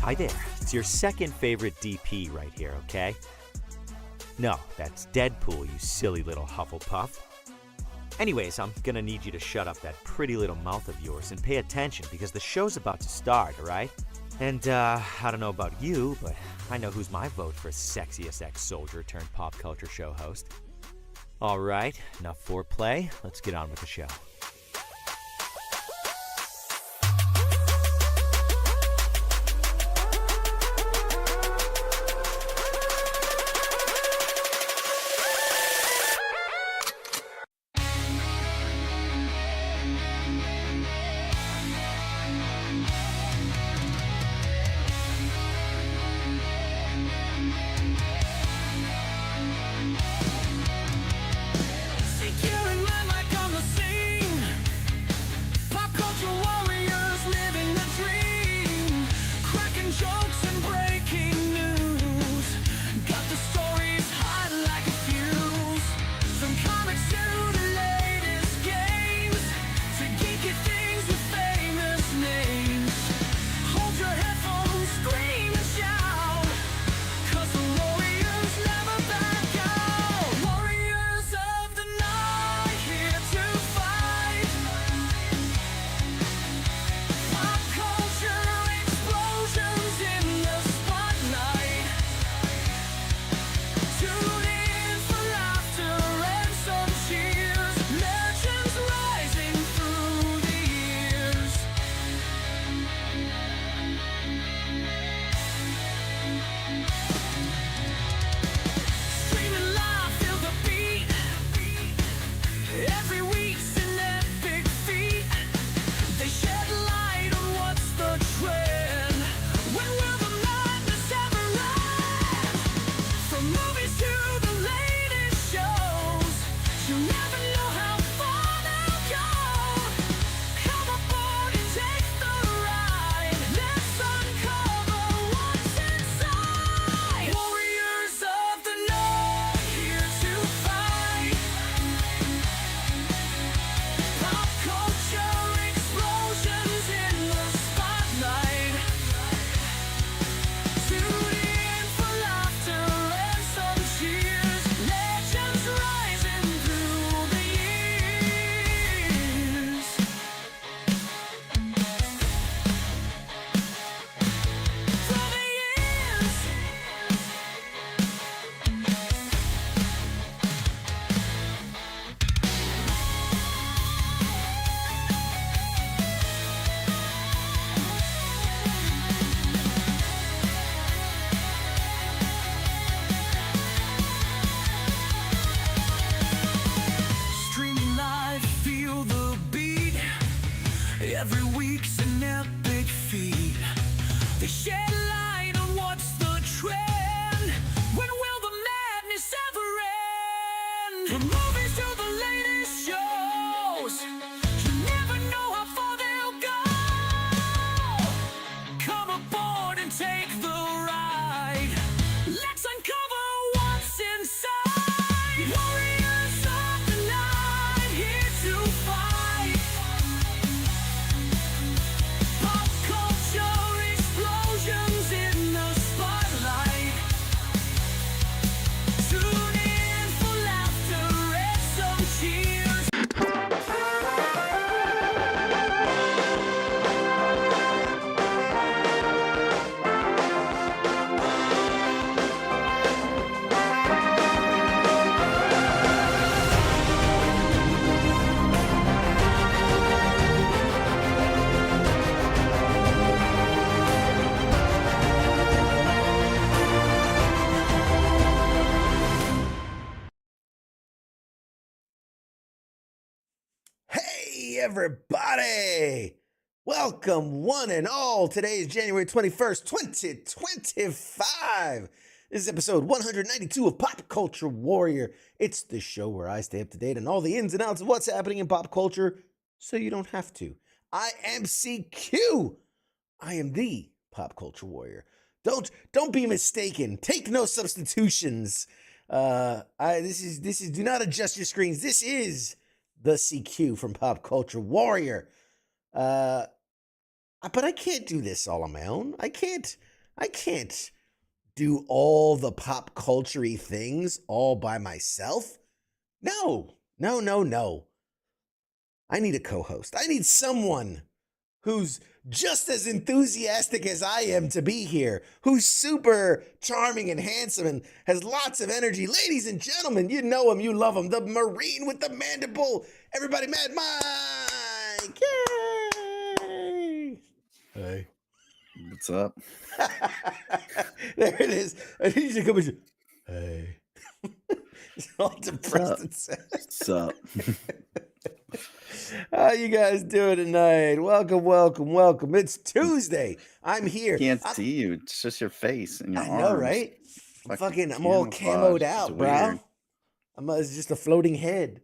Hi there. It's your second favorite DP right here, okay? No, that's Deadpool, you silly little Hufflepuff. Anyways, I'm gonna need you to shut up that pretty little mouth of yours and pay attention because the show's about to start, alright? And, I don't know about you, but I know who's my vote for sexiest ex-soldier turned pop culture show host. Alright, enough foreplay. Let's get on with the show. Every week's an epic feat. They shed light on what's the trend. When will the madness ever end? From movies to the latest shows, you never know how far they'll go. Come aboard and take the ride. Let's uncover what's inside. Warriors of the night, here to fight. Pop culture explosions in the spotlight. Tune in for laughter and some cheers. Hey, everybody! Welcome, one and all. Today is January 21st, 2025. This is episode 192 of Pop Culture Warrior. It's the show where I stay up to date on all the ins and outs of what's happening in pop culture so you don't have to. I am CQ. I am the Pop Culture Warrior. Don't be mistaken. Take no substitutions. This is do not adjust your screens. This is the CQ from Pop Culture Warrior. But I can't do this all on my own. I can't I can't do all the pop culture-y things all by myself. No, no, no, no. I need a co-host. I need someone who's just as enthusiastic as I am to be here, who's super charming and handsome and has lots of energy. Ladies and gentlemen, you know him, you love him, the Marine with the mandible. Everybody, Mad Mike! Yay! Hey. What's up? There it is. I need you to come and hey. It's all depressed and sad. What's up? How you guys doing tonight? Welcome, welcome, welcome. It's Tuesday. I'm here. Can't see you. It's just your face and your I arms. know, right? I'm all camouflage. camoed out, It's bro. weird. It's just a floating head.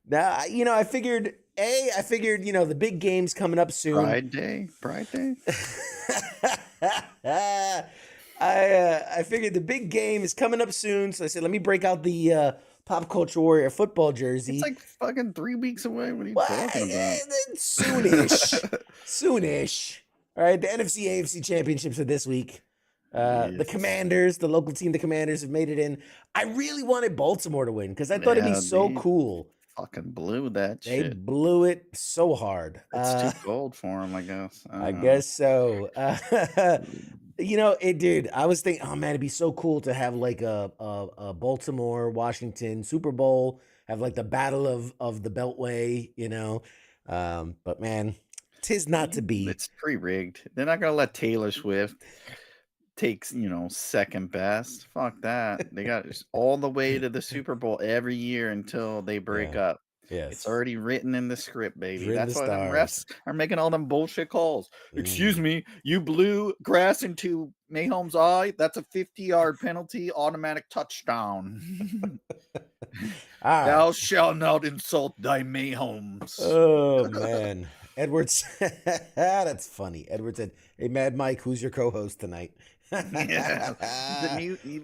Now, I figured, the big game's coming up soon. Pride Day? I figured the big game is coming up soon, so I said, let me break out the Pop Culture Warrior football jersey. It's like fucking 3 weeks away. What are you What? talking about? Soonish. Soonish. All right, the NFC AFC championships are this week. The Yes. Commanders, the local team, the Commanders have made it in. I really wanted Baltimore to win because I thought it'd be Yeah, so they cool. Fucking blew that They shit. blew it so hard. It's too cold for him, I guess. I don't know. guess so. Dude, I was thinking, oh man, it'd be so cool to have like a Baltimore, Washington Super Bowl, have like the battle of the Beltway, but man, 'tis not to be. It's pre-rigged. They're not gonna let Taylor Swift take, second best. Fuck that. They got all the way to the Super Bowl every year until they break Yeah. up. Yes. It's already written in the script, baby. written in That's the why the stars. refs are making all them bullshit calls. Excuse Mm. me, you blew grass into Mahomes' eye. That's a 50-yard penalty, automatic touchdown. All right. Thou shalt not insult thy Mahomes. Oh man. Edwards, that's funny. Edward said, "Hey, Mad Mike, who's your co-host tonight?" Yeah,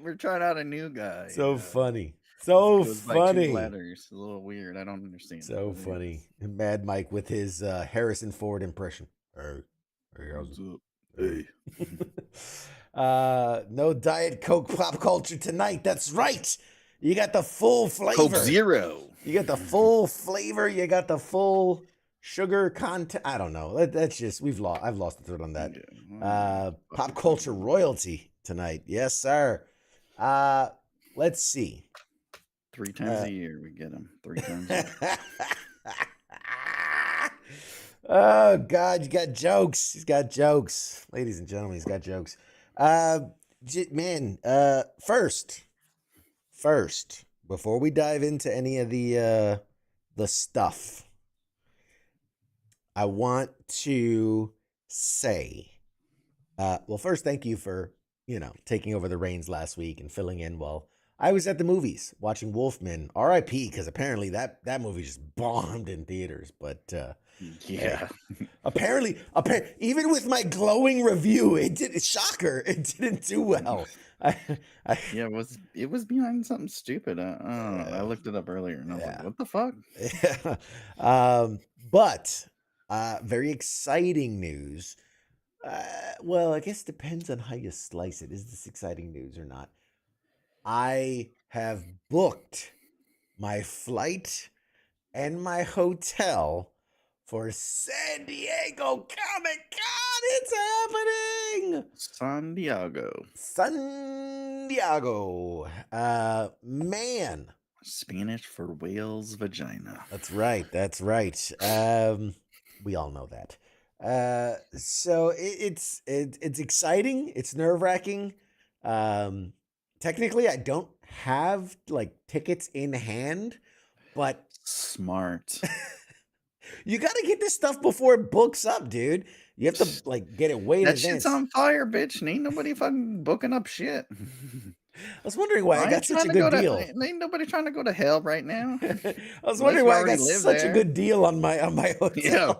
we're trying out a new guy. So funny. So Goes by 2 funny. letters. A little weird. I don't understand. So But funny. And Mad Mike with his Harrison Ford impression. Hey, how's what's up? Hey. no Diet Coke pop culture tonight. That's right. You got the full flavor. Coke Zero. You got the full flavor. You got the full sugar content. I don't know. That's just I've lost the thread on that. Yeah. Pop culture royalty tonight. Yes, sir. Let's see. 3 times a year we get them. 3 times a year. Oh God, you got jokes. He's got jokes, ladies and gentlemen. He's got jokes. First, before we dive into any of the stuff, I want to say, first, thank you for taking over the reins last week and filling in while I was at the movies watching Wolfman. R.I.P. Because apparently that movie just bombed in theaters. But Yeah. apparently, even with my glowing review, it didn't do well. Yeah, it was behind something stupid. I don't know. I looked it up earlier and I was Yeah. like, what the fuck? But very exciting news. I guess depends on how you slice it. Is this exciting news or not? I have booked my flight and my hotel for San Diego Comic-Con. It's happening. San Diego. San Diego. Man. Spanish for whale's vagina. That's right. That's right. We all know that. So it's exciting. It's nerve-wracking. Technically, I don't have like tickets in hand, but Smart. you got to get this stuff before it books up, dude. You have to like get it way in That advance. shit's on fire, bitch. And ain't nobody fucking booking up shit. I was wondering why I ain't got such a trying to good go deal. Ain't nobody trying to go to hell right now. I was wondering why I got already live such a there. good deal on my hotel. Yeah.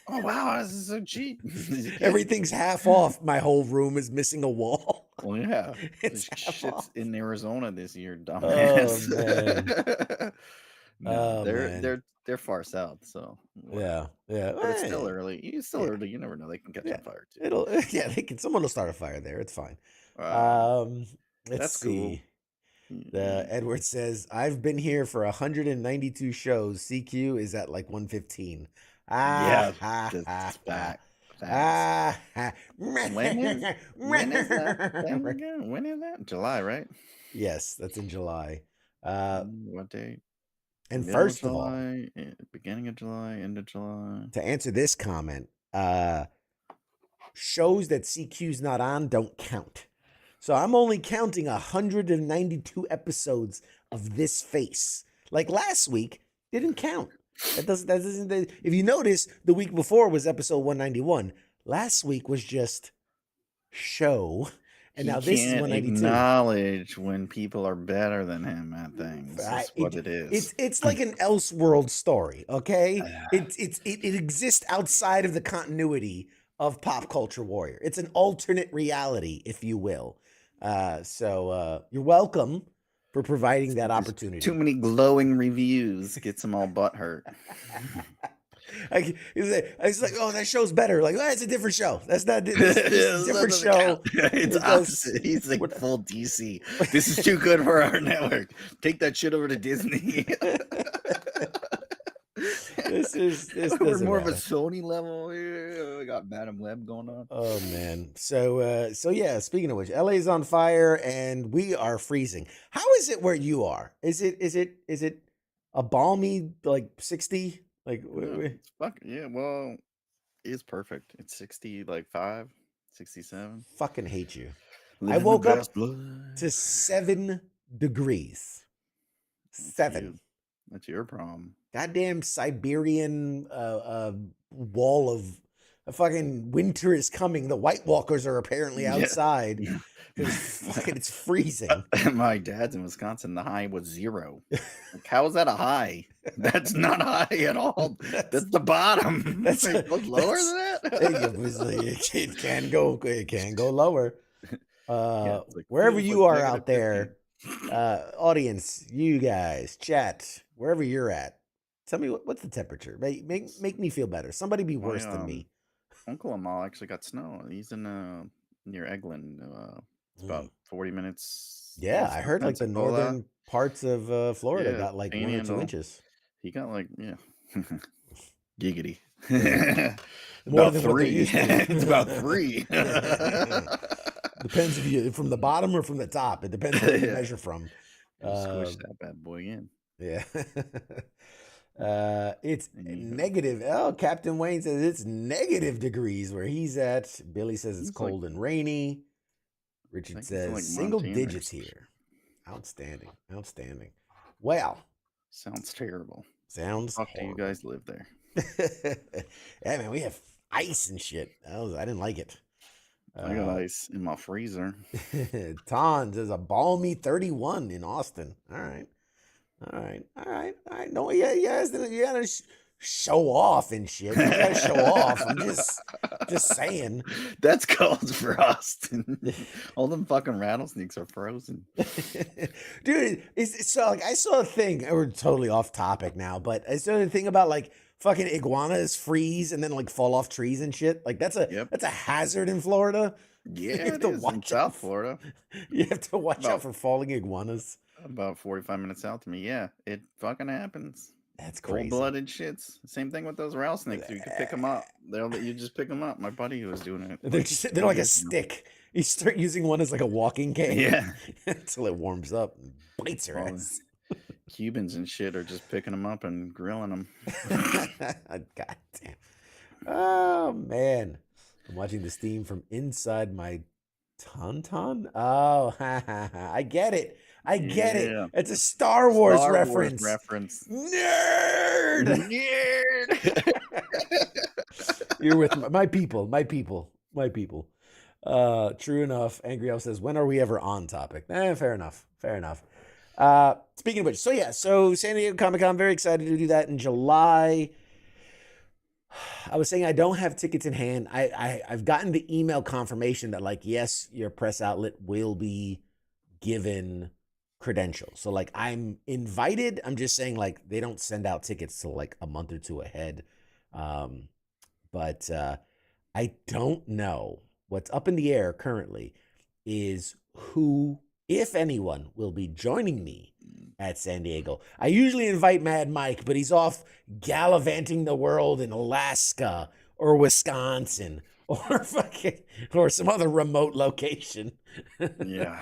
Oh wow, this is so cheap. Everything's half off. My whole room is missing a wall. Well, yeah. It's This half shit's off. in Arizona this year, dumbass. No, Oh, they're man. they're far south, so whatever. Yeah. But it's still Eh, early. It's still yeah. early. You never know. They can catch Yeah. on fire too. It'll yeah, someone will start a fire there. It's fine. Um, Um, let's that's cool. see. The Edward says, I've been here for 192 shows. CQ is at like 115. Yeah, Ha just ha ha. facts. Ha. When is that thing again? When is that? July, right? Yes, that's in July. What day? And Middle of first of all, July, beginning of July, end of July. to answer this comment, shows that CQ's not on don't count. So I'm only counting 192 episodes of this face. Like last week didn't count. That doesn't if you notice, the week before was episode 191. Last week was just show. And now this is Can't 192. acknowledge when people are better than him at things. That's what it is. It's like an Elseworld story, okay? It exists outside of the continuity of Pop Culture Warrior. It's an alternate reality, if you will. So you're welcome for providing that opportunity. Too many glowing reviews gets them all butthurt. It's like, oh, that show's better. Like, oh, it's a different show. That's not this is a different show. It's opposite. He's like full DC. This is too good for our network. Take that shit over to Disney. This We're more of a Sony level here. We got Madam Web going on. Oh man. So yeah, speaking of which, LA's on fire and we are freezing. How is it where you are? Is it a balmy like 60? Like It's well, it's perfect. It's 60 like 5, 67. Fucking hate you. Living I woke the up best blood. to 7 degrees. 7. That's your problem. Goddamn Siberian wall of fucking winter is coming. The White Walkers are apparently outside. It's freezing. My dad's in Wisconsin. The high was 0. Like, how is that a high? That's not high at all. That's the bottom. That's Like, what's lower than that? It can go lower. It's like, Wherever feels you like are out there, audience, you guys, chat, wherever you're at, tell me what's the temperature. Make me feel better. Somebody be worse than me. Uncle Amal actually got snow. He's in near Eglin. It's about 40 minutes. Yeah, I heard like the Pensacola. northern parts of Florida got like 1 or 2 Panhandle. inches. He got like giggity. More About than what they're 3. used to. It's about 3. Depends if you from the bottom or from the top. It depends where you measure from. Squish that bad boy in. Yeah. It's negative. Oh, Captain Wayne says it's negative degrees where he's at. Billy says it's cold and rainy. Richard think he's says like single Montana or digits some here. Outstanding. Well, Sounds terrible. sounds Fuck do you horrible. guys live there? Yeah, man, we have ice and shit. I didn't like it. I got ice in my freezer. Ton says a balmy 31 in Austin. All right. No, yeah, you gotta show off and shit. You gotta show off. I'm just saying. That's called for Austin. All them fucking rattlesnakes are frozen. Dude, so like I saw a thing. We're totally off topic now, but I saw a thing about like fucking iguanas freeze and then like fall off trees and shit. Like that's a hazard in Florida. Yeah, You have it to is in watch South out. Florida. You have to watch out About- for falling iguanas. About 45 minutes south of me. Yeah, it fucking happens. That's crazy. Cold-blooded shits. Same thing with those rattlesnakes. You can pick them up. You just pick them up. My buddy was doing it. They're like a stick. You start using one as like a walking cane. Yeah. Until it warms up and bites your Oh, ass. Cubans and shit are just picking them up and grilling them. God damn. Oh man. I'm watching the steam from inside my tauntaun. Oh, I get it. Yeah. it. It's a Star Wars Star reference. Nerd. Nerd. You're with my people. True enough. Angry Elf says, when are we ever on topic? Fair enough. Speaking of which, so San Diego Comic-Con, very excited to do that in July. I was saying I don't have tickets in hand. I've gotten the email confirmation that like, yes, your press outlet will be given credentials. So like I'm invited. I'm just saying like they don't send out tickets till like a month or two ahead. But I don't know. What's up in the air currently is who, if anyone, will be joining me at San Diego. I usually invite Mad Mike, but he's off gallivanting the world in Alaska or Wisconsin or fucking or some other remote location. Yeah.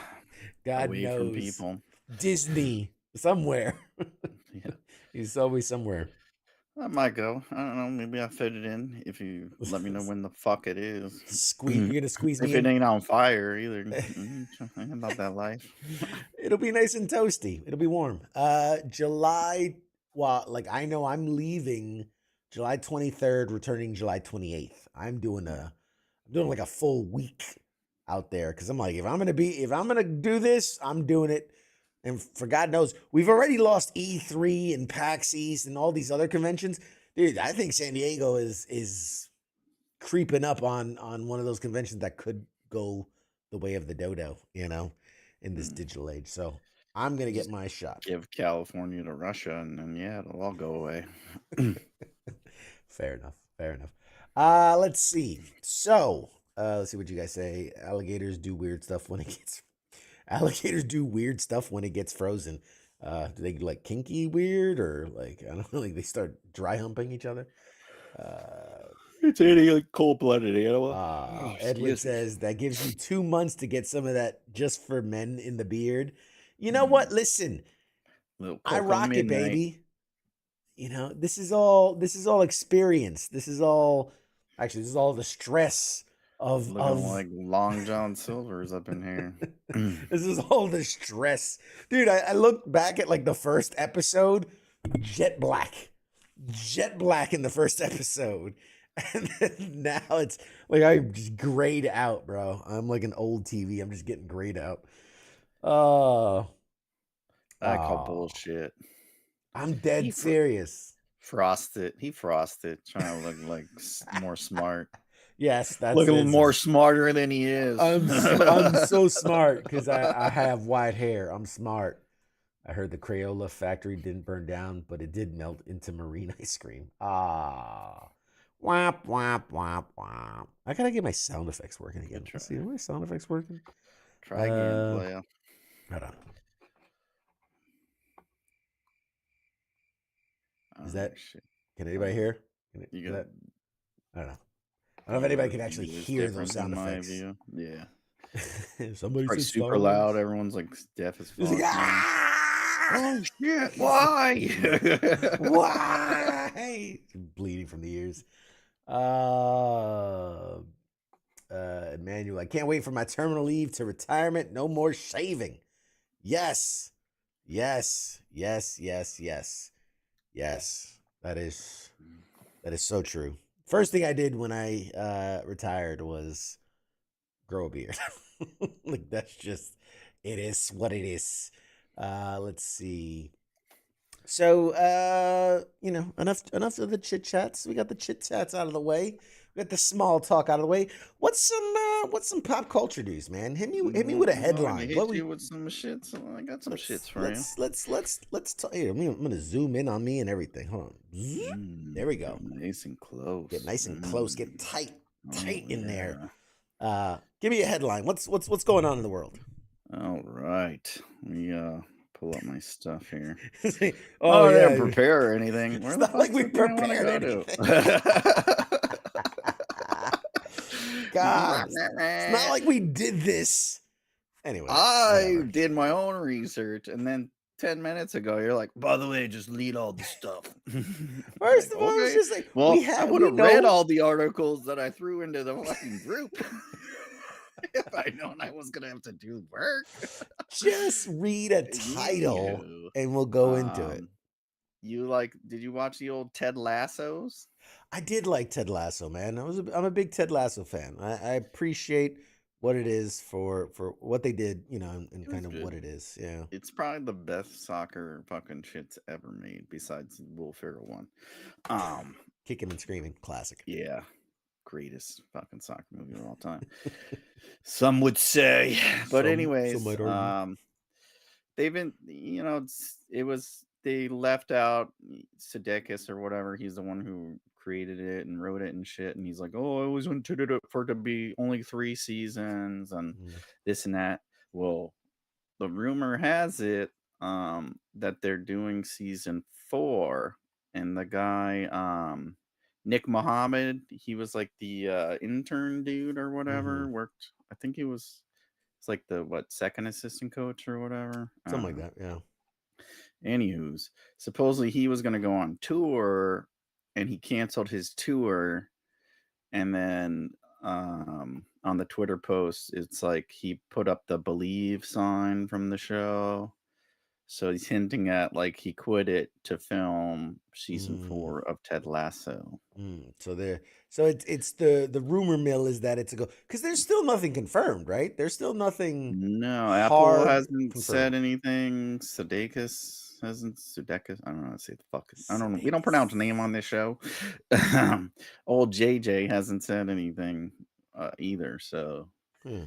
God Away knows. from people. Disney somewhere. Yeah. He's always somewhere. I might go. I don't know. Maybe I'll fit it in if you let me know when the fuck it is. You're gonna squeeze me If it in. ain't on fire either. I ain't about that life. It'll be nice and toasty. It'll be warm. July. Well, like I know I'm leaving July 23rd, returning July 28th. I'm doing like a full week out there because I'm like, if I'm gonna do this, I'm doing it. And for God knows, we've already lost E3 and PAX East and all these other conventions. Dude, I think San Diego is creeping up on one of those conventions that could go the way of the dodo, in this digital age. So I'm gonna get my shot. Give California to Russia, and then yeah, it'll all go away. Fair enough. Let's see. So let's see what you guys say. Alligators do weird stuff when it gets frozen. Do they like kinky weird or like I don't know, like they start dry humping each other? It's any like cold-blooded animal. Edward says that gives you 2 months to get some of that just for men in the beard. You know what? Listen, I rock it, baby. This is all experience. This is all the stress of like Long John Silver's up in here. This is all the stress. Dude, I look back at like the first episode, jet black in the first episode. And then now it's like I'm just grayed out, bro. I'm like an old TV. I'm just getting grayed out. I call bullshit. I'm dead serious. He frosted, trying to look like more smart. Yes, that's looking more smarter than he is. I'm so smart because I have white hair. I'm smart. I heard the Crayola factory didn't burn down, but it did melt into marine ice cream. Whap, whap, whap, whap. I gotta get my sound effects working again. Let's see, are my sound effects working? Try again, playa. Hold on. Is that shit? Can anybody hear? I don't know. I don't know if anybody can actually hear those sound effects. Yeah. Somebody's like super loud. Everyone's like deaf as fuck. Like, oh shit! Why? Why? Bleeding from the ears. Emmanuel, I can't wait for my terminal leave to retirement. No more shaving. Yes. That is so true. First thing I did when I retired was grow a beard. Like that's just, it is what it is. Let's see. So enough of the chit chats. We got the chit chats out of the way. We got the small talk out of the way. What's some pop culture news, man? Hit me with a headline. Hit you with some shits. I got some shits for you. Let's talk. Here, I'm gonna zoom in on me and everything. Hold on. There we go. Get nice and close. Get nice and close. Get tight in there. Give me a headline. What's going on in the world? All right. We pull up my stuff here. I didn't prepare anything. It's not like we prepared anything. God, it's not like we did this. Anyway, I did my own research, and then 10 minutes ago, you're like, by the way, just lead all the stuff. First of all, it's just like, I would have read all the articles that I threw into the fucking group. If I known I was gonna have to do work. Just read a title and we'll go into it. Did you watch the old Ted Lassos? I did like Ted Lasso, man. I'm a big Ted Lasso fan. I appreciate what it is for what they did, and kind of what it is. Yeah. It's probably the best soccer fucking shit's ever made, besides Will Ferrell one. Kicking and Screaming, classic. Yeah. Greatest fucking soccer movie of all time. Some would say. But anyways, they've been, it was they left out Sudeikis or whatever. He's the one who created it and wrote it and shit. And he's like, "Oh, I always wanted it for it to be only 3 seasons and Mm. this and that." Well, the rumor has it that they're doing season 4, and the guy Nick Mohammed, he was like the intern dude or whatever. Mhm. Worked, I think it's like the second assistant coach or whatever. I Something don't like know. that. Yeah. Anywho's, supposedly he was going to go on tour, and he canceled his tour. And then on the Twitter post, it's like he put up the believe sign from the show. So he's hinting at like he quit it to film season Mm. 4 of Ted Lasso. So it's the rumor mill is that it's a go, because there's still nothing confirmed, right? There's still nothing No, Apple hard hasn't said confirmed. anything. Sudeikis. I don't know how to say the fuck. I don't know. We don't Sudeikis. pronounce name on this show. Old JJ hasn't said anything either. So Hmm.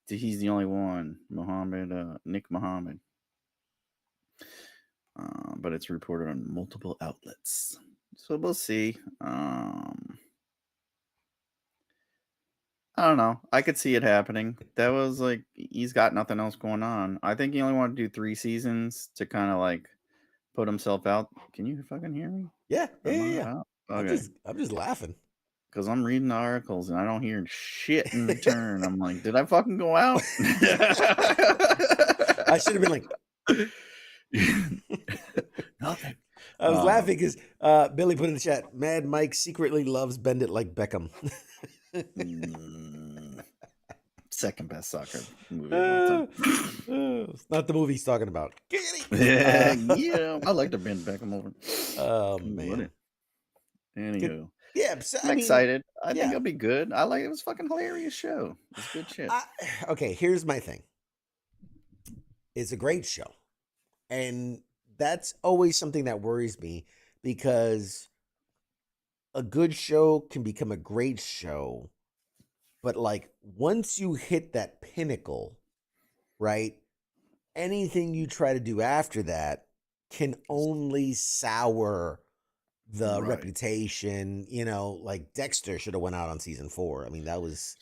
he's the only one. Nick Mohammed. But it's reported on multiple outlets. So we'll see. I don't know. I could see it happening. That was like he's got nothing else going on. I think he only wanted to do 3 seasons to kind of like put himself out. Can you fucking hear me? Yeah. Am I Yeah. out? I'm Okay. just laughing. Because I'm reading the articles and I don't hear shit in return. I'm like, did I fucking go out? I should have been like, nothing. I was laughing because Billy put in the chat, Mad Mike secretly loves Bend It Like Beckham. Second best soccer movie of all time. It's not the movie he's talking about. Yeah, I like to bend Beckham over. Oh man. Anywho, Yeah, so, I'm excited. I think yeah. it'll be good. It was a fucking hilarious show. It's good shit. Okay, here's my thing. It's a great show. And that's always something that worries me, because a good show can become a great show. But like once you hit that pinnacle, right? Anything you try to do after that can only sour the Right. reputation. Like Dexter should have went out on season 4. I mean, that was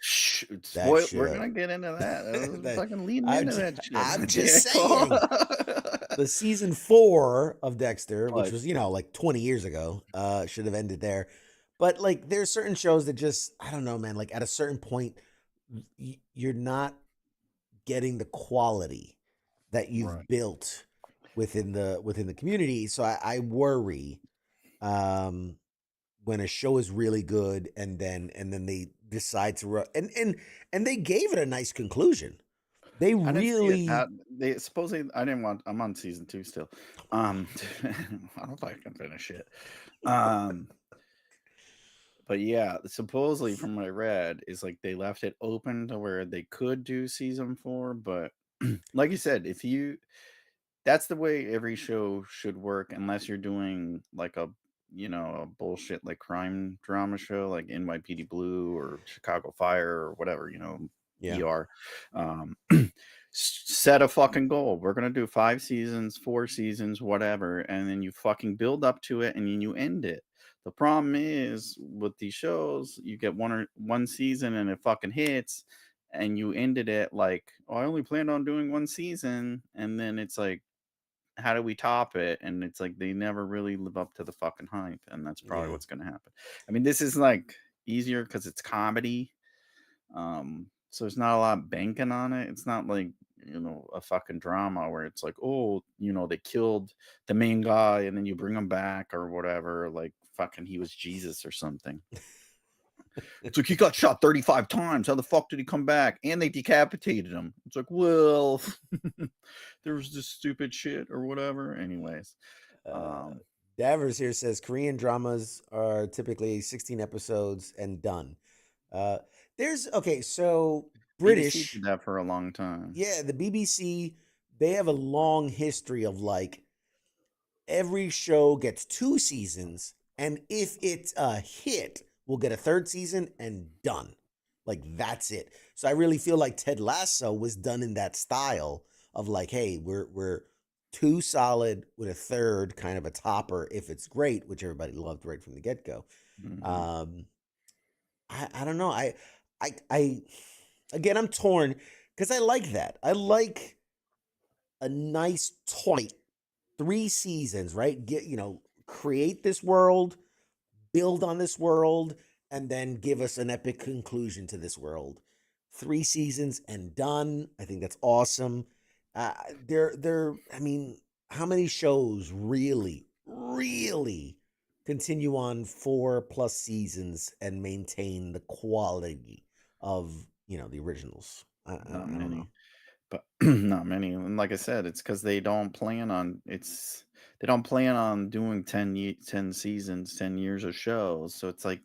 We're gonna get into that. That was fucking leading into that shit. I'm just saying. The season 4 of Dexter, which was, like 20 years ago, should have ended there. But like there's certain shows that just, I don't know, man, like at a certain point you're not getting the quality that you've built within the community. So I worry when a show is really good and then they decide to and they gave it a nice conclusion. They really they supposedly I'm on season 2 still. I don't know if I can finish it. But yeah, supposedly from what I read is like they left it open to where they could do season 4, but like you said, that's the way every show should work, unless you're doing like a bullshit like crime drama show like NYPD Blue or Chicago Fire or whatever, ER. Set a fucking goal. We're gonna do 5 seasons, 4 seasons, whatever, and then you fucking build up to it and then you end it. The problem is with these shows, you get one season and it fucking hits, and you ended it like, oh, I only planned on doing 1 season, and then it's like, how do we top it? And it's like they never really live up to the fucking hype, and that's probably what's gonna happen. I mean, this is like easier because it's comedy, so there's not a lot banking on it. It's not like a fucking drama where it's like, oh, they killed the main guy and then you bring him back or whatever, like fucking he was Jesus or something. It's like he got shot 35 times. How the fuck did he come back? And they decapitated him. It's like, well, there was this stupid shit or whatever. Anyways. Davers here says Korean dramas are typically 16 episodes and done. So British BBC did that for a long time. Yeah, the BBC, they have a long history of like every show gets 2 seasons, and if it's a hit, we'll get a 3rd season and done. Like that's it. So I really feel like Ted Lasso was done in that style of like, hey, we're 2 solid with a third kind of a topper if it's great, which everybody loved right from the get go. Mhm. I don't know. I again, I'm torn because I like that. I like a nice toy 3 seasons, right? Create this world, build on this world, and then give us an epic conclusion to this world. 3 seasons and done. I think that's awesome. I mean, how many shows really continue on 4+ seasons and maintain the quality of, the originals? Not I don't know. many, but not many. And like I said, it's because they don't plan on doing 10 seasons, 10 years of shows. So it's like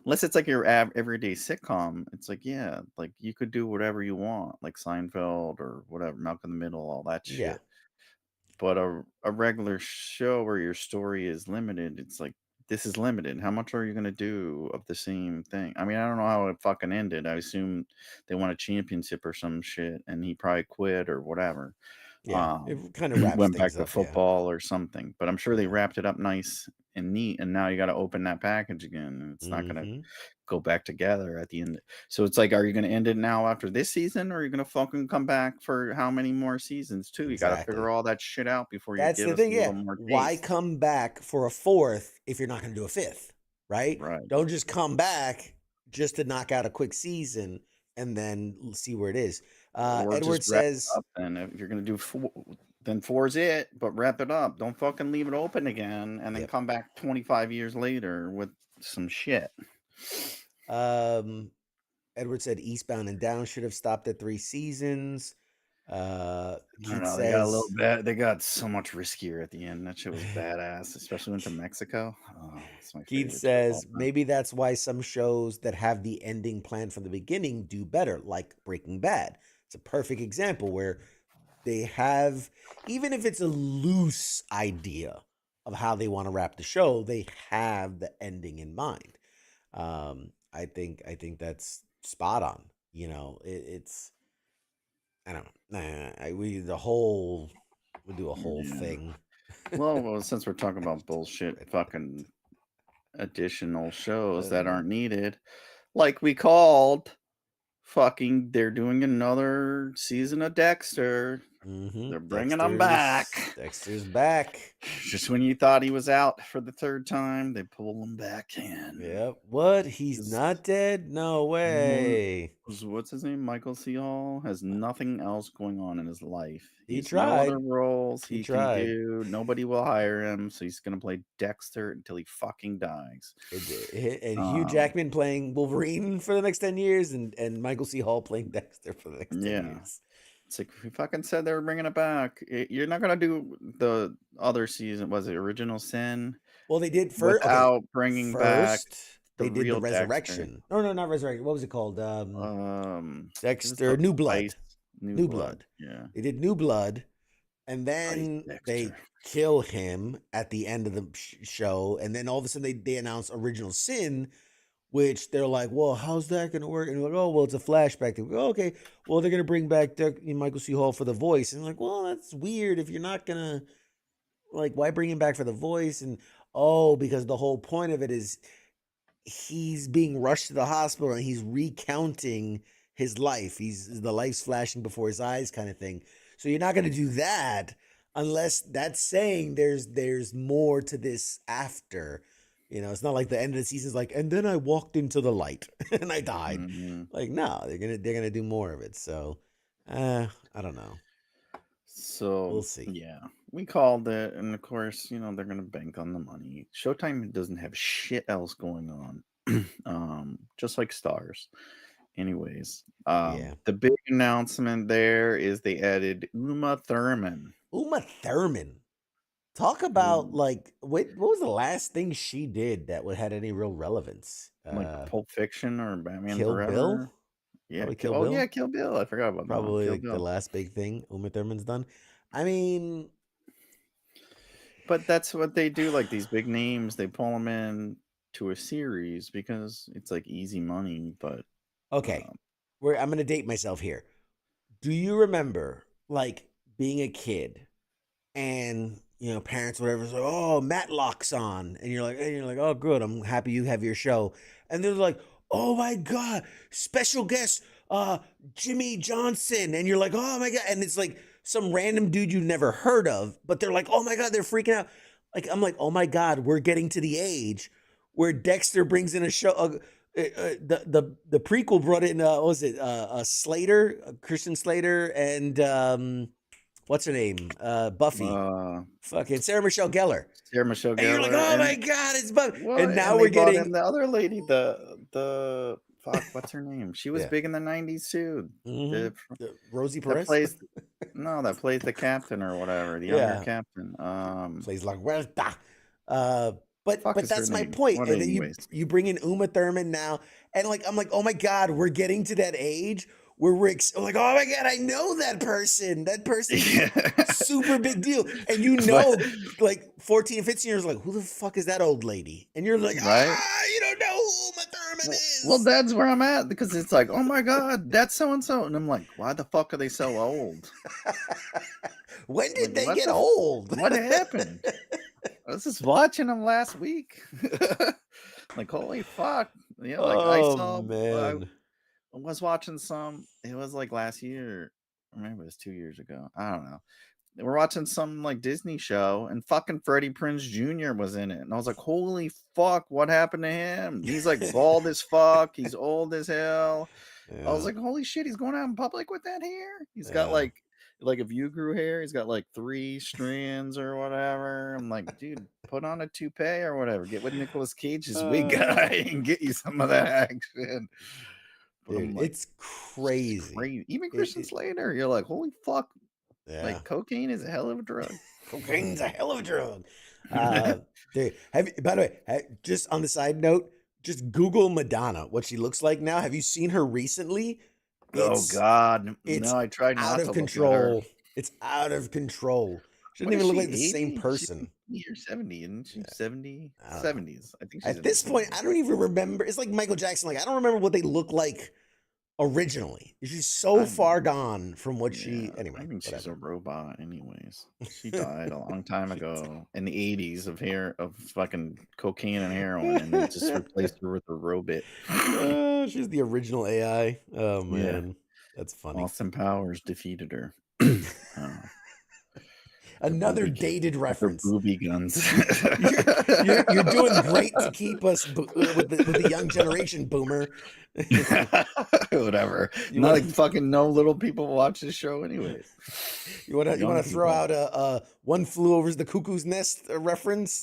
unless it's like your everyday sitcom, it's like, yeah, like you could do whatever you want, like Seinfeld or whatever, Malcolm in the Middle, all that Yeah, shit. But a regular show where your story is limited, it's like this is limited. How much are you gonna do of the same thing? I mean, I don't know how it fucking ended. I assume they won a championship or some shit, and he probably quit or whatever. yeah. It kind of wraps Went back things to up. Yeah, football or something. But I'm sure they yeah. wrapped it up nice and neat, and now you got to open that package again, and it's not gonna Hmm. go back together at the end. So it's like, are you gonna end it now after this season, or are you gonna fucking come back for how many more seasons too? You got to figure Exactly. all that shit out before you That's give the us thing. a Yeah. little more Why taste. come back for a fourth if you're not going to do a fifth? Right? Right. Don't just come back just to knock out a quick season and then see where it is. Or Edward just wrap says, it up. And if you're gonna do four, then four's it. But wrap it up. Don't fucking leave it open again, and then yep. come back 25 years later with some shit. Um, Edward said Eastbound and Down should have stopped at 3 seasons. I don't Keith know. They got a little says, bit. They got so much riskier at the end. That shit was badass, especially went to Mexico. Oh, it's my Keith favorite trip of all says time. maybe that's why some shows that have the ending planned from the beginning do better, like Breaking Bad. It's a perfect example where they have, even if it's a loose idea of how they want to wrap the show, they have the ending in mind. I think that's spot on. It's I don't know. We do a whole Yeah. thing. Well, since we're talking about bullshit, fucking additional shows that aren't needed, like we called. Fucking, they're doing another season of Dexter. Mm-hmm. They're bringing him back. Dexter's back. Just when you thought he was out for the third time, they pull him back in. Yep. What? He's Is- not dead? No way. What's his name? Michael C. Hall has nothing else going on in his life. He He's tried. no other roles He he can tried. do. Nobody will hire him, so he's gonna play Dexter until he fucking dies. And Hugh Jackman playing Wolverine for the next 10 years and Michael C. Hall playing Dexter for the next 10 Yeah. years. It's like, we fucking said they were bringing it back. You're not gonna do the other season. Was it Original Sin? Well, they did first. Without bringing back they the did the real Dexter. Resurrection. No, not Resurrection. What was it called? Dexter, the New Blood. Ice- New Blood. Yeah. They did New Blood, and then Ice they Dexter. kill him at the end of the show, and then all of a sudden they announce Original Sin, which they're like, well, how's that going to work? And they're like, oh, well, it's a flashback. They go, oh, okay, well, they're going to bring back Michael C. Hall for the voice. And like, well, that's weird if you're not going to, like, why bring him back for the voice? And, oh, because the whole point of it is he's being rushed to the hospital and he's recounting his life. The life's flashing before his eyes kind of thing. So you're not going to do that unless that's saying there's more to this after. It's not like the end of the season is like, and then I walked into the light and I died. Mhm. Like, no, they're gonna do more of it. So, I don't know. So We'll see. Yeah, we called it, and of course, they're gonna bank on the money. Showtime doesn't have shit else going on, just like Stars. Anyways, Yeah. the big announcement there is they added Uma Thurman. Uma Thurman. Talk about Mm. like what was the last thing she did that had any real relevance? Like Pulp Fiction or Batman Kill Forever. Bill? Yeah, Probably Kill Bill? yeah, Kill Bill. I forgot about that one. Probably Kill like the Bill. last big thing Uma Thurman's done. I mean, But that's what they do. Like these big names, they pull them in to a series because it's like easy money. But okay. I'm gonna date myself here. Do you remember like being a kid and parents, whatever, is like, oh, Matlock's on, and you're like, oh, good, I'm happy you have your show, and they're like, oh my god, special guest, Jimmy Johnson, and you're like, oh my god, and it's like some random dude you've never heard of, but they're like, oh my god, they're freaking out. Like, I'm like, oh my god, we're getting to the age where Dexter brings in a show. The prequel brought in what was it? Slater, Christian Slater, and what's her name? Buffy. Fucking Sarah Michelle Gellar. Sarah Michelle And you're like, Gellar, oh my god, it's Buffy. well, And now they we're brought getting in the other lady, the fuck, what's her name? She was Yeah. big in the 90s too. the Rosie That Perez plays that plays the captain or whatever, the Yeah. younger captain. plays La Huerta. But Fuck is her that's my name? point. What And then anyways? you bring in Uma Thurman now, and like I'm like, oh my god, we're getting to that age where we're like, oh my god, I know that person. That person is super big deal. And like 14, 15 years, like, who the fuck is that old lady? And you're like, Right? you don't know who Uma Thurman is. Well, that's where I'm at, because it's like, oh my god, that's so and so, and I'm like, why the fuck are they so old? When did Like, they what get the- old? What happened? I was just watching them last week. Like, holy fuck! Yeah, like I saw. man. I was watching some. It was like last year, or maybe it was 2 years ago. I don't know. We're watching some like Disney show, and fucking Freddie Prinze Jr. was in it, and I was like, "Holy fuck! What happened to him? He's like bald as fuck. He's old as hell." I was like, "Holy shit! He's going out in public with that hair. He's got Yeah. like if you grew hair, he's got like 3 strands or whatever." I'm like, dude, put on a toupee or whatever. Get with Nicolas Cage's wig guy and get you some of that action." But I'm Dude, like, it's crazy. Even Christian Slater, you're like, holy fuck! Yeah. Like, cocaine is a hell of a drug. Cocaine's a hell of a drug. Dude, by the way, just on the side note, just Google Madonna, what she looks like now. Have you seen her recently? Oh God, it's no! I tried not out to of look at her. control. It's out of control. She doesn't What even is look she, like the same 80? person. She's 80 or 70, isn't she? 70, I don't know. 70s. I think she's At in this her point, 70s. I don't even remember. It's like Michael Jackson. Like, I don't remember what they look like originally. She's so far gone from what she. Anyway, I think she's whatever. a robot. Anyways, she died a long time ago in the 80s of fucking cocaine and heroin, and they just replaced her with a robot. She's the original AI. Oh man, that's funny. Austin Powers defeated her. Another booby- dated Her reference. booby guns. You're doing great to keep us with the young generation, boomer. Whatever. You Not wanna- like fucking no little people watch this show anyways. You want to Young throw people. out a One Flew Over the Cuckoo's Nest reference?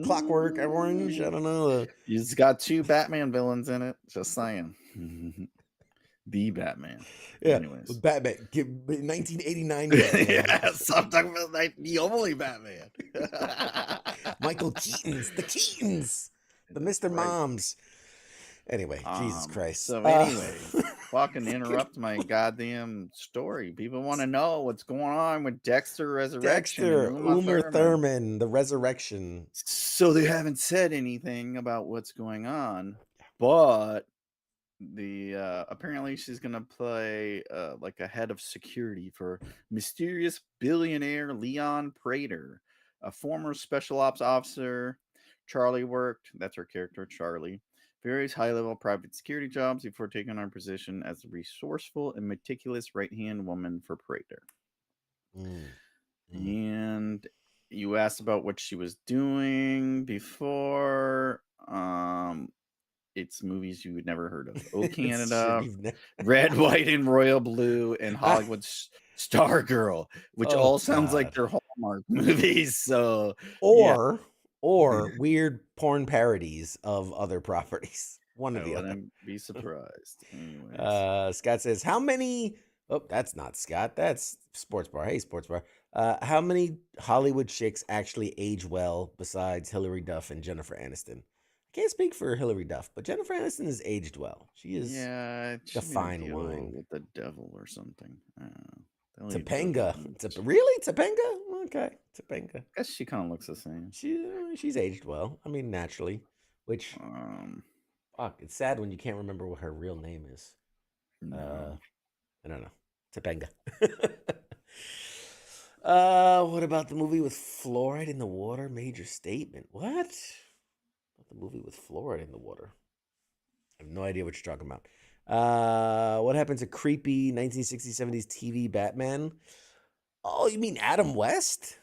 Clockwork Orange? I don't know. It's got 2 Batman villains in it. Just saying. The Batman. Yeah, Anyways. Batman. 1989 Batman. Yeah, so I'm talking about like the only Batman. Michael Keaton's. The Keatons. The Mr. Right. Moms. Anyway, Jesus Christ. So anyway, fucking interrupt my goddamn story. People want to know what's going on with Dexter Resurrection. Dexter, and Uma Thurman, the resurrection. So they haven't said anything about what's going on, but apparently she's gonna play like a head of security for mysterious billionaire Leon Prater, a former special ops officer. Charlie worked, that's her character, Charlie, various high-level private security jobs before taking on position as a resourceful and meticulous right-hand woman for Prater. And you asked about what she was doing before. It's movies you would never heard of. Oh, Canada, Red, White, and Royal Blue, and Hollywood Stargirl, which Oh, all sounds God. like they're Hallmark movies. So Or weird porn parodies of other properties. One I or the other. wouldn't be surprised. Anyways. Scott says, how many... Oh, that's not Scott. That's Sports Bar. Hey, Sports Bar. How many Hollywood chicks actually age well besides Hilary Duff and Jennifer Aniston? I can't speak for Hilary Duff, but Jennifer Aniston has aged well. She is Yeah, the fine wine. with the devil or something. Topanga. Really? Topanga? Okay. Topanga. I guess she kind of looks the same. She's aged well. I mean, naturally. Which, fuck, it's sad when you can't remember what her real name is. No. I don't know. Topanga. What about the movie with fluoride in the water? Major statement. What? The movie with fluoride in the water. I have no idea what you're talking about. What happened to creepy 1960s, 70s TV Batman? Oh, you mean Adam West?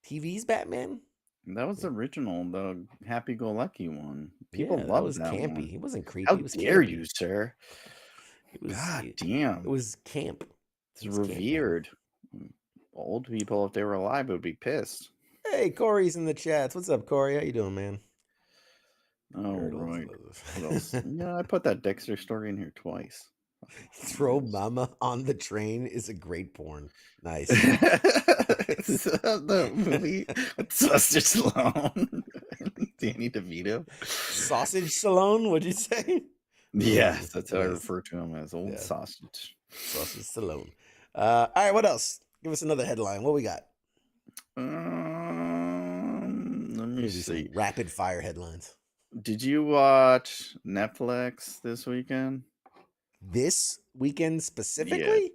TV's Batman? That was the original, the happy-go-lucky one. People Yeah, that loved was that campy. one. He wasn't creepy. How He was dare campy. you, sir? It was. God It damn. was camp. It's It was camp, man. revered. Old people, if they were alive, would be pissed. Hey, Corey's in the chats. What's up, Corey? How you doing, man? Oh, right. What else? Yeah, I put that Dexter story in here twice. Throw Mama on the Train is a great porn. Nice. The movie with Sylvester Stallone, Danny DeVito. Sausage Stallone, what'd you say? Yes, that's how I Nice. refer to him, as old Yeah. sausage. Sausage Stallone. All right, what else? Give us another headline. What we got? Let me Maybe some see. rapid fire headlines. Did you watch Netflix this weekend? This weekend specifically?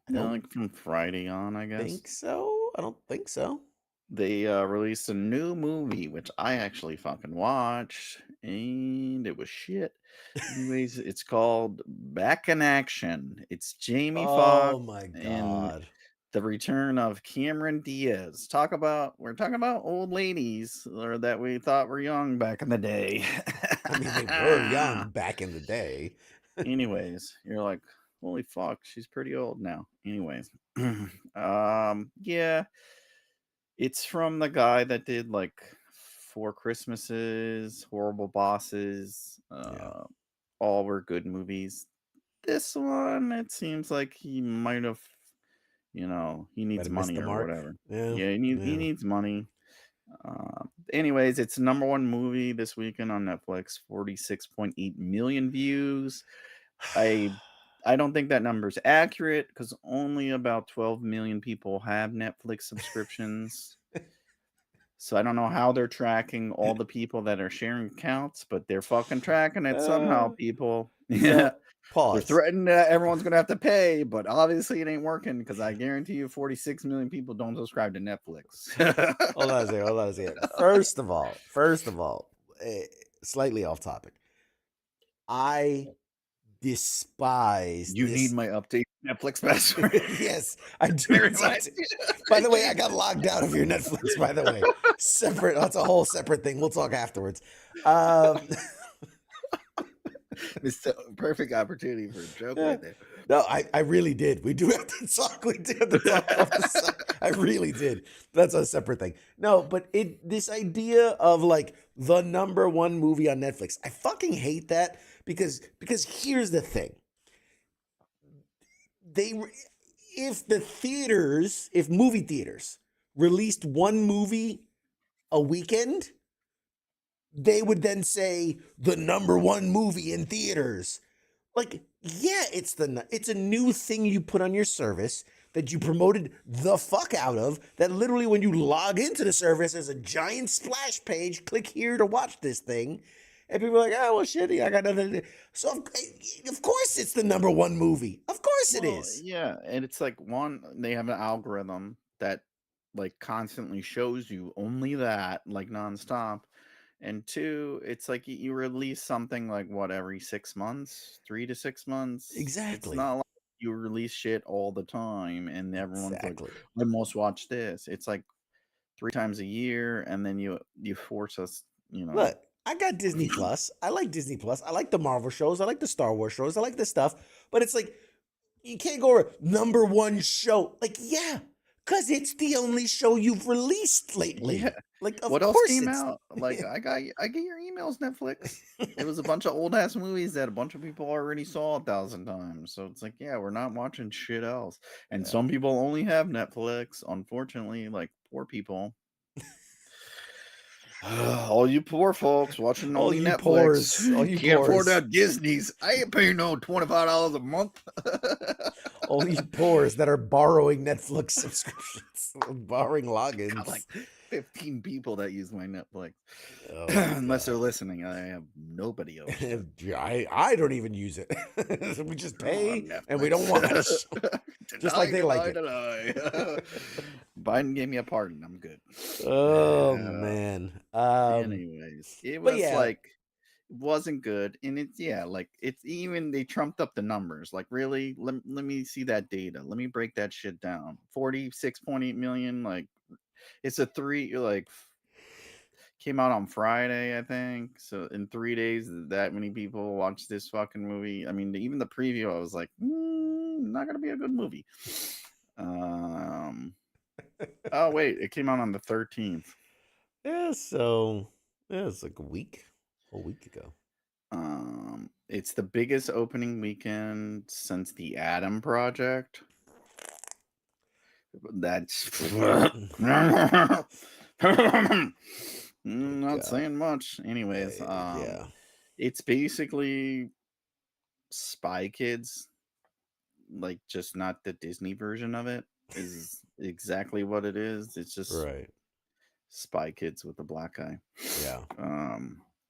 I No, don't like from Friday on, I guess. think so. I don't think so. They released a new movie, which I actually fucking watched, and it was shit. Anyways, it's called Back in Action. It's Jamie Foxx Oh my and god. the return of Cameron Diaz. We're talking about old ladies or that we thought were young back in the day. I mean, they were young back in the day. Anyways, you're like, holy fuck, she's pretty old now. Anyways, yeah, it's from the guy that did like Four Christmases, Horrible Bosses. Yeah. All were good movies. This one, it seems like he might have, he needs have missed money the or mark. whatever. Yeah. Yeah, he needs money. Anyways, it's the #1 movie this weekend on Netflix. 46.8 million views. I don't think that number's accurate because only about 12 million people have Netflix subscriptions. So I don't know how they're tracking all the people that are sharing accounts, but they're fucking tracking it somehow, people. Yeah. They're Pause. threatening that everyone's going to have to pay, but obviously it ain't working because I guarantee you 46 million people don't subscribe to Netflix. Hold on a second. First of all, slightly off topic. I despise You this. need my update Netflix password. Yes, I do. Very nice. By the way, I got logged out of your Netflix, by the way. Separate. That's a whole separate thing. We'll talk afterwards. It's the perfect opportunity for a joke right there. No, I really did. We do have to talk. We do have to talk off the side. I really did. That's a separate thing. No, but this idea of like the #1 movie on Netflix, I fucking hate that because here's the thing. If movie theaters released one movie a weekend, they would then say the #1 movie in theaters. Like, yeah, it's a new thing you put on your service that you promoted the fuck out of, that literally when you log into the service, there's a giant splash page, click here to watch this thing. And people are like, oh, well, shit, I got nothing to do. So, of course it's the #1 movie. Of course it is. Yeah, and it's like they have an algorithm that like constantly shows you only that, like nonstop. And 2, it's like you release something like every 6 months, 3 to 6 months. Exactly. It's not like you release shit all the time and everyone's Exactly. like, I must watch this. It's like 3 times a year, and then you force us, Look, I got Disney Plus. I like Disney Plus. I like the Marvel shows. I like the Star Wars shows. I like this stuff. But it's like, you can't go over #1 show. Like, yeah, because it's the only show you've released lately. Yeah. Like, of What else course came it's- out? Like I get your emails, Netflix. It was a bunch of old ass movies that a bunch of people already saw 1,000 times. So it's like, yeah, we're not watching shit else. And some people only have Netflix, unfortunately, like poor people. All you poor folks watching All only you Netflix. poors, all you can't afford poors. that Disney's. I ain't paying no $25 a month. All you poors that are borrowing Netflix subscriptions, borrowing logins. Got like 15 people that use my Netflix. Oh my Unless they're God. listening, I have nobody else. I don't even use it. We just pay On and we don't watch. Netflix. Just like they like it. Deny. Biden gave me a pardon. I'm good. Oh Uh, man. anyways, it But was yeah, like wasn't good, and it's even they trumped up the numbers. Like, really, let me see that data. Let me break that shit down. 46.8 million. Like, it's a three. Like, came out on Friday, I think. So in 3 days, that many people watched this fucking movie. I mean, even the preview, I was like, not gonna be a good movie. Oh wait, it came out on the 13th. yeah. So yeah, it's like a whole week ago. It's the biggest opening weekend since the Adam Project. That's not God. saying much. Anyways, Yeah. it's basically Spy Kids, like just not the Disney version of it. Is exactly what it is. It's just Right. Spy Kids with a black guy. Yeah.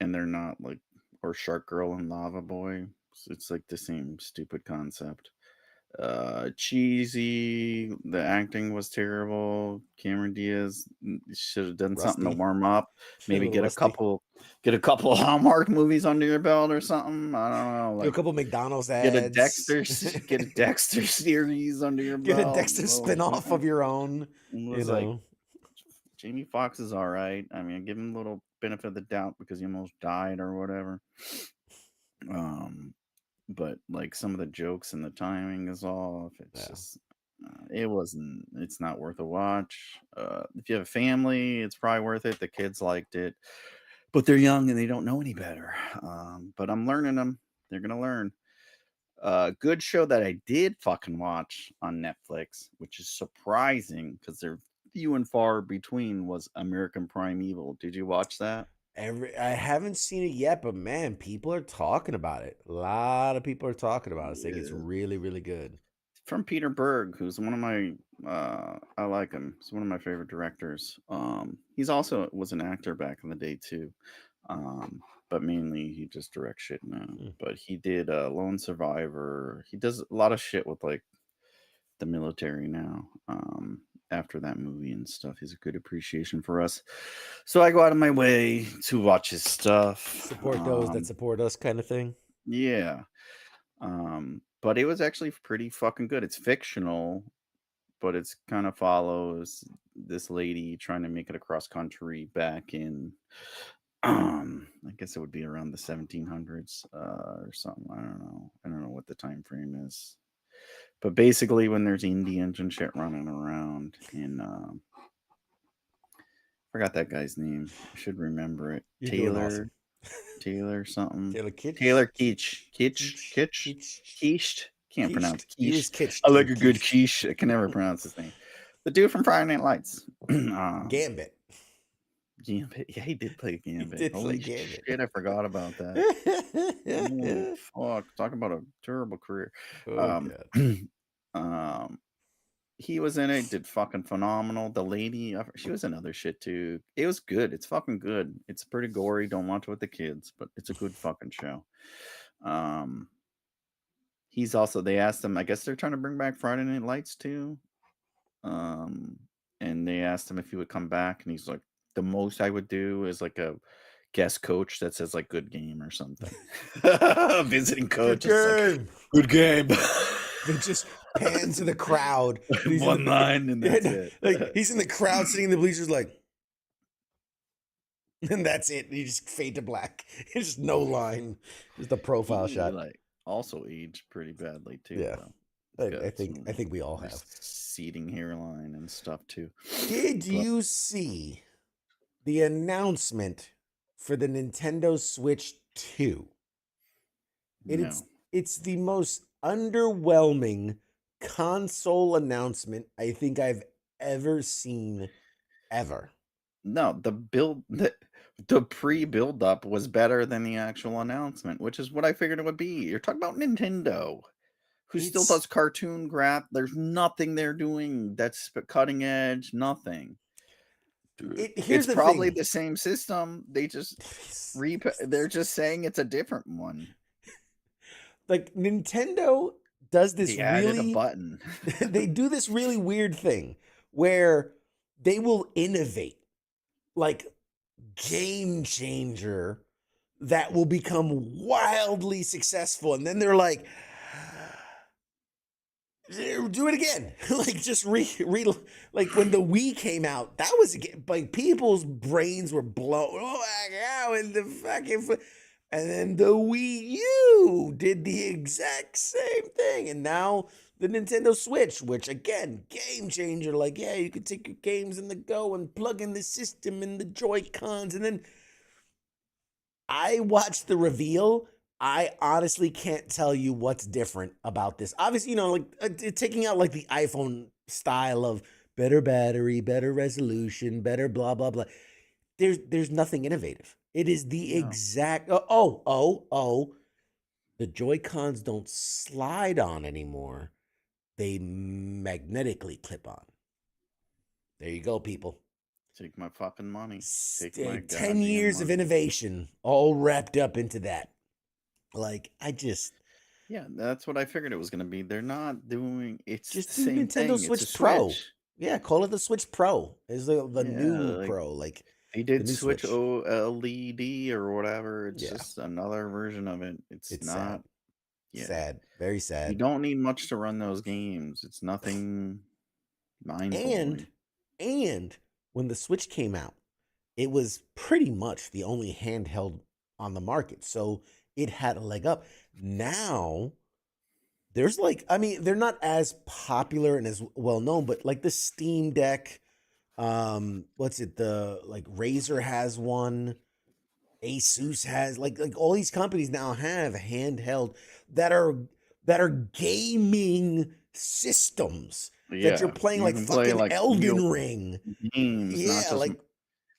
And they're not like or Shark Girl and Lava Boy. So it's like the same stupid concept. Cheesy. The acting was terrible. Cameron Diaz should have done something to Rusty. warm up. Maybe little get rusty. a couple Hallmark movies under your belt or something. I don't know. Do a Like couple McDonald's get a ads. Dexter series under your Get belt. a Dexter spinoff of your own. It was like Jamie Foxx is all right. I mean, I give him a little benefit of the doubt because he almost died or whatever. But like some of the jokes and the timing is off. It's just it's not worth a watch. If you have a family, it's probably worth it. The kids liked it, but they're young and they don't know any better. But I'm learning them. They're gonna learn. Good show that I did fucking watch on Netflix, which is surprising because they're few and far between, was American Primeval. Did you watch that? I haven't seen it yet, but man, people are talking about it. A lot of people are talking about it, saying it's really, really good. From Peter Berg, who's one of my I like him. He's one of my favorite directors. He's also was an actor back in the day too. But mainly he just directs shit now. But he did Lone Survivor. He does a lot of shit with like the military now. After that movie and stuff, he's a good appreciation for us. So I go out of my way to watch his stuff. Support those that support us, kind of thing. Yeah. But it was actually pretty fucking good. It's fictional, but it's kind of follows this lady trying to make it across country back in I guess it would be around the 1700s or something. I don't know what the time frame is. But basically when there's Indians and shit running around and forgot that guy's name. I should remember it. You're doing Taylor awesome. Taylor something. Taylor Kitsch. Taylor Quiche. Can't pronounce He was quiche. Kitsch. I like a good quiche. I can never pronounce his name. The dude from Friday Night Lights. Gambit. Gambit. Yeah, he did play Gambit. did Holy play Gambit. shit, I forgot about that. Fuck. Talk about a terrible career. God. He was in it, did fucking phenomenal. The lady, she was in other shit too. It was good. It's fucking good. It's pretty gory. Don't watch it with the kids, but it's a good fucking show. He's also, they asked him, I guess they're trying to bring back Friday Night Lights too. And they asked him if he would come back, and he's like, the most I would do is like a guest coach that says like good game or something. Visiting coach. Good game. Good game. It just pans to the crowd. One line and that's it. Like he's in the crowd sitting in the bleachers like, and that's it. You just fade to black. It's just no line. Just the profile shot. Like also aged pretty badly too. Yeah. I think we all have receding hairline and stuff too. Did you see the announcement for the Nintendo Switch 2? No. It's the most underwhelming console announcement I think I've ever seen ever. No, the pre-build up was better than the actual announcement, which is what I figured it would be. You're talking about Nintendo, who still does cartoon graph. There's nothing they're doing that's cutting edge, nothing. It's probably the same system. They just they're just saying it's a different one. Like Nintendo does this they added a button. They do this really weird thing where they will innovate like game changer that will become wildly successful, and then they're like, do it again. Like just like when the Wii came out, that was like people's brains were blown. Oh my god, and the fucking and then the Wii U did the exact same thing, and now the Nintendo Switch, which again, game changer. Like, yeah, you could take your games in the Go and plug in the system and the Joy-Cons, and then I watched the reveal. I honestly can't tell you what's different about this. Obviously, like taking out like the iPhone style of better battery, better resolution, better blah blah blah. There's nothing innovative. It is the No. exact the Joy-Cons don't slide on anymore. They magnetically clip on. There you go, people. Take my fucking money. Take my 10 goddamn years of money. innovation all wrapped up into that. Like, Yeah, that's what I figured it was going to be. They're not doing. It's just the do same Nintendo thing. Switch It's a Pro. Switch. Yeah, call it the Switch Pro. Is the Yeah, new like Pro, like they the did new Switch Switch. OLED or whatever. It's Yeah, just another version of it. It's it's not. sad. Yeah, Sad. Very you sad. don't need much to run those games. It's nothing mind blowing. And when the Switch came out, it was pretty much the only handheld on the market. So it had a leg up. Now there's like, I mean, they're not as popular and as well known, but like the Steam Deck, what's it? The like Razer has one, Asus has like all these companies now have handheld that are gaming systems that you're Yeah, playing you like can play fucking like Elden real Ring. games, not Yeah, just. like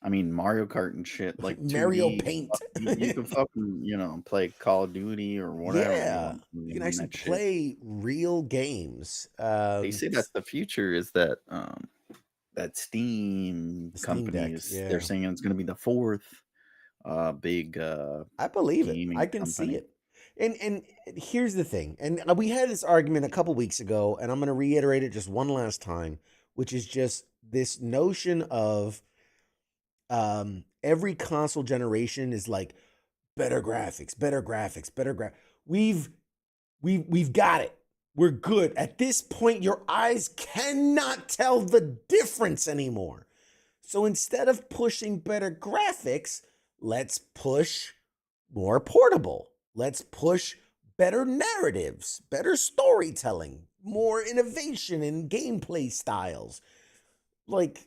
I mean, Mario Kart and shit, like Mario 2D. Paint. You can fucking play Call of Duty or whatever you Yeah, want you can on actually that shit. play real games. They say that's the future. Is that Steam The Steam company Deck, is? yeah. They're saying it's going to be the fourth big I believe it. gaming I can see company. it. And here's the thing. And we had this argument a couple weeks ago, and I'm going to reiterate it just one last time, which is just this notion of every console generation is like better graphics, better graphics, better we've got it. We're good. At this point, your eyes cannot tell the difference anymore. So instead of pushing better graphics, let's push more portable. Let's push better narratives, better storytelling, more innovation in gameplay styles. Like,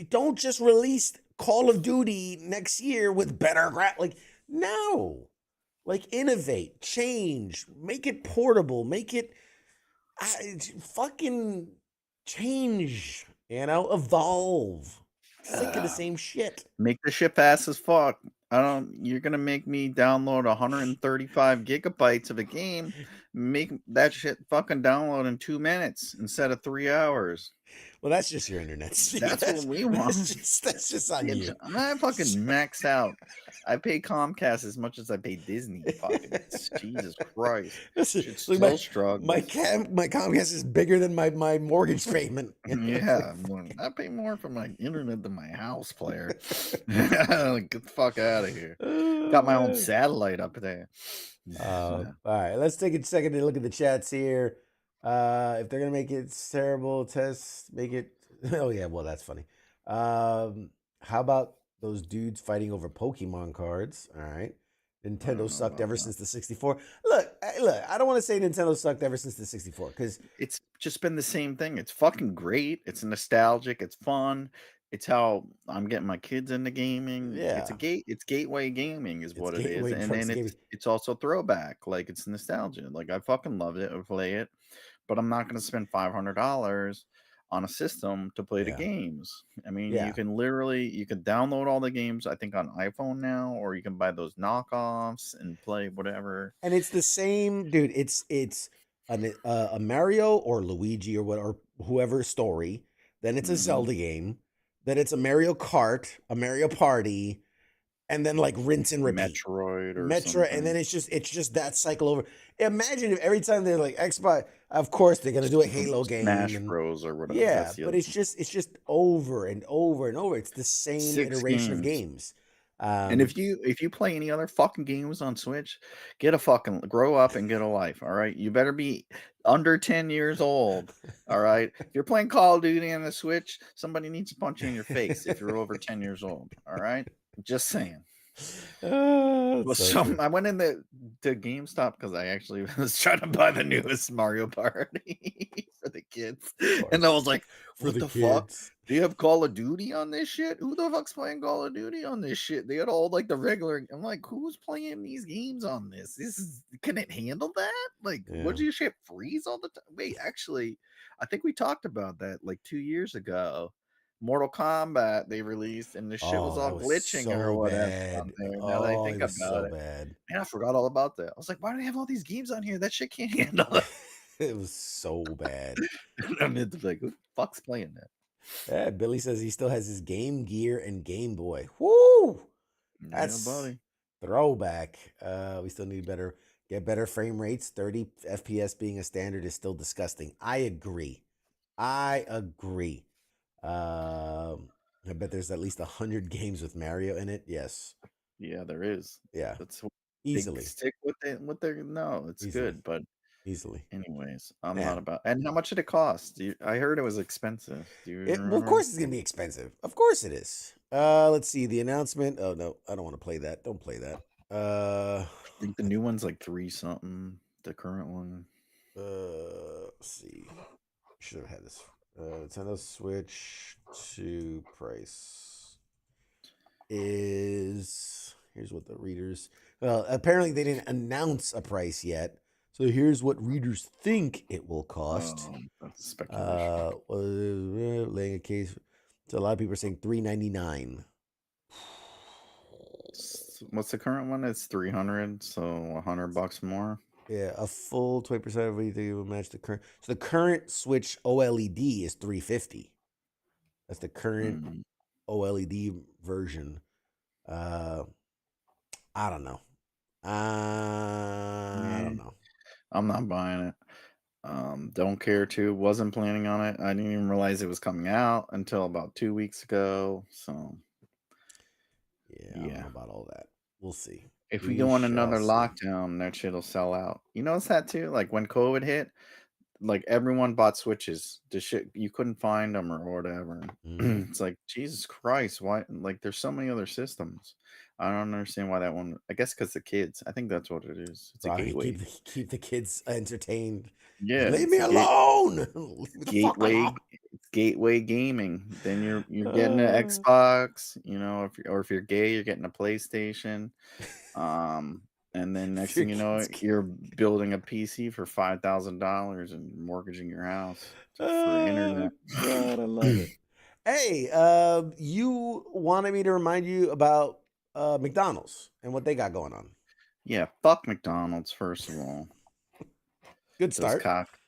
don't just release Call of Duty next year with better like, no. Like, innovate, change, make it portable, make it fucking change, evolve. Sick of the same shit. Make the shit fast as fuck. You're gonna make me download 135 gigabytes of a game. Make that shit fucking download in 2 minutes instead of 3 hours. Well, that's just your internet speed. That's what we want. That's just on you. I fucking max out. I pay Comcast as much as I pay Disney. Fucking Jesus Christ. Shit's Look, still struggling. my Comcast is bigger than my mortgage payment. Yeah, I pay more for my internet than my house player. Get the fuck out of here. Got my own satellite up there. All right, let's take a second to look at the chats here. If they're gonna make it terrible, make it. Oh yeah, well that's funny. How about those dudes fighting over Pokemon cards? All right, Nintendo sucked ever since the 64. Look, I don't want to say Nintendo sucked ever since the 64 because it's just been the same thing. It's fucking great. It's nostalgic. It's fun. It's how I'm getting my kids into gaming. Yeah, it's gateway gaming is what it is, and then then it's also throwback. Like it's nostalgia. Like I fucking loved it. I play it, but I'm not going to spend $500 on a system to play the games. I mean, you can download all the games, I think, on iPhone now, or you can buy those knockoffs and play whatever. And it's the same, dude. It's a Mario or Luigi or whoever story. Then it's a Zelda game. Then it's a Mario Kart, a Mario Party, and then like rinse and repeat. Metroid or Metro, and then something. it's just that cycle over. Imagine if every time they're like Xbox, of course they're gonna do a Halo game, Smash and Bros or whatever. yeah, That's the but other it's just over and over and over. It's the same 6 iteration of games. games. And if you play any other fucking games on Switch, grow up and get a life, all right? You better be under 10 years old, all right? If you're playing Call of Duty on the Switch, somebody needs to punch you in your face if you're over 10 years old, all right? Just saying. Well, I went in to GameStop because I actually was trying to buy the newest Mario Party for the kids, and I was like, "What the fuck? Do you have Call of Duty on this shit? Who the fuck's playing Call of Duty on this shit?" They had all like the regular. I'm like, "Who's playing these games on this? Can it handle that? Like, would your shit freeze all the time?" Wait, actually, I think we talked about that like 2 years ago. Mortal Kombat they released, and the shit was all glitching or whatever on there. Now that I think about it, bad. man, I forgot all about that. I was like, why do they have all these games on here? That shit can't handle it. It was so bad. And it's like, who the fuck's playing that? Yeah, Billy says he still has his Game Gear and Game Boy. Woo! That's buddy. Throwback. We still need get better frame rates. 30 FPS being a standard is still disgusting. I agree. I bet there's at least 100 games with Mario in it. Yes. Yeah, there is. Yeah. That's easily. Stick with it. No, it's easily. Good, but easily. Anyways, I'm not about. And how much did it cost? I heard it was expensive. Well, of course it's gonna be expensive. Of course it is. Let's see the announcement. Oh no, I don't want to play that. Don't play that. I think the new one's like 3 something. The current one. Let's see. Should have had this. Nintendo Switch 2 price is. Here's what the readers. Well, apparently they didn't announce a price yet. So here's what readers think it will cost. That's speculation. Laying a case. So a lot of people are saying $399. What's the current one? It's $300, so $100 more. Yeah, a full 20% of everything will match the current. So the current Switch OLED is $350. That's the current OLED version. I don't know. I don't know. I'm not buying it. Don't care to. Wasn't planning on it. I didn't even realize it was coming out until about 2 weeks ago. So yeah, I don't know about all that. We'll see. If we go on another lockdown, that shit'll sell out. You notice that too? Like when COVID hit, like everyone bought Switches. The shit you couldn't find them or whatever. It's like, Jesus Christ, why? Like there's so many other systems. I don't understand why that one. I guess because the kids. I think that's what it is. It's a gateway. Keep the kids entertained. Yeah, leave me alone. Gateway gaming. Then you're getting an Xbox. You know, if you're gay, you're getting a PlayStation. And then next thing you know, you're building a PC for $5,000 and mortgaging your house for internet. God, I love it. Hey, you wanted me to remind you about McDonald's and what they got going on. Yeah, fuck McDonald's, first of all. Good start.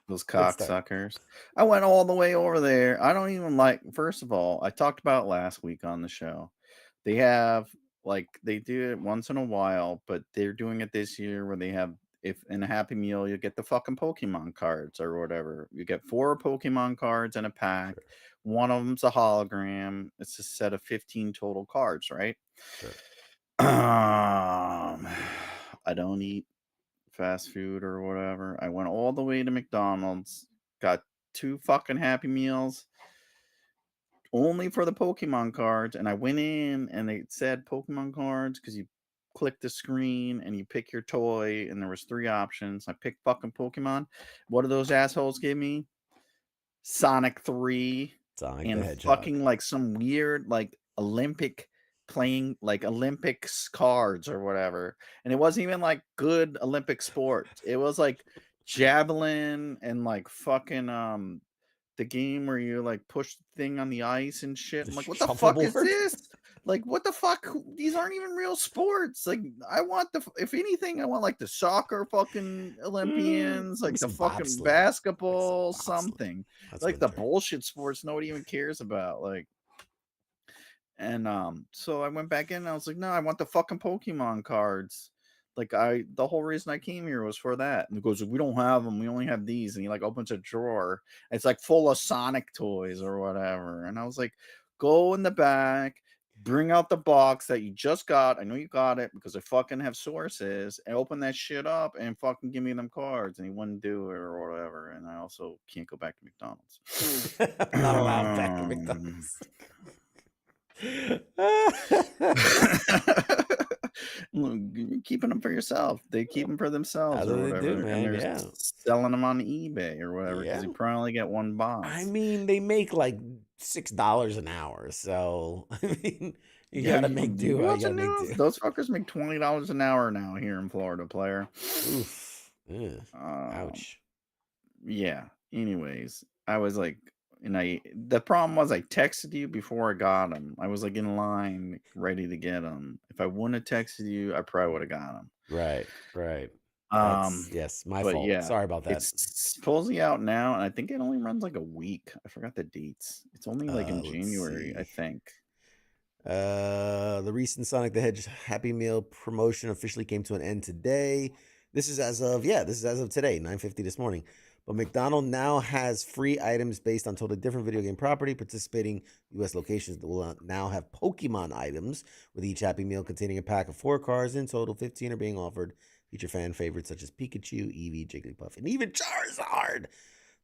Those cocksuckers. I went all the way over there. I don't even like, first of all, I talked about last week on the show. They have, like, they do it once in a while, but they're doing it this year where they have, if in a Happy Meal, you get the fucking Pokemon cards or whatever. You get 4 Pokemon cards in a pack. Sure. One of them's a hologram. It's a set of 15 total cards, right? Sure. I don't eat fast food or whatever. I went all the way to McDonald's, got 2 fucking Happy Meals only for the Pokemon cards, and I went in and they said Pokemon cards because you click the screen and you pick your toy, and there was 3 options. I picked fucking Pokemon. What do those assholes give me? Sonic 3 and fucking like some weird like Olympics cards or whatever. And it wasn't even like good Olympic sports. It was like javelin and like fucking the game where you like push the thing on the ice and shit. I'm like, what the fuck is this? Like, what the fuck? These aren't even real sports. Like, I want if anything, I want like the soccer fucking Olympians, like the fucking basketball, something. Like the bullshit sports nobody even cares about. Like, And so I went back in and I was like, no, I want the fucking Pokemon cards. Like the whole reason I came here was for that. And he goes, we don't have them. We only have these. And he like opens a drawer. It's like full of Sonic toys or whatever. And I was like, go in the back, bring out the box that you just got. I know you got it because I fucking have sources. And open that shit up and fucking give me them cards. And he wouldn't do it or whatever. And I also can't go back to McDonald's. Not allowed back to Um, McDonald's. Look, you're keeping them for yourself. They keep them for themselves That's or what they whatever, do, man. and they're Yeah. selling them on eBay or whatever because Yeah. you probably only get one box. I mean, they make like $6 an hour, so I mean, you gotta make do. You I watch the gotta make news? do. Those fuckers make $20 an hour now here in Florida, player. Oof. Ugh. Um, Ouch. yeah. Anyways, I was like, and the problem was I texted you before I got them. I was like in line, ready to get them. If I wouldn't have texted you, I probably would have got them. Right. Right. Um, That's yes, my but fault. yeah, Sorry about that. it's supposedly out now, and I think it only runs like a week. I forgot the dates. It's only like in Let's January, I see. think. The recent Sonic the Hedgehog Happy Meal promotion officially came to an end today. This is as of today, 9:50 this morning. But McDonald's now has free items based on totally different video game property. Participating U.S. locations that will now have Pokemon items, with each Happy Meal containing a pack of 4 cards. In total, 15 are being offered. Feature fan favorites such as Pikachu, Eevee, Jigglypuff, and even Charizard.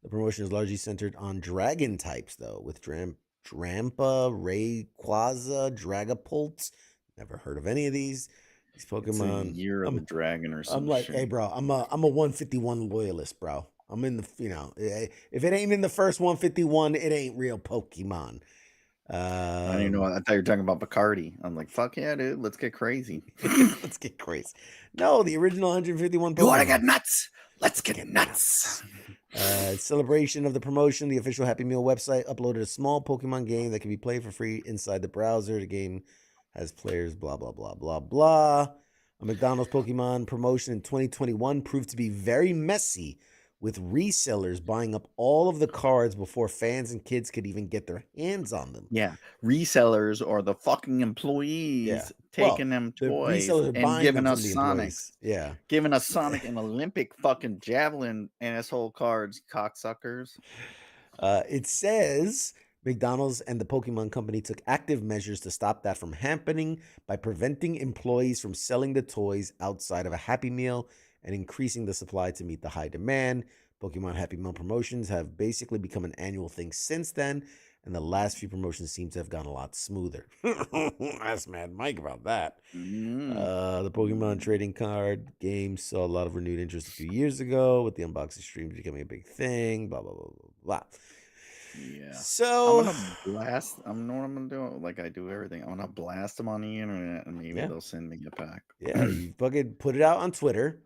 The promotion is largely centered on dragon types, though, with Drampa, Rayquaza, Dragapult. Never heard of any of these. These It's a Pokemon. year of the dragon or some I'm like, shit. hey, bro, I'm a 151 loyalist, bro. I'm in the, if it ain't in the first 151, it ain't real Pokemon. I don't even know. I thought you were talking about Bacardi. I'm like, fuck yeah, dude. Let's get crazy. Let's get crazy. No, the original 151 Pokemon. You want to get nuts? Let's get nuts. Celebration of the promotion, the official Happy Meal website uploaded a small Pokemon game that can be played for free inside the browser. The game has players, blah, blah, blah, blah, blah. A McDonald's Pokemon promotion in 2021 proved to be very messy, with resellers buying up all of the cards before fans and kids could even get their hands on them. Yeah, resellers or the fucking employees taking them The toys resellers are and buying giving them us from the Sonic. employees. Yeah. Giving us Sonic and Olympic fucking javelin asshole cards, cocksuckers. It says McDonald's and the Pokemon Company took active measures to stop that from happening by preventing employees from selling the toys outside of a Happy Meal and increasing the supply to meet the high demand. Pokemon Happy Meal promotions have basically become an annual thing since then, and the last few promotions seem to have gone a lot smoother. Ask Mad Mike about that. The Pokemon trading card game saw a lot of renewed interest a few years ago, with the unboxing streams becoming a big thing. Blah blah blah blah blah. Yeah. So I'm gonna blast. I'm know what I'm gonna do. Like I do everything. I'm gonna blast them on the internet, and maybe they'll send me a pack. Yeah, you fucking put it out on Twitter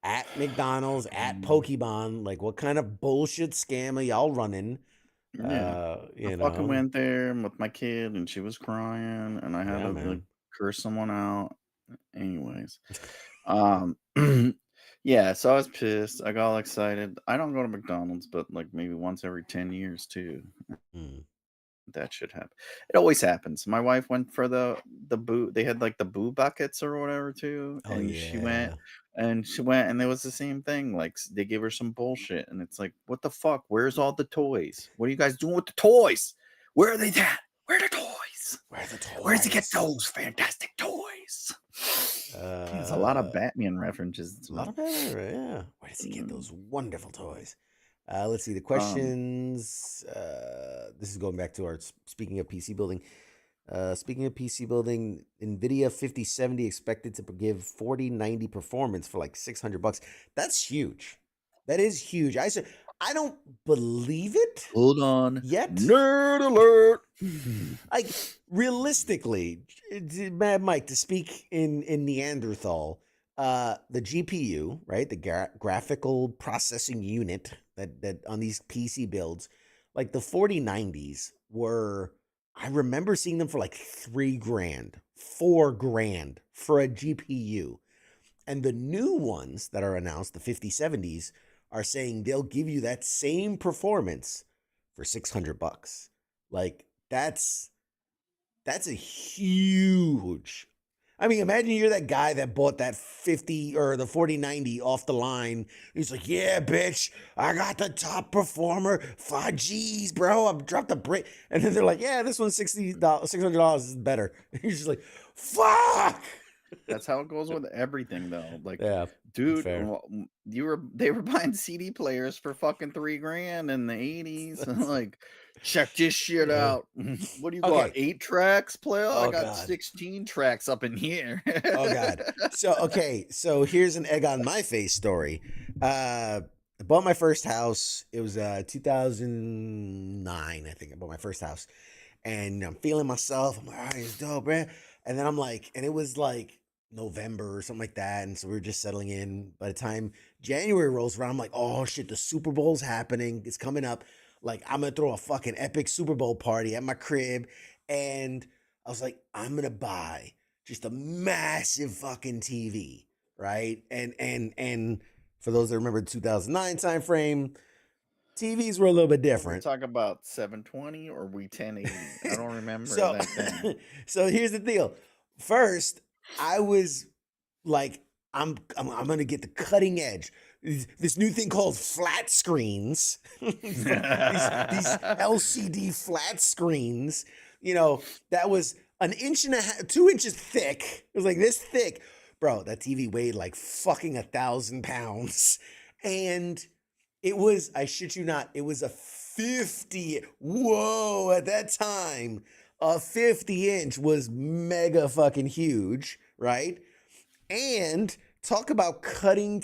at McDonald's at Pokemon. Like, what kind of bullshit scam are y'all running? Yeah. I fucking went there with my kid, and she was crying, and I had to like curse someone out. Anyways, yeah. So I was pissed. I got all excited. I don't go to McDonald's, but like maybe once every 10 years too. That should happen. It always happens. My wife went for the boo. They had like the boo buckets or whatever too, and she went and it was the same thing. Like they gave her some bullshit, and it's like, what the fuck? Where's all the toys? What are you guys doing with the toys? Where are they at? Where are the toys? Where are the toys? Where does he get those fantastic toys? There's a lot of Batman references. A lot of Batman, yeah. Where does he get those wonderful toys? Let's see the questions. This is going back to our speaking of PC building. Speaking of PC building, NVIDIA 5070 expected to give 4090 performance for like $600. That's huge. That is huge. I don't believe it. Hold on. Yet. Nerd alert. Like, realistically, Mad Mike, to speak in Neanderthal, the GPU, right? The graphical processing unit that on these PC builds, like the 4090s were, I remember seeing them for like $3,000, $4,000 for a GPU. And the new ones that are announced, the 5070s, are saying they'll give you that same performance for $600. Like, that's That's a huge. I mean, imagine you're that guy that bought that 50 or the 4090 off the line. He's like, yeah, bitch, I got the top performer. 5Gs, bro. I've dropped the brake. And then they're like, yeah, this one's $600 is better. And you're just like, fuck. That's how it goes with everything, though. Like, Yeah, dude, fair. they were buying CD players for fucking $3,000 in the 80s. And like, check this shit out. What do you got? Okay. 8 tracks, player? I Oh, got God. 16 tracks up in here. Oh God. So here's an egg on my face story. I bought my first house. It was 2009, I think. I bought my first house, and I'm feeling myself. I'm like, all right, it's dope, man. And then I'm like, and it was like November or something like that, and so we were just settling in. By the time January rolls around, I'm like, oh shit, the Super Bowl's happening. It's coming up. Like, I'm gonna throw a fucking epic Super Bowl party at my crib, and I was like, I'm gonna buy just a massive fucking TV, right? And for those that remember the 2009 time frame, TVs were a little bit We're different. talking about 720 or we 1080. I don't remember So that thing. so here's the deal. First, I was like, I'm gonna get the cutting edge. This new thing called flat screens. these LCD flat screens. You know, that was an inch and a half, 2 inches thick. It was like this thick. Bro, that TV weighed like fucking 1,000 pounds. And it was, I shit you not, it was a 50. Whoa, at that time, a 50-inch was mega fucking huge, right? And talk about cutting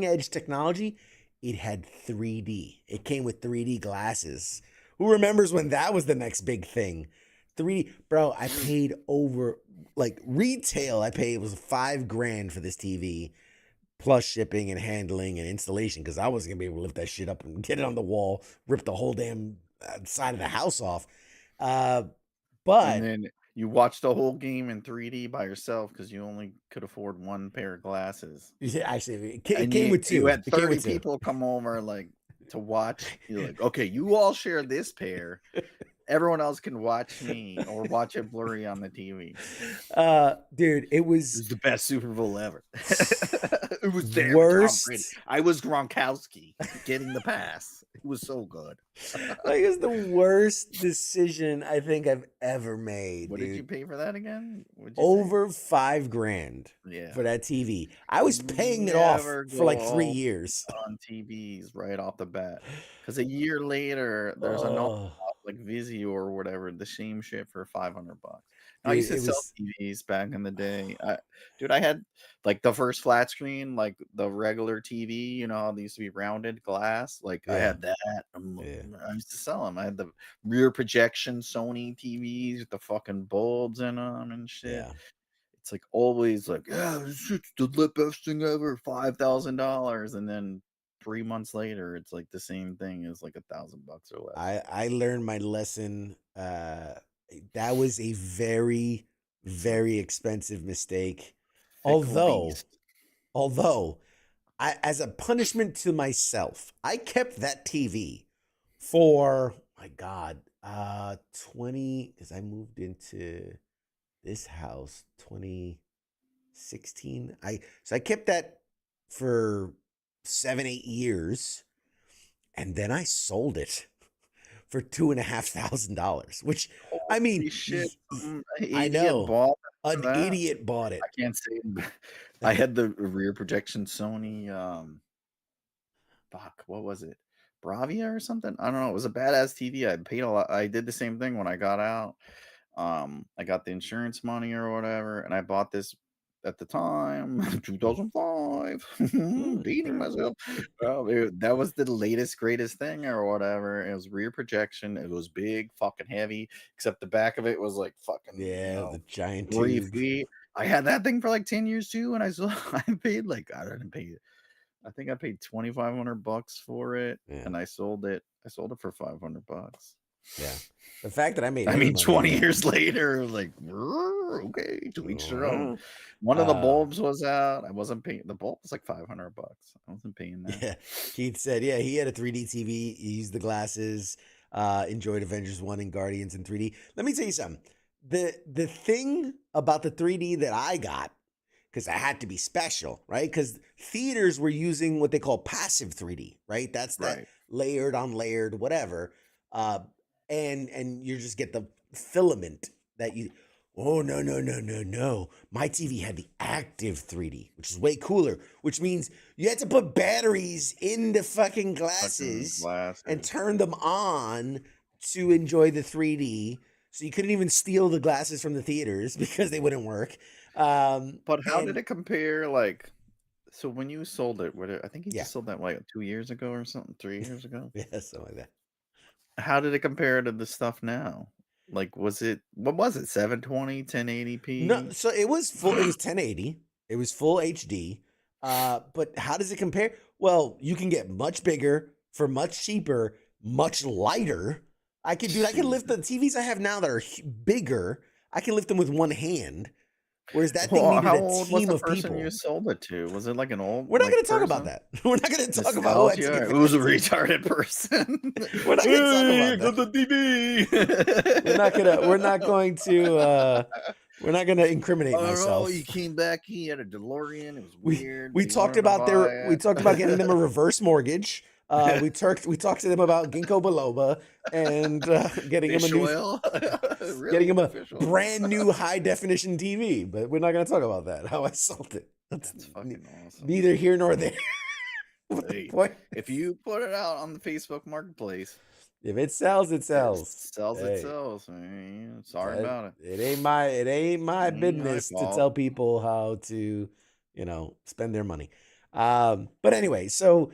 edge technology. It had 3D. It came with 3D glasses. Who remembers when that was the next big thing? 3D, bro. I paid over, like, retail. I paid, it was $5,000 for this TV, plus shipping and handling and installation, because I wasn't gonna be able to lift that shit up and get it on the wall, rip the whole damn side of the house off. But And then you watched the whole game in 3D by yourself because you only could afford one pair of glasses. yeah, actually, it And came with two. You had It came 30 with two. people come over like to watch. You're like, okay, you all share this pair. Everyone else can watch me or watch it blurry on the TV. Dude, it It was was the best Super Bowl ever. It was there. Tom worst. Brady. I was Gronkowski getting the pass. It was so good. Like, it's the worst decision I think I've ever made. What dude. did you pay for that again? What'd you say? Over $5,000 Yeah. for that TV. I was paying it off Never for like go 3 years. on TVs right off the bat. Because a year later, there's another Oh, like Vizio or whatever, the same shit for $500. I dude, used to it sell was TVs back in the day. Dude, I had like the first flat screen, like the regular TV. You know how they used to be rounded glass. Like I yeah, had that. yeah. I used to sell them. I had the rear projection Sony TVs with the fucking bulbs in them and shit. Yeah. It's like always like, yeah, this is the best thing ever, $5,000, and then 3 months later, it's like the same thing as like $1,000 or less. I learned my lesson. That was a very, very expensive mistake. Fickle beast. Although I, as a punishment to myself, I kept that TV for, my God, 20, because I moved into this house 2016. So I kept that for 7-8 years, and then I sold it for $2,500, which, I mean, Holy shit! I know Bought an that. idiot bought it. I can't say. I had the rear projection Sony. Fuck, what was it? Bravia or something? I don't know. It was a badass TV. I paid a lot. I did the same thing when I got out. I got the insurance money or whatever, and I bought this at the time, 2005. Dating myself. That was the latest, greatest thing or whatever. It was rear projection. It was big, fucking heavy, except the back of it was like fucking, Yeah, the giant 3 tube. feet. I had that thing for like 10 years too, and I paid like, I didn't pay it. I think I paid $2,500 for it, Yeah. and I sold it. I sold it for $500. Yeah. The fact that I made, I any mean, money 20 on that- years later, like, okay, to each their own. Uh, One of the bulbs was out. I wasn't paying. The bulb was like $500. I wasn't paying that. Yeah. Keith said, yeah, he had a 3D TV. He used the glasses, enjoyed Avengers 1 and Guardians in 3D. Let me tell you something. the thing about the 3D that I got, because I had to be special, right? Because theaters were using what they call passive 3D, right? That's that Right. layered on layered, whatever. Uh, and you just get the filament that you. Oh no no no no no! My TV had the active 3D, which is way cooler. Which means you had to put batteries in the fucking Fucking glasses and glasses. turn them on to enjoy the 3D. So you couldn't even steal the glasses from the theaters because they wouldn't work. But how did And it compare? Like, so when you sold it, I think you yeah, just sold that like 2 years ago or something, 3 years ago. yeah, something like that. How did it compare to the stuff now? Like, what was it? 720, No, 1080p? so it was full. It was 1080. It was full HD. But how does it compare? Well, you can get much bigger for much cheaper, much lighter. I can lift the Jesus. TVs I have now that are bigger. I can lift them with one hand, whereas that thing Well, needed how a old was team the of person you people. sold it to? Was it like an old We're not going like to talk about person? that. We're not going to talk about who I Nostalgia. gave It was a it to. retarded person. We're not going to talk Hey, about got that. the TV. We're not gonna. We're not going to. We're not going to incriminate Oh, myself. he came back. He had a DeLorean. It was We weird. we But he talked wanted to about buy we talked about getting them a it. reverse mortgage. We talked to them about ginkgo biloba and getting them a Fish new oil. getting Really? them a Fish oil? brand new high definition TV. But we're not going to talk about that. How I sold it. That's That's fucking awesome. neither here nor there. What the Hey, point? if you put it out on the Facebook Marketplace, If it sells, it it sells. sells Hey, itself. Sorry that- about it. it ain't my Ain't my business to fault. tell people how to, spend their money. But anyway, so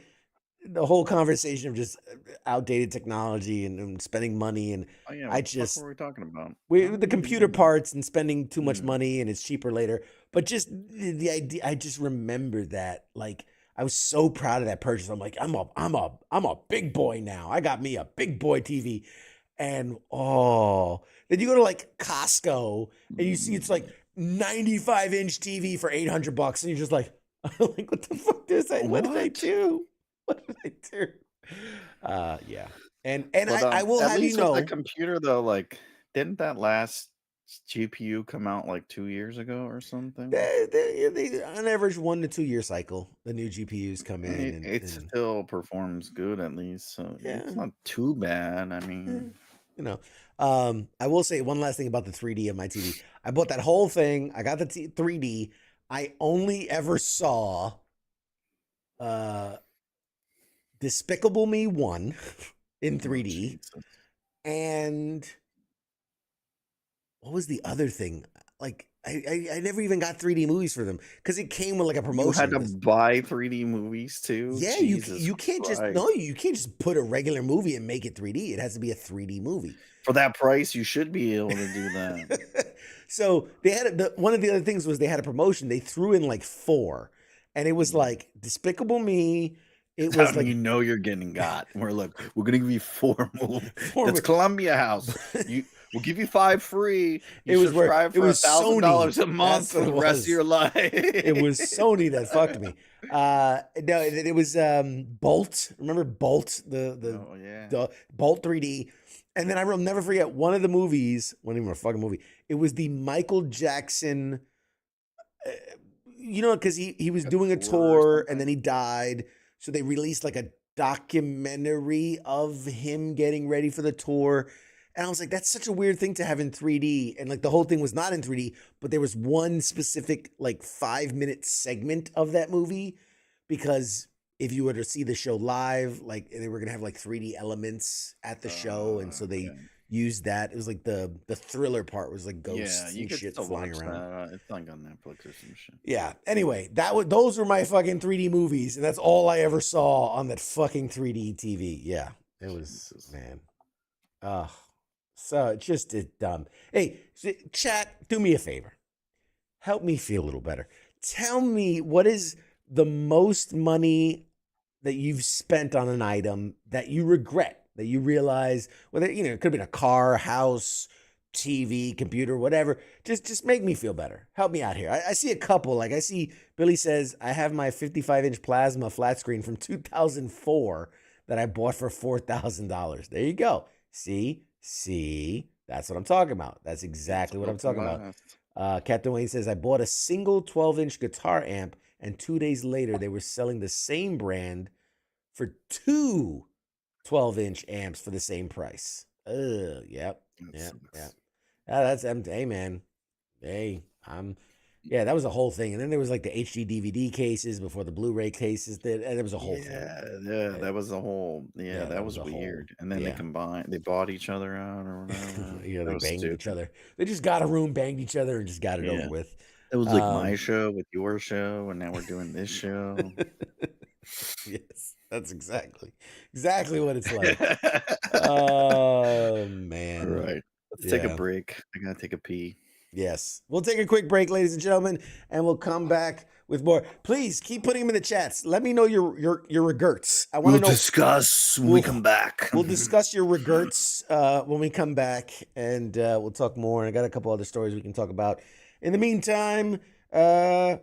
the whole conversation of just outdated technology and spending money, and Oh yeah, I what the fuck just were we talking about? the computer parts and spending too much Mm. money and it's cheaper later. But just the idea, I just remember that, like, I was so proud of that purchase. I'm like, I'm a big boy now. I got me a big boy TV. And then you go to like Costco and you see it's like 95-inch TV for $800, and you're just like, like, what the fuck did I What? do? What did I do? Yeah. And But I will at have you least with know, the computer though, like, didn't that last GPU come out like 2 years ago or something? they on average 1 to 2 year cycle, the new GPUs come in It and still performs good at least, so yeah, it's not too bad. I eh, mean, you know. I will say one last thing about the 3D of my TV. I bought that whole thing. I got the 3D. I only ever saw Despicable Me 1 in oh 3D. Jesus. And what was the other thing? Like I never even got 3D movies for them because it came with like a You promotion. had to It was- buy 3D movies too? yeah, Jesus you can't just Christ. you can't just put a regular movie and make it 3D. It has to be a 3D movie. For that price, you should be able to do that. So they had one of the other things was they had a promotion. They threw in like 4, and it was like Despicable Me. It That's was how like you know you're getting got. We're like, we're gonna give you 4 movies. 4 That's mo- Columbia House. We'll give you 5 free. You It was where- subscribe it for was $1,000 Sony. a month That's for what the it rest was. of your life. It was Sony that fucked me. No, it was Bolt. Remember Bolt? Oh yeah. The Bolt 3D. And then I will never forget one of the movies, wasn't even a fucking movie. It was the Michael Jackson, because he was doing a tour or tour and something? then he died. So they released like a documentary of him getting ready for the tour. And I was like, that's such a weird thing to have in 3D. And like the whole thing was not in 3D, but there was one specific like 5-minute segment of that movie, because if you were to see the show live, like they were gonna have like 3D elements at the show, and so they Okay. used that. It was like the thriller part was like ghosts Yeah, you and could shit still flying watch around. that. It's like on Netflix or some shit. Yeah. Anyway, those were my fucking 3D movies, and that's all I ever saw on that fucking 3D TV. Yeah, it was, Jesus. man. So it's dumb. Hey, chat, do me a favor. Help me feel a little better. Tell me, what is the most money that you've spent on an item that you regret, that you realize, whether, it could have been a car, house, TV, computer, whatever. Just make me feel better. Help me out here. I see a couple. Like I see Billy says, I have my 55-inch plasma flat screen from 2004 that I bought for $4,000. There you go. See, That's what I'm talking about. That's exactly what I'm Built to talking about. last. Captain Wayne says, I bought a single 12-inch guitar amp, and 2 days later, they were selling the same brand for two 12-inch amps for the same price. Yep. That Yep. sucks. Yep. Hey, man. Hey, yeah, that was a whole thing. And then there was like the HD DVD cases before the Blu-ray cases. And there was a whole thing. Yeah, that was the whole. Yeah, that was a whole- weird. And then yeah. they bought each other out or whatever. Yeah, That they was banged each stupid. other. They just got a room, banged each other, and just got it Yeah. over with. It was like my show with your show, and now we're doing this show. Yes, that's exactly what it's like. Oh man. All right, let's take Yeah. a break. I gotta take a pee. Yes. We'll take a quick break, ladies and gentlemen, and we'll come back with more. Please keep putting them in the chats. Let me know your regrets. I want to know. Discuss when we come back. We'll discuss your regrets when we come back, and we'll talk more. And I got a couple other stories we can talk about. In the meantime, go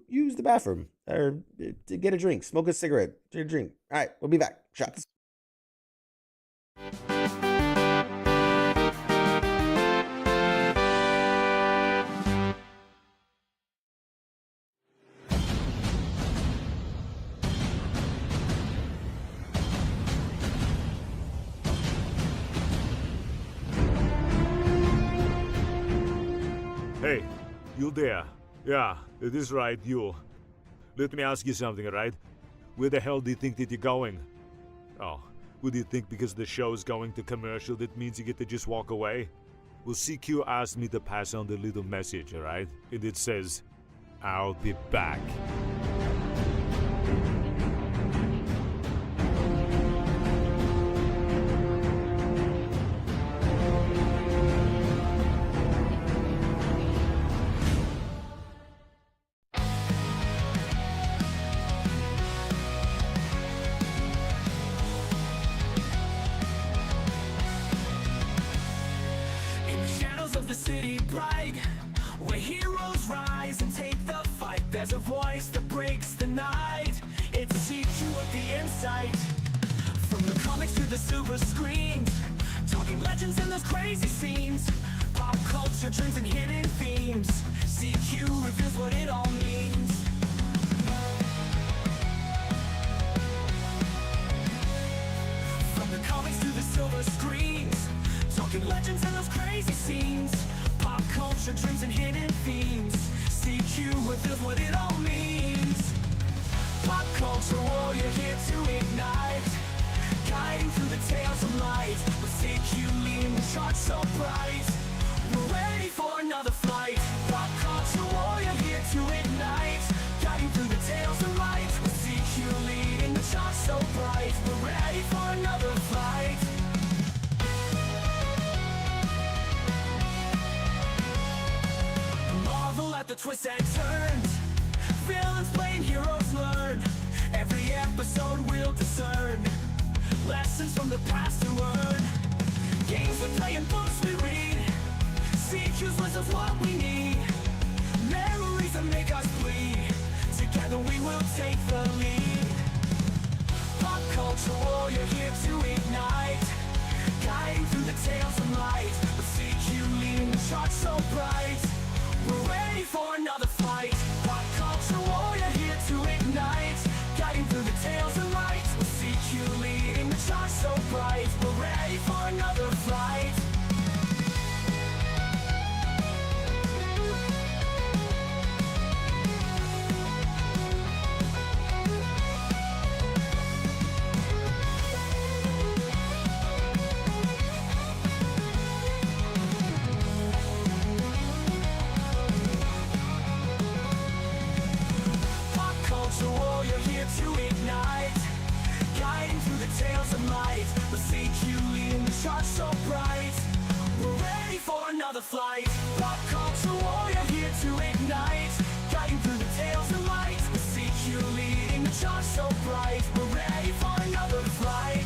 use the bathroom or get a drink, smoke a cigarette, take a drink. All right, we'll be back. Shots. Hey, you there? Yeah, it is right, you. Let me ask you something, right? Where the hell do you think that you're going? Oh, would you think because the show is going to commercial that means you get to just walk away? Well, CQ asked me to pass on the little message, alright? And it says, I'll be back. In the shadows of the city bright, where heroes rise and take the fight, there's a voice that breaks the night. It's CQ with the insight. From the comics to the silver screens, talking legends and those crazy scenes, pop culture trends and hidden themes. CQ reveals what it all means. From the comics to the silver screens, talking legends and those crazy scenes, pop culture trends and hidden themes. CQ reveals what it all means. Pop culture warrior here to ignite, guiding through the tales of light. With CQ leading the charts so bright, we're ready for another flight. Pop culture warrior here to ignite, guiding through the tales of light. With CQ leading the charts so bright, we're ready for another flight. Marvel at the twists and turns, villains playing, heroes learn. Every episode we'll discern lessons from the past to learn. Games we play and books we read, CQ's list of what we need. Memories that make us bleed, together we will take the lead. Pop culture warrior here to ignite, guiding through the tales of light. With CQ leading the charts so bright, we're ready for another flight. Pop culture warrior here to ignite, guiding through the tales of light. With CQ leading the charts so bright, we're ready for another flight. Pop culture warrior here to ignite, guiding through the tales of light. With CQ leading the charts so bright, we're ready for another flight. Pop culture warrior here to ignite, guiding through the tales of light. With CQ leading the charts so bright, we're ready for another flight.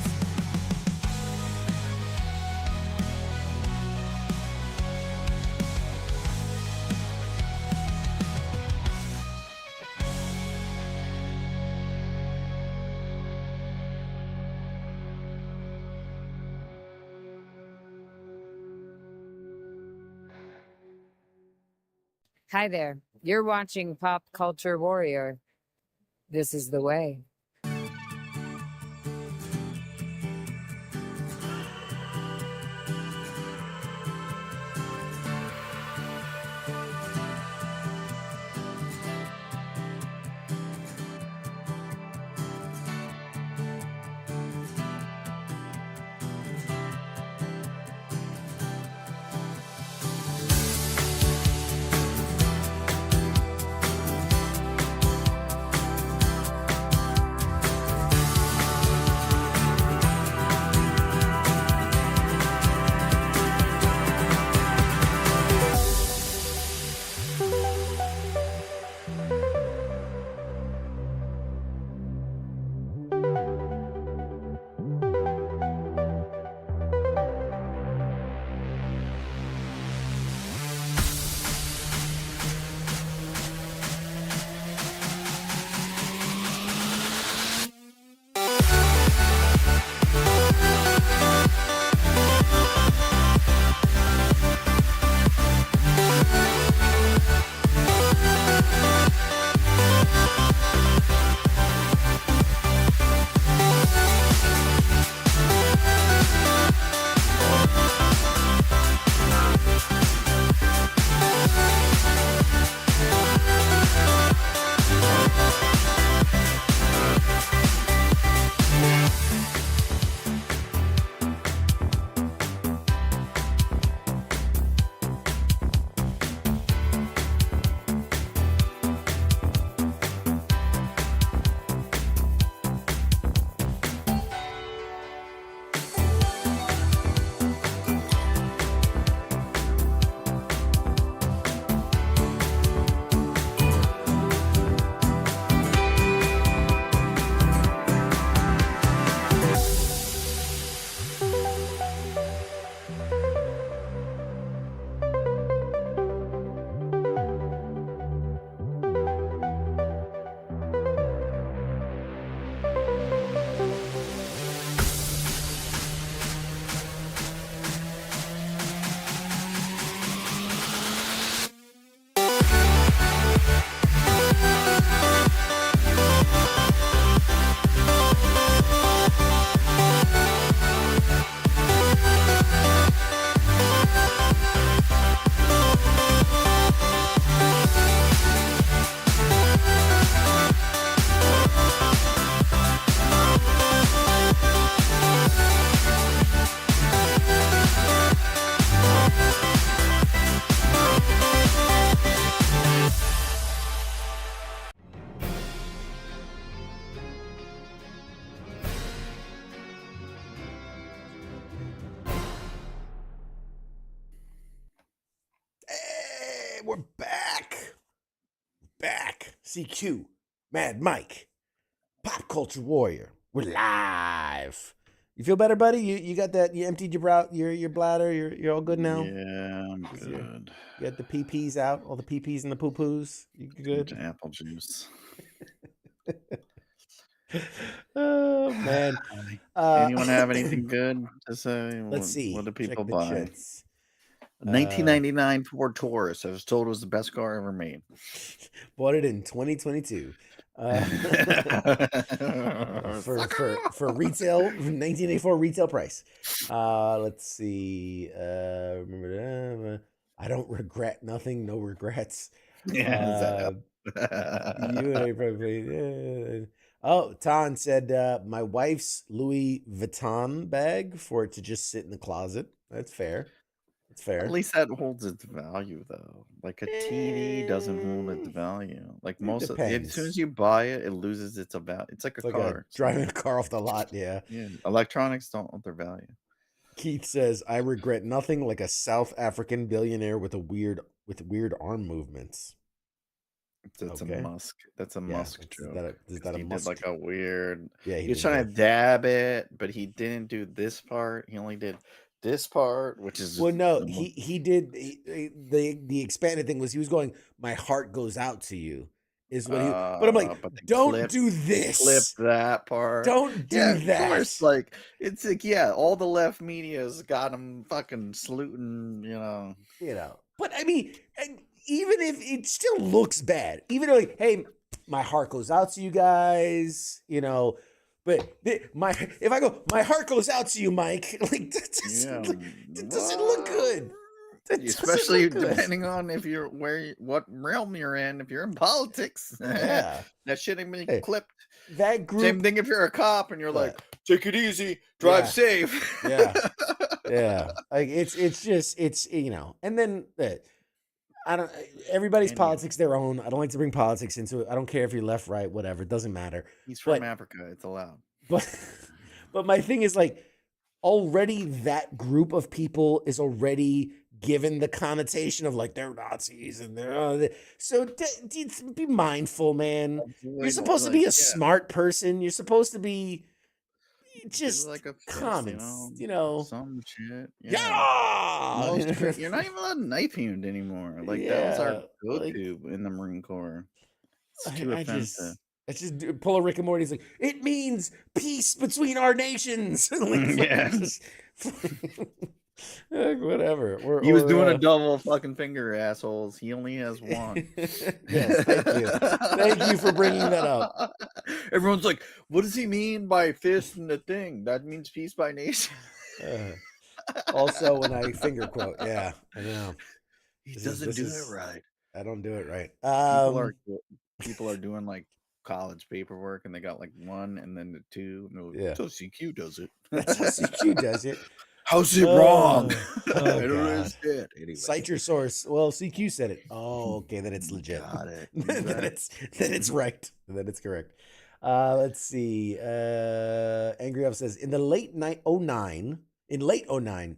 Hi there. You're watching Pop Culture Warrior. This is the way. Hey, we're back. Back. CQ, Mad Mike, Pop Culture Warrior. We're live. You feel better, buddy? You got that? You emptied your bladder. You're all good now. Yeah, I'm Is your- good. You got the PPs out, all the PPs and the poo poos. You good? Apple juice. Oh man. Anyone have anything good to say? Let's see. What do Check people the buy? chats. 1999 Ford Taurus. I was told it was the best car ever made. Bought it in 2022. For retail, 1984 retail price. Let's see. Remember, I don't regret nothing. No regrets. Yeah. You and I probably. Oh, Tan said my wife's Louis Vuitton bag for it to just sit in the closet. That's fair. That's fair. At least that holds its value, though. Like a TV doesn't hold its value. Like It most of as depends. soon as you buy it, it loses its value. It's like a It's like car. driving a car off the lot. Yeah. Yeah, electronics don't hold their value. Keith says, "I regret nothing like a South African billionaire with weird arm movements." That's Okay. a Musk. That's a Yeah, Musk is joke. that a He Musk? did like a weird. Yeah, He was did trying that. to dab it, but he didn't do this part. He only did this part, which is Well, no, the mo- he did. The expanded thing was he was going. My heart goes out to you. Is what he. But I'm like, but they don't clipped- do this. clip that part. Don't do Yeah, that. Of course, like it's like all the left media's got him fucking saluting, You know. But I mean, and even if it still looks bad, even though, like, hey, my heart goes out to you guys, you know. But if I go, my heart goes out to you, Mike. Like that doesn't look good. That doesn't Especially look good. depending on if you're what realm you're in. If you're in politics, Yeah. that shit ain't been Hey, clipped. that group. Same thing if you're a cop and you're What? like, take it easy, drive Yeah. safe. Yeah. Yeah, like it's just you know, and then I don't. Everybody's Anyhow. politics their own. I don't like to bring politics into it. I don't care if you're left, right, whatever. It doesn't matter. He's from But Africa. It's allowed. but my thing is, like, already that group of people is already given the connotation of like they're Nazis and they're so be mindful, man. You're supposed to be a smart person. You're supposed to be just like a fist, comments, you know. Some shit. Yeah. You're not even allowed to knife hand anymore. Like that was our go-to in the Marine Corps. It's too offensive. I just pull a Rick and Morty's like, it means peace between our nations. Like, whatever. He was doing a double fucking finger, assholes. He only has one. Yes, thank you. Thank you for bringing that up. Everyone's like, what does he mean by fist and the thing? That means peace by nation. Also, when I finger quote, yeah, I know. He doesn't do it right. I don't do it right. People are doing like college paperwork and they got like 1 and then the 2. No, Yeah. That's how CQ does it. That's how CQ does it. How's it wrong? I don't understand. Anyway. Cite your source. Well, CQ said it. Oh, okay, then it's legit. Got it. then it's right. Then it's correct. Let's see. Angry Elf says in late 09,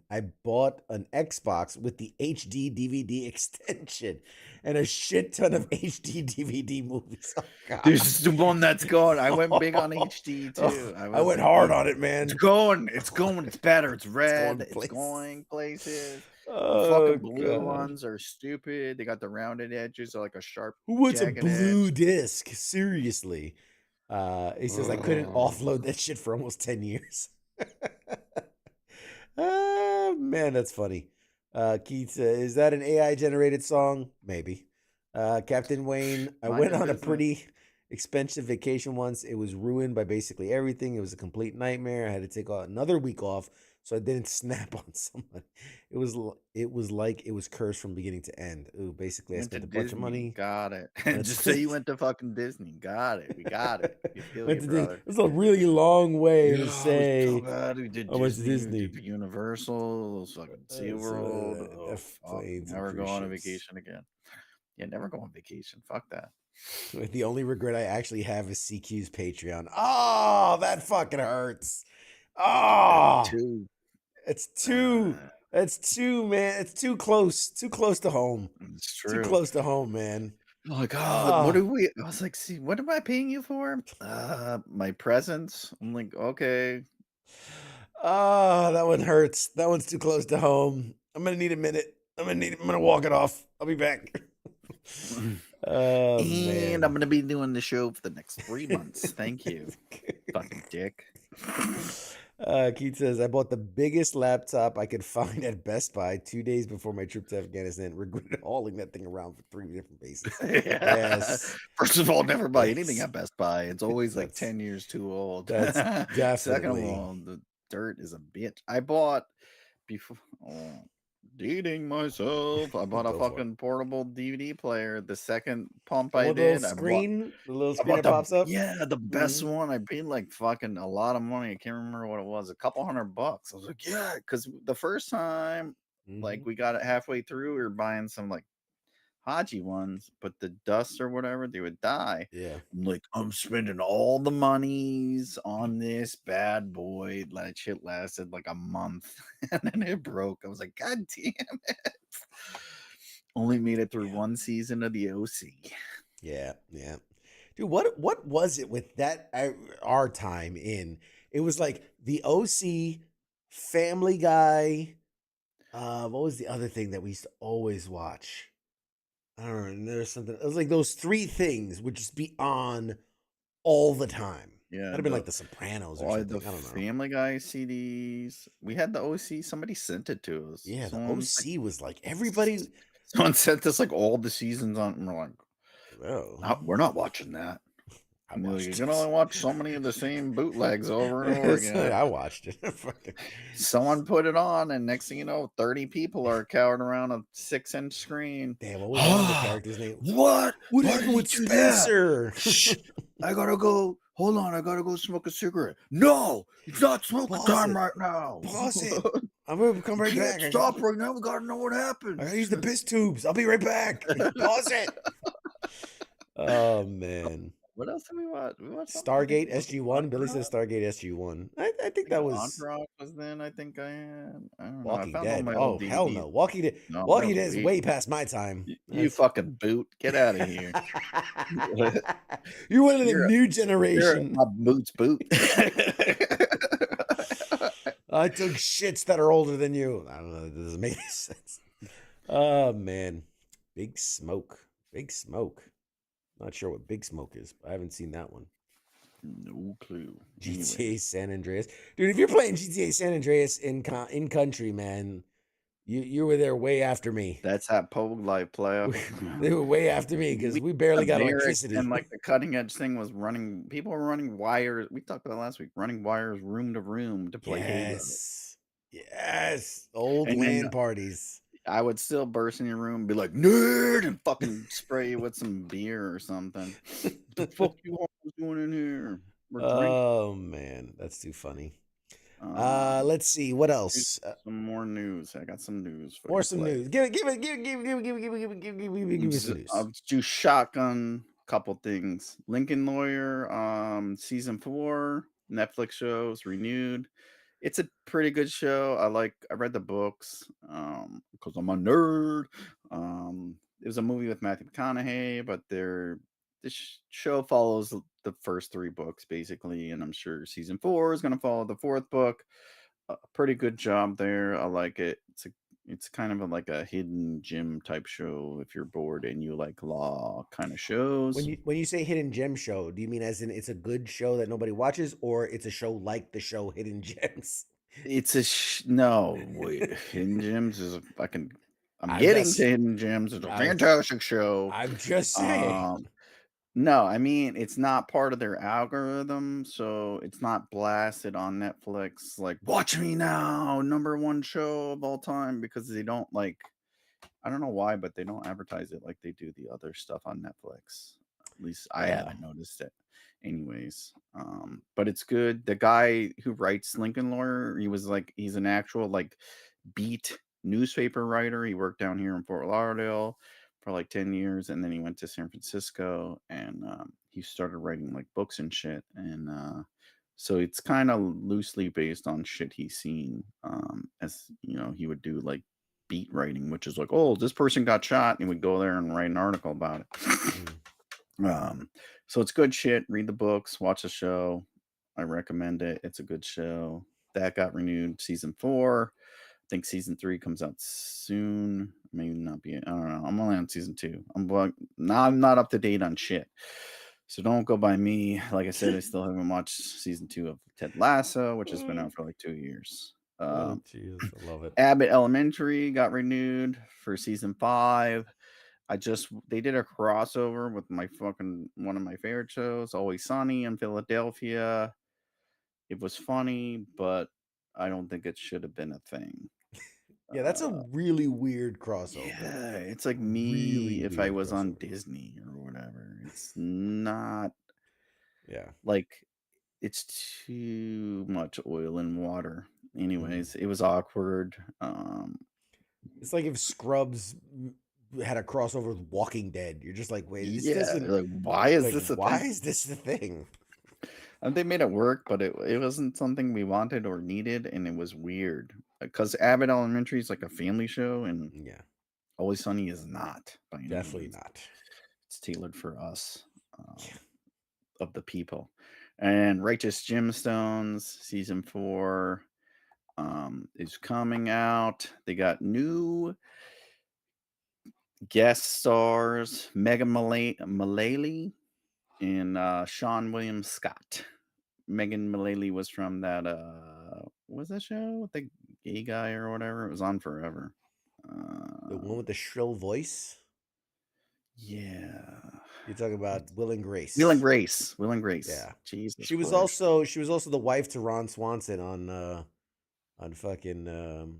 I bought an Xbox with the HD DVD extension and a shit ton of HD DVD movies. Oh, God. This is the one that's going. I went big on HD too. I went hard on it, man. It's going. It's better. It's red. It's going places. Oh, Fucking blue God. ones are stupid. They got the rounded edges, like a sharp. Who wants a jagged blue edge. disc? Seriously. He says I couldn't offload that shit for almost 10 years. Man, that's funny. Keith, is that an AI generated song? Maybe. Captain Wayne, I Mind went your on a business. pretty expensive vacation once. It was ruined by basically everything. It was a complete nightmare. I had to take another week off so I didn't snap on someone. It was like it was cursed from beginning to end. Ooh, basically I Went to spent a bunch of Disney. money. Got it. That's- Just say you went to fucking Disney. Got it. We got it. You feel Went you, to Disney. brother. It's a really long way to Yeah, say. it was so bad. We did I went to Disney, we Disney. did Universal, fucking SeaWorld. planes and Never cruise go on a ships. vacation again. Yeah, never go on vacation. Fuck that. The only regret I actually have is CQ's Patreon. Oh, that fucking hurts. Oh, Two. it's too. It's too, man. It's too close. Too close to home. It's Too true. close to home, man. Like, Ah. what do we? I was like, see, what am I paying you for? My presents. I'm like, okay. Oh, that one hurts. That one's too close to home. I'm gonna need a minute. I'm gonna walk it off. I'll be back. Oh, And man. I'm gonna be doing the show for the next 3 months. Thank you, fucking dick. Keith says, I bought the biggest laptop I could find at Best Buy 2 days before my trip to Afghanistan. Regretted hauling that thing around for 3 different bases. Yes. First of all, never buy anything That's- at Best Buy. It's always like that's- 10 years too old. that's Second definitely- of all, the dirt is a bitch. I bought before dating myself. I bought a Go for it. fucking portable DVD player. The second pump The I little did, I bought- screen, the little I screen bought that pops up. Yeah, the best one. I paid like fucking a lot of money. I can't remember what it was, a couple $100. I was like, yeah, because the first time, like Mhm. we got it halfway through, we were buying some like Haji ones, but the dust or whatever, they would die. Yeah. I'm like, I'm spending all the monies on this bad boy. That shit lasted like a month and then it broke. I was like, God damn it. Only made it through one season of the OC. Yeah, yeah. Dude, what was it with that our time in? It was like the OC, Family Guy. What was the other thing that we used to always watch? I don't know. There's something. It was like those 3 things would just be on all the time. Yeah. That'd have been like The Sopranos or Oh, something. the I don't know. Family Guy CDs. We had the OC. Somebody sent it to us. Yeah, the Someone was like, OC was like everybody. Someone sent us like all the seasons on, and we're like, Oh, we're not watching that. I And they're like, watched you can it. only watch so many of the same bootlegs over and over again. I watched it. Someone put it on, and next thing you know, 30 people are cowered around a 6-inch screen. Damn, what was one of the characters' name? What? What Why happened did with he do that? Spencer? Shh, I gotta go. Hold on, I gotta go smoke a cigarette. No, it's not smoking Pause time it. right now. Pause it. I'm gonna come right You back. can't stop right now. We gotta know what happened. I gotta use the piss tubes. I'll be right back. Pause it. Oh man. What else did we watch? We watched something Stargate else. SG1. Billy says Stargate SG1. I think that was Entourage was then. I think I had. I don't know. Walking I found Dead. all my Oh old hell DVDs. no. Walking Dead. No, Walking that Dead was is way- way past my time. You fucking boot. Get out of here. You're one of the You're a- new You're generation. a boot's boot. I took shits that are older than you. I don't know. That doesn't make any sense. Oh man. Big Smoke. Big Smoke. Not sure what Big Smoke is, but I haven't seen that one. No clue. GTA Anyway, San Andreas. Dude, if you're playing GTA San Andreas in country, man, you were there way after me. that's that Pogue Life playoff. They were way after me because we barely got Lyrics electricity. And like the cutting edge thing was running. People were running wires. We talked about it last week. Running wires room to room to play Halo. Yes. Old And then- LAN parties. I would still burst in your room and be like, nerd, and fucking spray you with some beer or something. The fuck you all doing in here? We're drinking. Oh man, that's too funny. Let's see what else. Some more news. I got some news for More you. some news. Give me some news. I'll do shotgun. Couple things. Lincoln Lawyer, season 4, Netflix shows renewed. It's a pretty good show. I read the books because I'm a nerd. It was a movie with Matthew McConaughey, but this show follows the first 3 books basically, and I'm sure season 4 is going to follow the 4th book. Pretty good job there. I like it. It's kind of like a hidden gem type show if you're bored and you like law kind of shows. When you say hidden gem show, do you mean as in it's a good show that nobody watches, or it's a show like the show Hidden Gems? It's a no. Wait, Hidden Gems is a fucking. I'm I'm getting just- to Hidden Gems. It's a I'm- fantastic show. I'm just saying. No, I mean it's not part of their algorithm, so it's not blasted on Netflix like watch me now, #1 show of all time, because they don't like. I don't know why, but they don't advertise it like they do the other stuff on Netflix. At least I haven't noticed it. Anyways, but it's good. The guy who writes Lincoln Lawyer, he's an actual like beat newspaper writer. He worked down here in Fort Lauderdale for like 10 years, and then he went to San Francisco, and he started writing like books and shit. And so it's kind of loosely based on shit he's seen, as you know, he would do like beat writing, which is like, oh, this person got shot, and he would go there and write an article about it. So it's good shit. Read the books, watch the show. I recommend it. It's a good show. That got renewed, season 4. I think season 3 comes out soon. Maybe not be. I don't know. I'm only on season 2. I'm not up to date on shit. So don't go by me. Like I said, I still haven't watched season 2 of Ted Lasso, which has been out for like 2 years. Oh, Jesus, I love it. Abbott Elementary got renewed for season 5. They did a crossover with one of my favorite shows, Always Sunny in Philadelphia. It was funny, but I don't think it should have been a thing. Yeah, that's a really weird crossover. Yeah, it's like me Really if I weird was on crossover. Disney or whatever. It's not Yeah. like it's too much oil and water. Anyways, it was awkward. It's like if Scrubs had a crossover with Walking Dead. You're just like, wait, this Yeah, doesn't. like why is Like, this a why thing? is this the thing? And they made it work, but it wasn't something we wanted or needed, and it was weird. Because Abbott Elementary is like a family show, and Yeah, Always Sunny is not. By any definitely means. not. It's tailored for us, of the people. And Righteous Gemstones season 4 is coming out. They got new guest stars: Megan Mullally and Sean William Scott. Megan Mullally was from that what was that show with the gay guy or whatever? It was on forever. The one with the shrill voice. Yeah. You're talking about Will and Grace. Will and Grace. Will and Grace. Yeah. Jesus. She was Christ. also the wife to Ron Swanson on fucking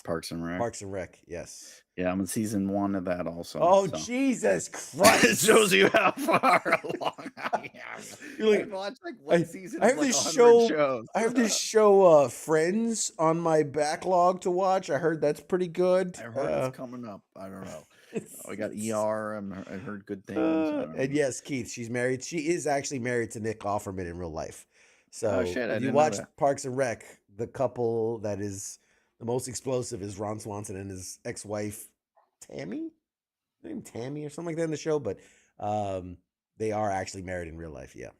Parks and Rec. Parks and Rec. Yes. Yeah, I'm in season 1 of that also. Oh so. Jesus It Christ! shows you how far along I am. You're like, I've watched like one season. I of have like this 100 show. shows. I have this show, Friends, on my backlog to watch. I heard that's pretty good. I heard it's coming up. I don't know. We got ER. I heard good things. I don't And know. yes, Keith, she's married. She is actually married to Nick Offerman in real life. So Oh, shit, I if you didn't know watch that. Parks and Rec, the couple that is the most explosive is Ron Swanson and his ex-wife Tammy. Her name Tammy or something like that in the show, but they are actually married in real life. Yeah.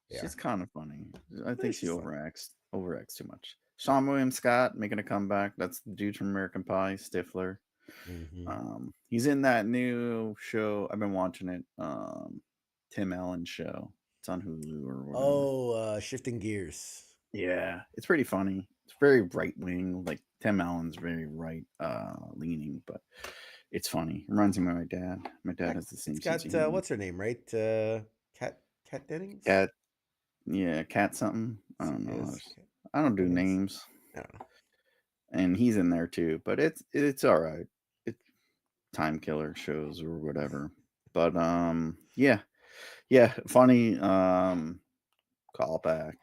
They She's are. kind of funny. I think she she's funny. overacts too much. Sean William Scott making a comeback. That's the dude from American Pie, Stifler. Mhm. He's in that new show. I've been watching it. Tim Allen show. It's on Hulu or whatever. Oh, Shifting Gears. Yeah, it's pretty funny. It's very right wing. Like Tim Allen's very right leaning, but it's funny. Reminds me of my dad. My dad has the same It's sense of got humor. what's her name, right? Cat Dennings. Cat something. I don't know. Yes, I don't do Dennings. names. I don't know. And he's in there too, but it's all right. It's time killer shows or whatever. But yeah, funny callback.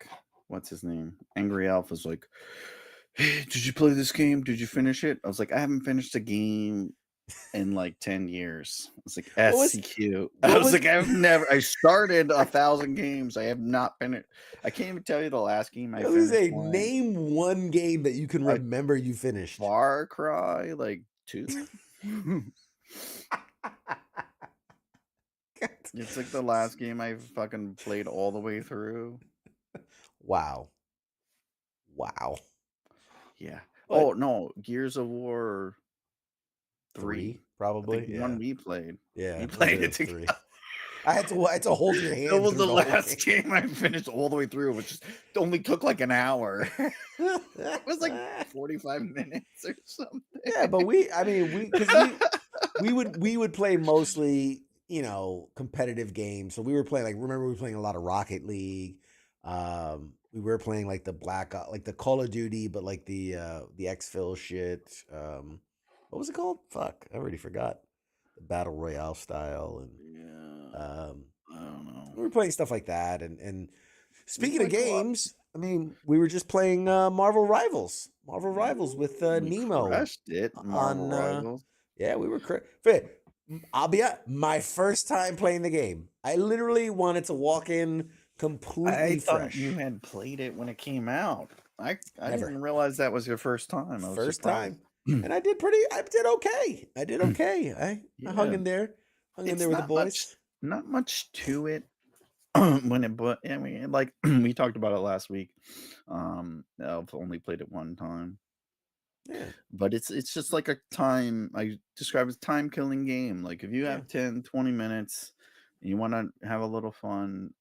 What's his name? Angry Alpha's like, hey, did you play this game? Did you finish it? I was like, I haven't finished a game in like 10 years. I was like, What was- SCQ. what I was was- like, I started 1,000 games. I have not finished. I can't even tell you the last game I I was finished. gonna say, name one game that you can Like, remember you finished. Far Cry, like 2. It's like the last game I fucking played all the way through. Wow. Yeah. But- Oh no, Gears of War 3. probably. I think Yeah. one we played. Yeah. we it played was it three. together. I had to hold your hand. That was through the whole last game I finished all the way through, which only took like an hour. It was like 45 minutes or something. Yeah, but we would play mostly, competitive games. So we were playing remember we were playing a lot of Rocket League. We were playing like the like the Call of Duty, but like the Exfil shit. What was it called? Fuck, I already forgot. The Battle Royale style and Yeah. I don't know. we were playing stuff like that. And speaking of played co-op. games, we were just playing Marvel Rivals. Marvel Rivals with We Nemo. crushed it. Marvel on, Rivals. Yeah, we were. I'll be honest, my first time playing the game. I literally wanted to walk in completely I thought fresh. you had played it when it came out. I Never. didn't realize that was your first time. I was First surprised. time, and I did okay. I hung Yeah. in there, with It's the not boys. Not much to it. But I mean, like we talked about it last week. I've only played it one time, Yeah, but it's just like a time. I describe it as time killing game. Like if you have 10, 20 minutes, and you want to have a little fun,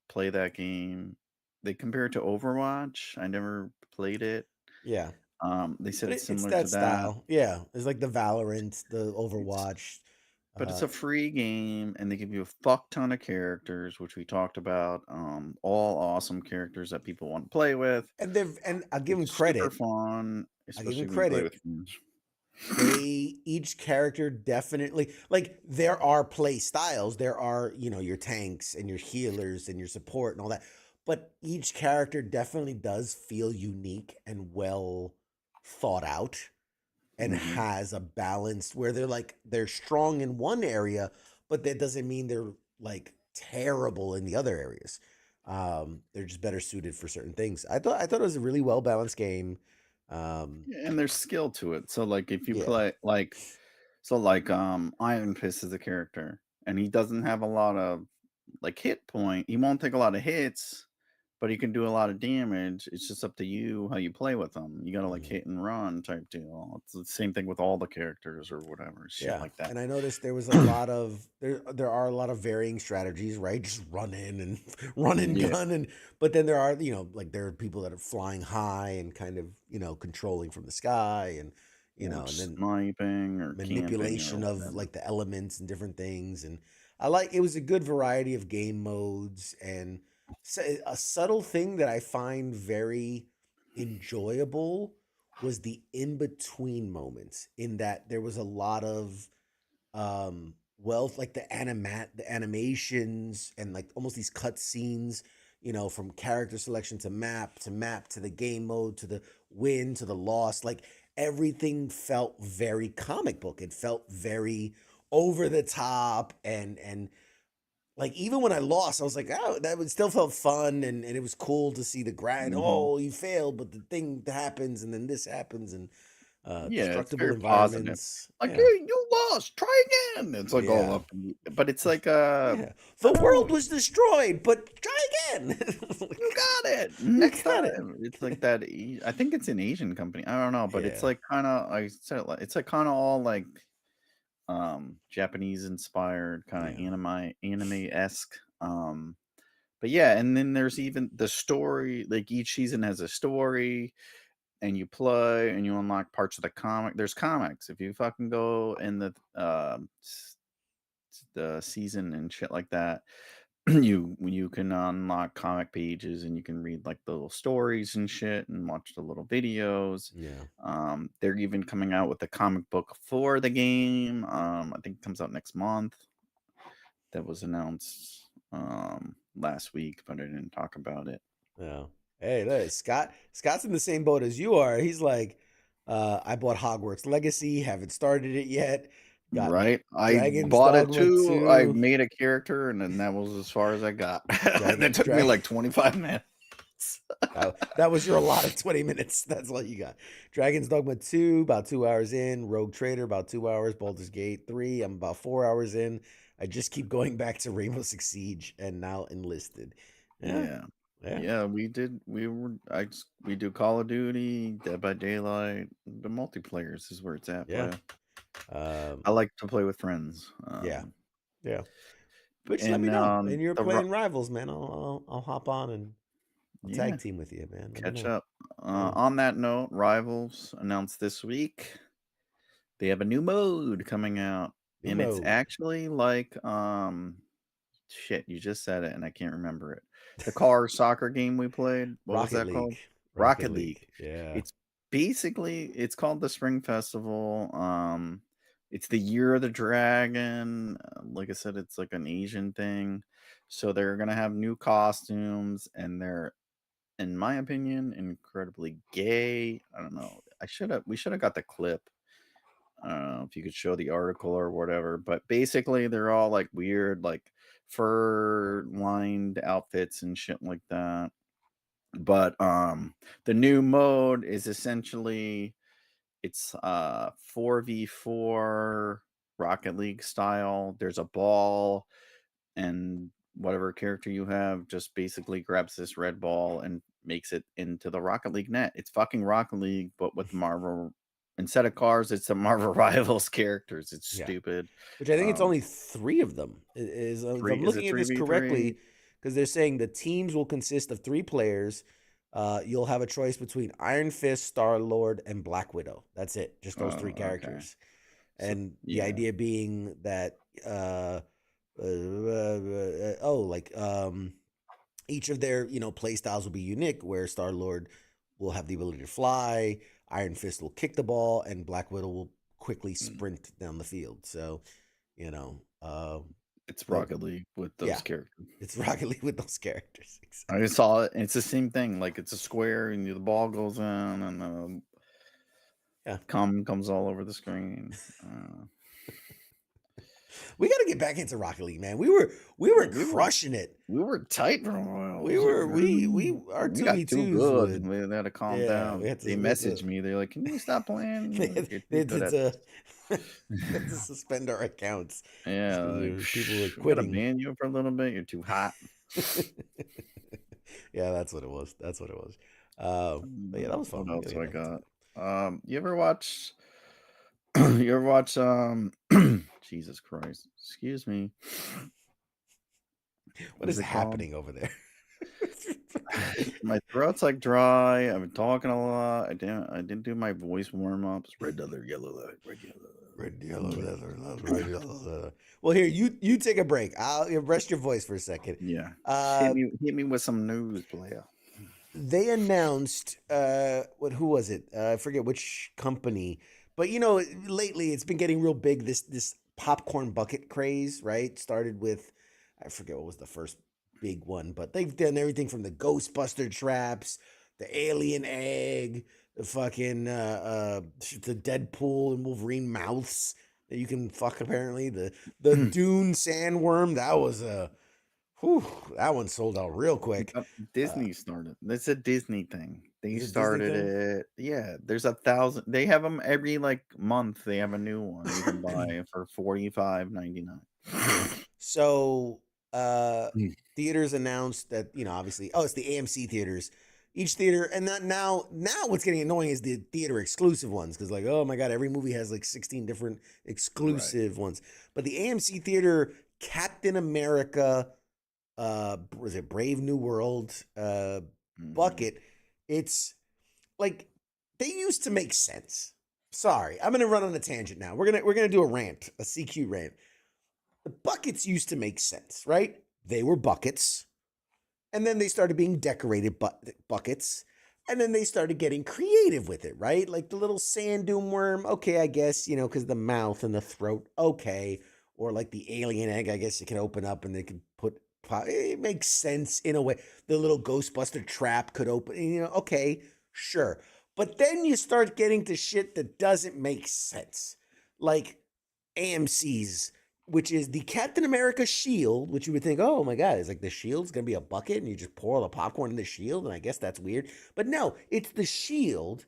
play that game. They compare it to Overwatch. I never played it. yeah. They said But it's it's similar that to that. style. Yeah, it's like the Valorant, the Overwatch. But it's a free game, and they give you a fuck ton of characters, which we talked about. All awesome characters that people want to play with. and I'll give them It's super credit. fun, I'll give especially them when you play credit. with friends. Each character definitely, like, there are play styles. There are, your tanks and your healers and your support and all that. But each character definitely does feel unique and well thought out and Mhm. has a balance where they're strong in one area, but that doesn't mean they're like terrible in the other areas. They're just better suited for certain things. I thought it was a really well balanced game. Yeah, and there's skill to it. So like if you Yeah. play Iron Fist is a character, and he doesn't have a lot of like hit point. He won't take a lot of hits, but he can do a lot of damage. It's just up to you how you play with them. You gotta like Mhm. hit and run type deal. It's the same thing with all the characters or whatever, shit like that. And I noticed there was a lot of there are a lot of varying strategies, right? Just run in and run and Yeah. gun, but then there are there are people that are flying high and kind of controlling from the sky, and you know, or and then sniping or manipulation camping or of whatever. like the elements and different things. And I like it was a good variety of game modes and a subtle thing that I find very enjoyable was the in between moments, in that there was a lot of wealth, like the animations and like almost these cut scenes, you know, from character selection to map to the game mode to the win to the loss. Like everything felt very comic book. It felt very over the top, and like even when I lost, I was like, oh, that would still felt fun, and it was cool to see the grind. Hmm. Oh, you failed, but the thing happens, and then this happens, and Yeah, it's destructible very positive. environments. Like, Yeah, hey, you lost. Try again. It's like all yeah, up, but it's like yeah. I The don't world know. was destroyed, but try again. You got it You next got it. time. It's like that. I think it's an Asian company. I don't know, but it's Yeah, like kind of. I said it it's like kind of all like Japanese inspired, kind of yeah, anime esque. But yeah, and then there's even the story. Like each season has a story, and you play and you unlock parts of the comic. There's comics. If you fucking go in the season and shit like that, you can unlock comic pages and you can read like the little stories and shit and watch the little videos. yeah. They're even coming out with a comic book for the game. I think it comes out next month. That was announced last week, but I didn't talk about it. Yeah. Hey, look, Scott's in the same boat as you are. He's like, I bought Hogwarts Legacy, haven't started it yet. Got Right? I Dragon's bought it Dogma too. I 2. made a character, and then that was as far as I got. Dragon That took me Drag like 25 minutes. that was your allotted 20 minutes. That's all you got. Dragon's Dogma 2, about 2 hours in. Rogue Trader, about 2 hours. Baldur's Gate 3, I'm about 4 hours in. I just keep going back to Rainbow Six Siege and now Enlisted. Yeah, Yeah. yeah, Yeah, we did. We do Call of Duty, Dead by Daylight. The multiplayers is where it's at. yeah. Play. Um, I like to play with friends. yeah, yeah. But just let me And know. And you're the ru- playing Rivals, man. I'll hop on and I'll yeah, tag team with you, man. Let me catch know. up. Yeah. On that note, Rivals announced this week they have a new mode coming out, New and it's mode. actually like shit. You just said it, and I can't remember it. The car soccer game we played. What was Rocket that called? League. Rocket League. Yeah. It's basically it's called the Spring Festival. It's the Year of the Dragon. Like I said, it's like an Asian thing. So they're gonna have new costumes, and they're, in my opinion, incredibly gay. I don't know. We should have got the clip. I don't know if you could show the article or whatever, but basically they're all like weird, like fur lined outfits and shit like that. But the new mode is essentially it's 4v4 Rocket League style. There's a ball, and whatever character you have just basically grabs this red ball and makes it into the Rocket League net. It's fucking Rocket League, but with Marvel. Instead of cars, it's the Marvel Rivals characters. It's Yeah. stupid. Which I think it's Um, only 3 of them. If I'm is it looking at this 3v3? correctly, because they're saying the teams will consist of 3 players. You'll have a choice between Iron Fist, Star Lord, and Black Widow. That's it. Just those 3 Okay. characters. So, And the yeah. idea being that each of their, play styles will be unique, where Star Lord will have the ability to fly, Iron Fist will kick the ball, and Black Widow will quickly sprint down the field. So, It's Well, Rocket League with those yeah. characters. it's Rocket League with those characters. I just saw it, and it's the same thing. Like it's a square, and the ball goes in, and Yeah. comes all over the screen. We got to get back into Rocket League, man. We were crushing it. We were tight for a while. We were our we got 2v2s too good. would. We had to calm Yeah, down. we had to- They we had to- messaged me. They're like, "Can you stop playing? They You're had, too they good had at to, they had to suspend our accounts. Yeah, There like, was people were we gotta quitting. ban you for a little bit. You're too hot." Yeah, that's what it was. That's what it was. But yeah, that was fun. What We else gotta I get back into got? it. You ever watch? You ever watch? Jesus Christ! Excuse me. What is it called? happening over there? My throat's like dry. I've been talking a lot. I didn't do my voice warm ups. Red leather, yellow leather, red yellow. Red, yellow, leather, red, yellow, leather. Well, here you take a break. I'll rest your voice for a second. Yeah. Uh, Hit me with some news, player. they announced who was it? I forget which company, but lately it's been getting real big. This popcorn bucket craze, right? Started with I forget what was the first big one, but they've done everything from the Ghostbuster traps, the alien egg, the fucking the Deadpool and Wolverine mouths that you can fuck. Apparently, the Dune sandworm that was whew, that one sold out real quick. Disney started. It's a Disney thing. They Is it a Disney started thing? it. Yeah, there's 1,000. They have them every like month. They have a new one you can buy for $45.99. So Mm. theaters announced that obviously it's the AMC theaters. Each theater and that now what's getting annoying is the theater exclusive ones because like oh my god every movie has like 16 different exclusive ones. But the AMC theater Captain America was it Brave New World bucket, it's like they used to make sense. Sorry, I'm gonna run on a tangent now. We're gonna do a rant, a CQ rant. The buckets used to make sense, right? They were buckets. And then they started being decorated buckets. And then they started getting creative with it, right? Like the little sand dune worm. Okay, I guess, because the mouth and the throat. Okay. Or like the alien egg, I guess you can open up and they could put. It makes sense in a way. The little Ghostbuster trap could open. Okay, sure. But then you start getting to shit that doesn't make sense. Like AMC's, which is the Captain America shield, which you would think, oh my God, it's like the shield's gonna be a bucket and you just pour all the popcorn in the shield, and I guess that's weird. But no, it's the shield,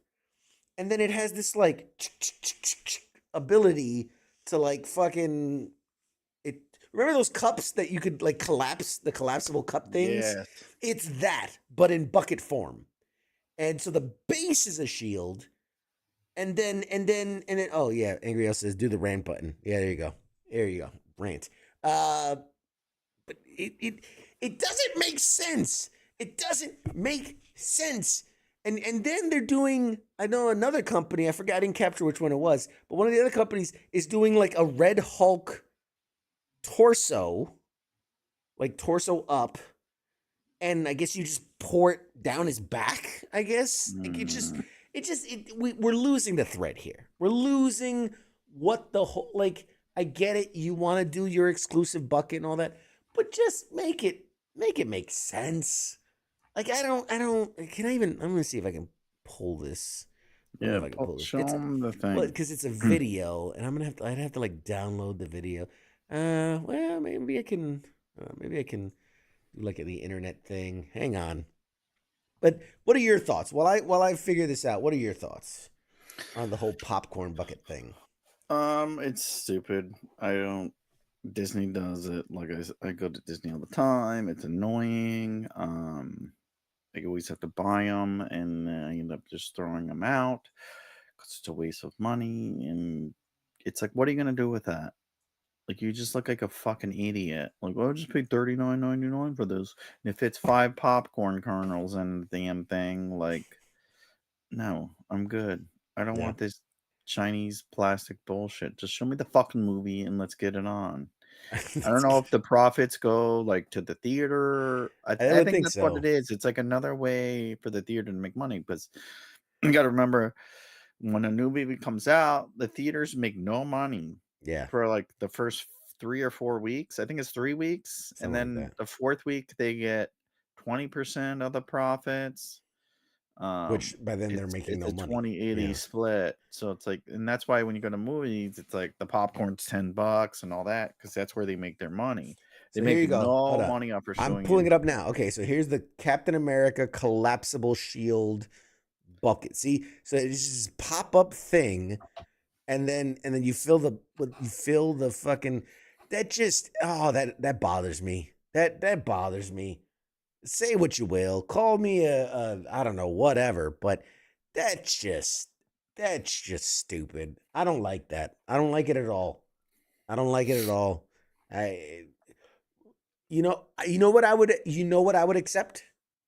and then it has this like ability to like fucking it. Remember those cups that you could like collapse, the collapsible cup things? Yes. It's that, but in bucket form. And so the base is a shield, and then oh yeah, Angry House says do the rant button. Yeah, there you go. There you go. Rant. But it doesn't make sense. It doesn't make sense. And then they're doing, I know another company, I forgot, I didn't capture which one it was, but one of the other companies is doing like a Red Hulk torso, like torso up, and I guess you just pour it down his back, I guess. Like we're losing the thread here. We're losing what the whole, like, I get it. You want to do your exclusive bucket and all that, but just make it make sense. Like I don't. Can I even? I'm gonna see if I can pull this. Yeah, if I can pull this. show them the thing. Because it's a video, and I'd have to like download the video. Well, maybe I can. Maybe I can do like the internet thing. Hang on. But what are your thoughts? While I figure this out, what are your thoughts on the whole popcorn bucket thing? It's stupid. Disney does it. Like I go to Disney all the time. It's annoying. I always have to buy them, and I end up just throwing them out because it's a waste of money. And it's like, what are you gonna do with that? Like, you just look like a fucking idiot. Like, well, I'll just pay $39.99 for this. And if it's 5 popcorn kernels in the damn thing, like, no, I'm good. I don't Yeah. want this Chinese plastic bullshit. Just show me the fucking movie and let's get it on. I don't know if the profits go like to the theater. I would think think that's what so. it is. It's like another way for the theater to make money, because you got to remember, when a new movie comes out, the theaters make no money Yeah. for like the first 3 or 4 weeks. I think it's 3 weeks, Something like and then that. the 4th week they get 20% of the profits. Which by then they're It's making no a money. 20-80 Yeah. split. So it's like, and that's why when you go to movies, it's like the popcorn's $10 and all that, because that's where they make their money. They So here you make go. Hold no on. money off for I'm showing pulling you. it up now. Okay, so here's the Captain America collapsible shield bucket. See, so it's just pop up thing, and then you fill the fucking. That just that bothers me. That bothers me. Say what you will, call me a I don't know, whatever, but that's just stupid. I don't like that. I don't like it at all. I don't like it at all. I you know what I would accept?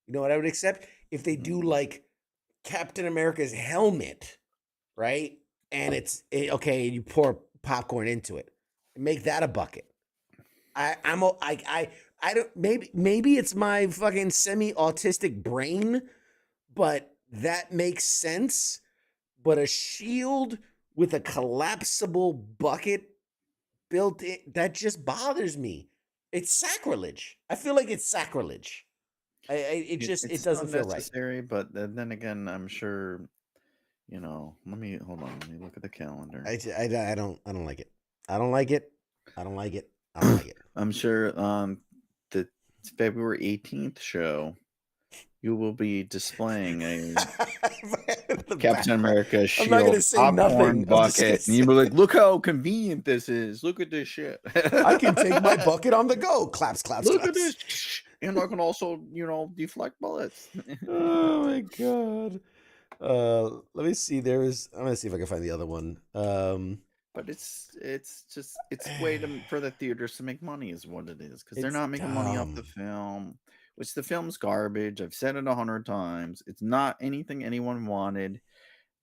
You know what I would accept? If they do like Captain America's helmet, right? And okay, you pour popcorn into it. Make that a bucket. I don't maybe it's my fucking semi-autistic brain, but that makes sense. But a shield with a collapsible bucket built in, that just bothers me. It's sacrilege. I feel like it's sacrilege. It It's doesn't feel right. unnecessary, but then again, I'm sure. Let me hold on. Let me look at the calendar. I don't like it. I don't like it. I don't like it. I don't like it. I'm sure the February 18th show, you will be displaying a Captain America I'm shield not gonna say popcorn nothing. I'm just bucket, gonna and you'll be say- like, "Look how convenient this is! Look at this shit! I can take my bucket on the go. Claps, claps, Look claps. at this!" And I can also, deflect bullets. Oh my god. Let me see. I'm gonna see if I can find the other one. But it's way for the theaters to make money, is what it is, because they're It's not making money off the dumb. film, which the film's garbage. I've said it 100 times. It's not anything anyone wanted.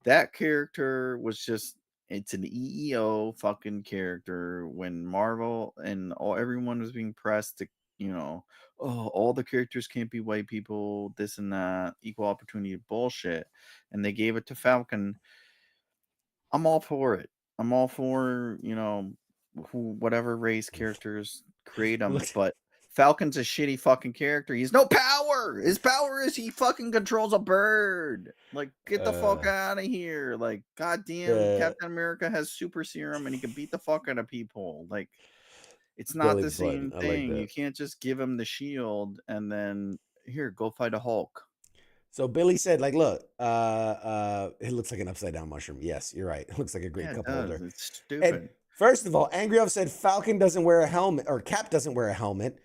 That character was just, it's an EEO fucking character when Marvel and everyone was being pressed to, oh, all the characters can't be white people, this and that, equal opportunity bullshit. And they gave it to Falcon. I'm all for it. I'm all for, whatever race characters create them, Look- but Falcon's a shitty fucking character. He's no power. His power is he fucking controls a bird. Like, get the fuck out of here. Like, goddamn, Captain America has super serum and he can beat the fuck out of people. Like, it's not Billy the same Button, I like thing. You that. can't just give him the shield and then here, go fight a Hulk. So Billy said, like, look, it looks like an upside down mushroom. Yes, you're right. It looks like a great Yeah, it cup does. holder. It's stupid. And first of all, Angry Elf said Falcon doesn't wear a helmet, or Cap doesn't wear a helmet.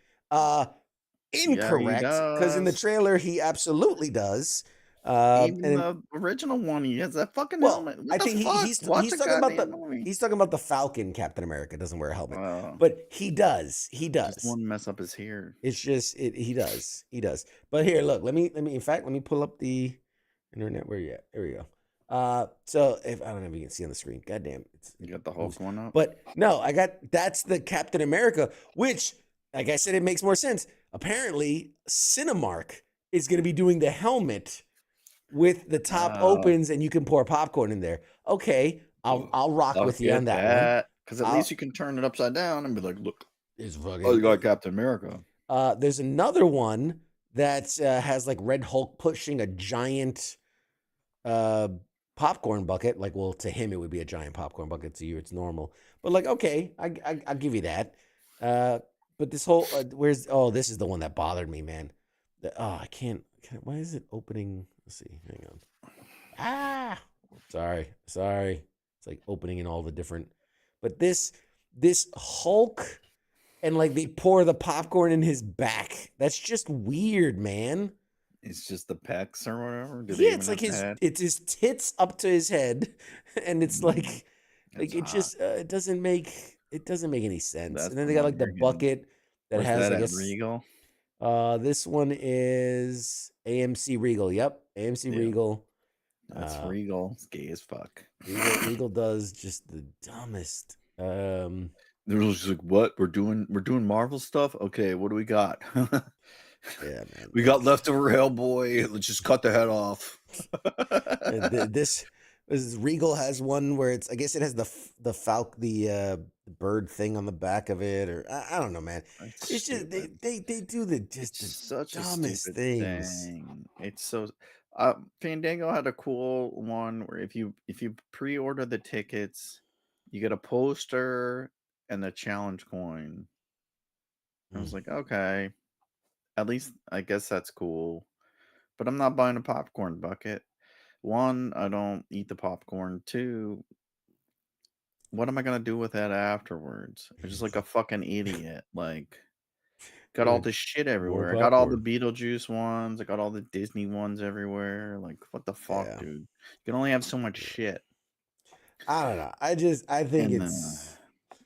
Incorrect, because in the does. trailer he absolutely does. Even And the original one, he has that fucking well, helmet. What I the think fuck? he's Watch the talking about goddamn movie. he's talking about the Falcon Captain America doesn't wear a helmet, Wow. but he does. He Just does. one mess up his hair. It's just he does. He does. But here, look, let me in fact, let me pull up the internet. Where you at? There we go. So if I don't know if you can see on the screen. Goddamn. You got the Hulk one up? But no, that's the Captain America, which, like I said, it makes more sense. Apparently, Cinemark is going to be doing the helmet with the top opens, and you can pour popcorn in there. Okay, I'll rock with you on that one. Because at least you can turn it upside down and be like, look, It's fucking. oh, you got Captain America. There's another one that has like Red Hulk pushing a giant popcorn bucket. Like, well, to him it would be a giant popcorn bucket. To you, it's normal. But like, okay, I'll give you that. But this whole this is the one that bothered me, man. I can't. Why is it opening? Let's see. Hang on. Sorry. It's like opening in all the different. But this Hulk, and like they pour the popcorn in his back. That's just weird, man. It's just the pecs or whatever. Yeah, it's like it's his tits up to his head, and it's like it just it doesn't make any sense. That's and then they got like the bucket that Where's has that I at, guess Regal. This one is AMC Regal. Yep, AMC Yeah. Regal. That's Regal. It's gay as fuck. Regal does just the dumbest. They're just like, what? We're doing Marvel stuff? Okay, what do we got? Yeah, man. We got leftover Hellboy. Let's just cut the head off. This Regal has one where I guess it has the bird thing on the back of it, or I don't know, man. It's just they do the such dumbest a stupid things. thing. It's so. Fandango had a cool one where if you pre-order the tickets, you get a poster and the challenge coin. I was like, okay, at least I guess that's cool, but I'm not buying a popcorn bucket. One, I don't eat the popcorn. Two, what am I gonna do with that afterwards? I'm just like a fucking idiot. Like, got all this shit everywhere. I got all the Beetlejuice ones. I got all the Disney ones everywhere. Like, what the fuck, dude? You can only have so much shit. I don't know. I think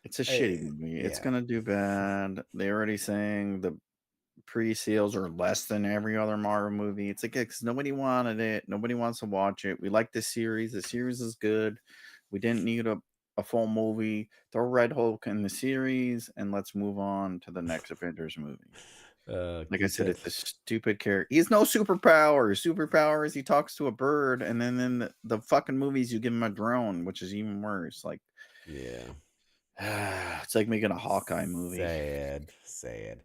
it's a shitty movie. It's gonna do bad. They already saying the pre-sales are less than every other Marvel movie. It's like because nobody wanted it, nobody wants to watch it. We like the series. The series is good. We didn't need a full movie. Throw Red Hulk in the series, and let's move on to the next Avengers movie. Like I Keith said, said, it's a stupid character. He's no superpower. Superpower is he talks to a bird, and then in the fucking movies you give him a drone, which is even worse. Like, yeah. it's like making a Hawkeye movie. Sad.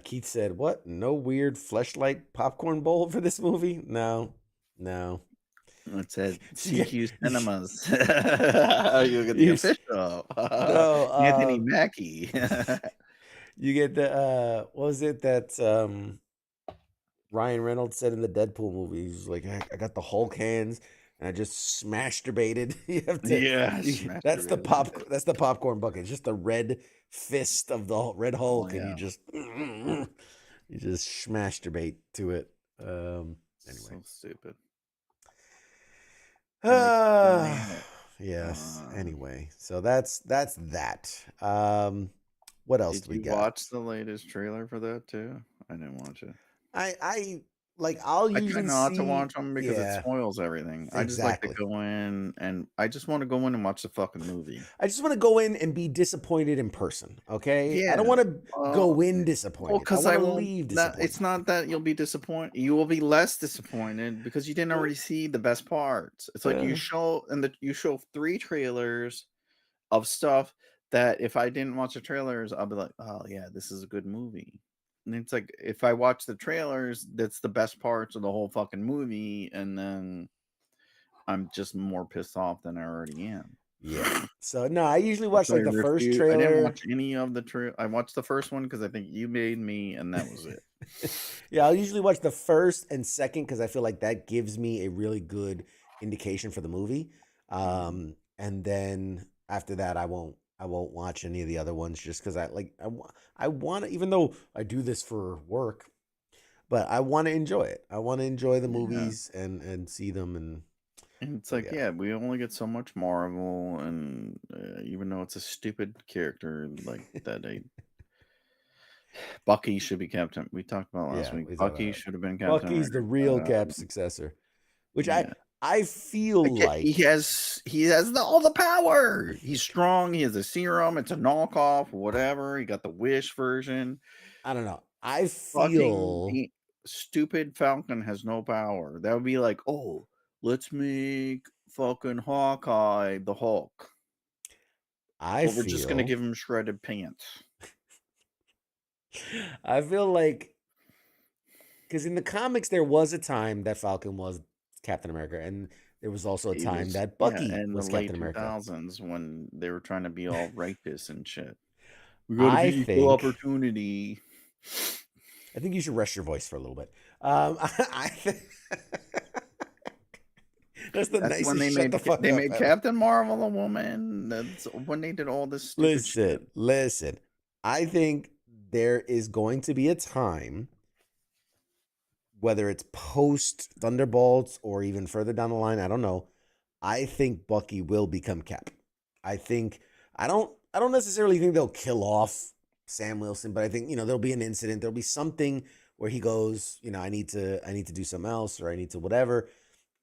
Keith said, "What? No weird fleshlight popcorn bowl for this movie? No. It said Yeah. CQ Cinemas. You get the You s- official. No, Anthony Mackie. You get the what was it that Ryan Reynolds said in the Deadpool movie? He's like, I got the Hulk hands and I just smasturbated. You have to, Yeah, that's the masturbated. that's the popcorn bucket. It's just the red fist of the Red Hulk, and yeah. you just masturbate to it. Anyway, So stupid. yes. Anyway, so that's that. What else Did do we you got? watch the latest trailer for that too? I didn't watch it. I like I'll I usually try not see, to watch them because yeah, it spoils everything. I just like to exactly. go in and I just want to go in and watch the fucking movie. I just want to go in and be disappointed in person. Okay, I don't Yeah. want to go in Well, disappointed. because I I want to won't. leave Not, disappointed. it's not that you'll be disappointed. You will be less disappointed because you didn't Well, already see the best parts. It's like you show you show 3 trailers of stuff that if I didn't watch the trailers, I'll be like, oh yeah, this is a good movie. And it's like if I watch the trailers, that's the best parts of the whole fucking movie, and then I'm just more pissed off than I already am. yeah. So no, I usually watch So I like the first refuse. I didn't trailer. watch any of the I watched the first one because I think you made me, and that was it. Yeah, I'll usually watch the first and second because I feel like that gives me a really good indication for the movie. And then after that, I won't watch any of the other ones just because I want to, even though I do this for work, but I want to enjoy it. I want to enjoy the Yeah. movies and see them, and And it's like, yeah. yeah, we only get so much Marvel, and even though it's a stupid character like that, Bucky should be Captain. We talked about last Yeah, week. we talked Bucky about it. should have been Captain Bucky's the America. real Cap successor, which Yeah. I feel like he has all the power. He's strong. He has a serum. It's a knockoff, whatever. He got the Wish version. I don't know. I Fucking feel the stupid Falcon has no power. That would be like, oh, let's make fucking Hawkeye the Hulk. But we're just gonna give him shredded pants. I feel like because in the comics there was a time that Falcon was Captain America, and there was also a He time was, that Bucky in was the late Captain America. 2000s when they were trying to be all righteous and shit. We gotta I be equal think opportunity. I think you should rest your voice for a little bit. I think that's the That's nicest. when they shut made the fuck they up made ever. Captain Marvel a woman. That's when they did all this stupid shit. Listen. I think there is going to be a time, whether it's post Thunderbolts or even further down the line, I don't know. I think Bucky will become Cap. I don't necessarily think they'll kill off Sam Wilson, but I think, there'll be an incident. There'll be something where he goes, I need to do something else, or I need to whatever,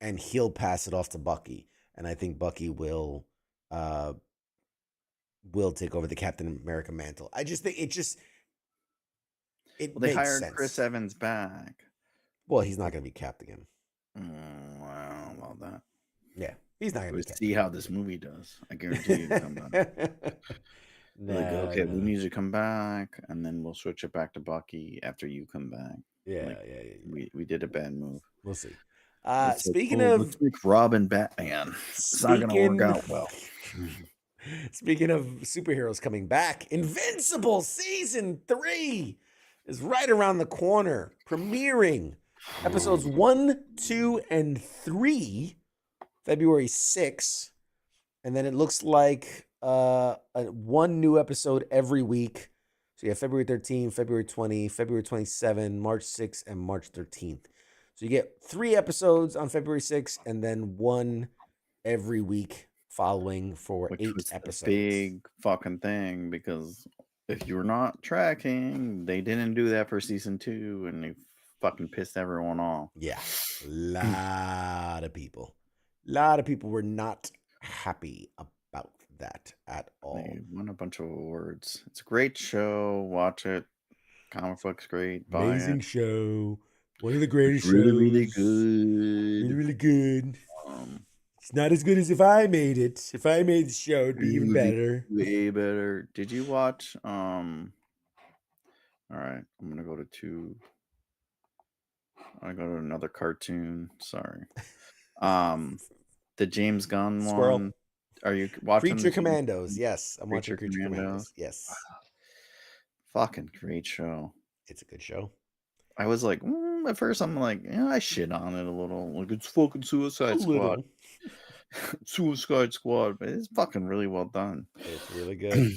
and he'll pass it off to Bucky. And I think Bucky will take over the Captain America mantle. I just think it Well, they makes hired sense. Chris Evans back. Well, he's not going to be Cap again. Well, that. Yeah, he's not going to be We'll Cap. see how this movie does. I guarantee you. Come back. Like, okay, we need you to come back, and then we'll switch it back to Bucky after you come back. Yeah, Like, yeah. We did a bad move. We'll see. It's like, Speaking oh, of let's make Robin Batman, it's not going to work out well. Speaking of superheroes coming back, Invincible Season 3 is right around the corner, premiering episodes 1, 2, and 3, February 6th. And then it looks like one new episode every week. So you have February 13, February 20, February 27, March 6th, and March 13th. So you get 3 episodes on February 6th, and then one every week following for Which 8 was a episodes. big fucking thing because if you're not tracking, they didn't do that for season 2, and they fucking pissed everyone off. Yeah, a lot of people. A lot of people were not happy about that at all. They won a bunch of awards. It's a great show. Watch it. Comic book's great. Buy Amazing it. show. One of the greatest Really, shows. really good. Really, really good. Um, It's not as good as if I made it. If I made the show, it'd be even better. Way better. Did you watch? All right, I'm gonna go to 2. I go to another cartoon. Sorry. The James Gunn Squirrel. one. Are you watching? Creature Commandos. Yes, I'm watching Creature Creature Commandos? Commandos. Yes, Fucking great show. it's a good show. I was like, at first, I'm like, yeah, I shit on it a little. Like, it's fucking Suicide A Squad. little. Suicide Squad, but it's fucking really well done. It's really good.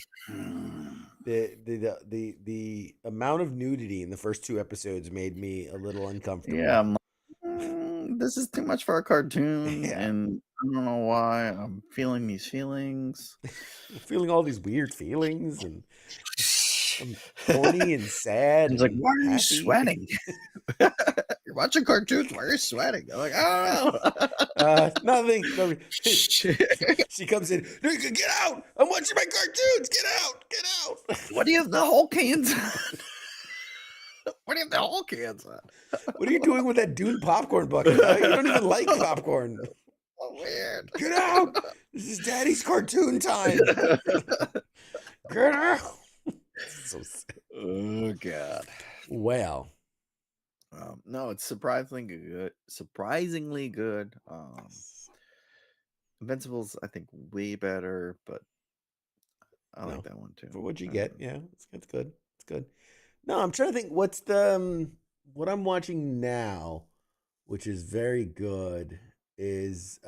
The amount of nudity in the first 2 episodes made me a little uncomfortable. Yeah, I'm like, this is too much for a cartoon, Yeah. and I don't know why I'm feeling these feelings. I'm feeling all these weird feelings, and I'm horny and sad. He's like, and why are you happy. sweating? You're watching cartoons. Why are you sweating? I'm like, I don't know. Nothing. Shit. She comes in. Nigga, get out! I'm watching my cartoons. Get out! Get out! What do you have the whole cans on? What do you have the whole cans on? What are you doing with that Dune popcorn bucket? You don't even like popcorn. So weird. Get out! This is Daddy's cartoon time. Get out! So sad. Oh God. Well, No, it's surprisingly good. Surprisingly good. Invincible's, I think, way better, but I No. like that one too. for what you get, yeah, it's good. It's good. No, I'm trying to think. What's the what I'm watching now, which is very good, is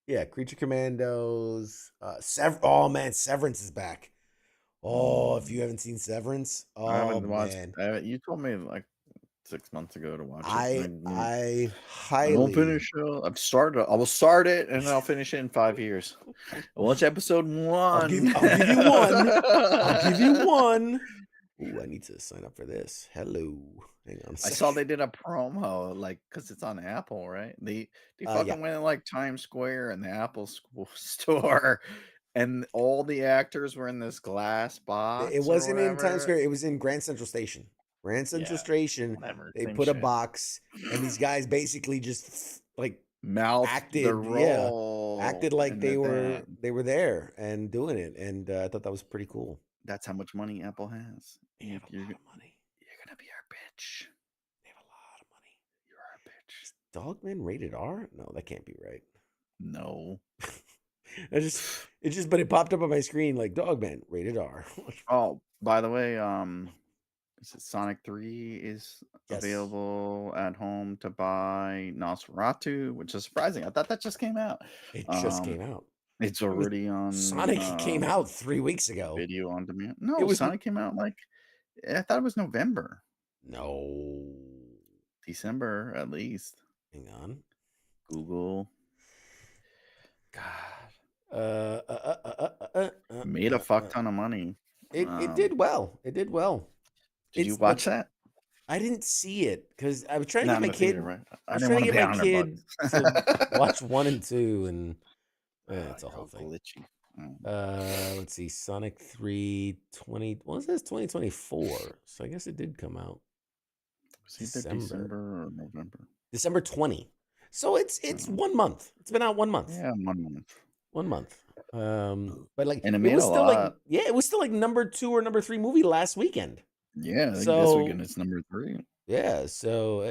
yeah, Creature Commandos. Oh man, Severance is back. Oh, if you haven't seen Severance, I oh haven't watched. man, You told me like 6 months ago to watch it. I and I I won't highly finish. I've started. I will start it and I'll finish it in 5 years. I'll watch episode 1. I'll give you one. I'll give you one. Ooh, I need to sign up for this. Hello. Hang on a I second. saw they did a promo, like, because it's on Apple, right? They fucking yeah. went in like Times Square and the Apple store, and all the actors were in this glass box. It or wasn't in whatever. Times Square. It was in Grand Central Station. Grand Central Yeah, Station. whatever, They same put a shit. box, and these guys basically just like Mouth acted, the yeah, role, acted like and they then were there and doing it, and I thought that was pretty cool. That's how much money Apple has. They have a You're, lot of money. you're gonna be our bitch. They have a lot of money. You're our bitch. Is Dogman rated R? No, that can't be right. No. But it popped up on my screen like Dogman rated R. Oh, by the way, is it Sonic 3 is Yes. available at home to buy. Nosferatu, which is surprising. I thought that just came out. It just came out. It's already on Sonic came out 3 weeks ago. video on demand. No, It was- Sonic came out like I thought it was November, No. December at least. Hang on. Google God. made a fuck ton of money. It did well. It did well. Did you It's- watch that? I didn't see it because I was trying to Not get in my the kid. theater, right? I was didn't trying to wanna get pay my kid $100. to watch 1 and 2, and it's a You're whole all thing. glitchy. Mm. Let's see. Sonic 3 20. Well, it says 2024, so I guess it did come out Was it either December. December or November? December 20. So it's 1 month. It's been out 1 month. Yeah, 1 month. 1 month. But like And it it made was a still like lot. it was still like number 2 or number 3 movie last weekend. Yeah, I think this So- weekend it's number 3. Yeah, so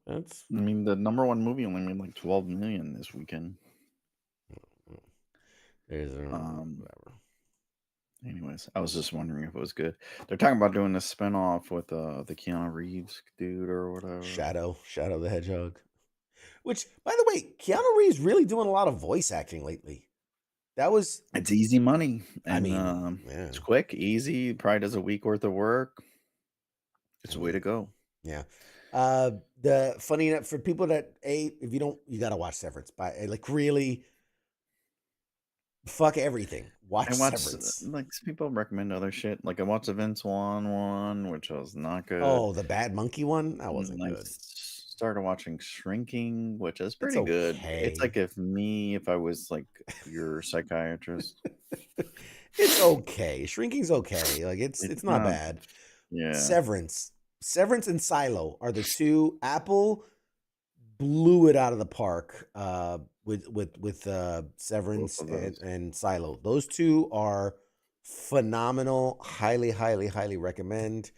that's I mean, the number 1 movie only made like 12 million this weekend. there's Um, whatever. Anyways, I was just wondering if it was good. They're talking about doing a spinoff with the Keanu Reeves dude or whatever. Shadow the Hedgehog. Which, by the way, Keanu Reeves really doing a lot of voice acting lately. That was, It's easy money. And, I mean, yeah, it's quick, easy. Probably does a week worth of work. It's a way to go. yeah. The funny enough, for people that if you don't, you gotta watch Severance. Like really, Fuck everything. Watch I watch Severance. like people recommend other shit. Like I watched the Vince Vaughn one, which was not good. Oh, the Bad Monkey one? That And wasn't I good. started watching Shrinking, which is It's pretty good. It's okay. like if I was like your psychiatrist. It's okay. Shrinking's okay. Like it's not bad. Yeah. Severance and Silo are the two. Apple blew it out of the park with Severance Both of those. and Silo. Those two are phenomenal. Highly recommend.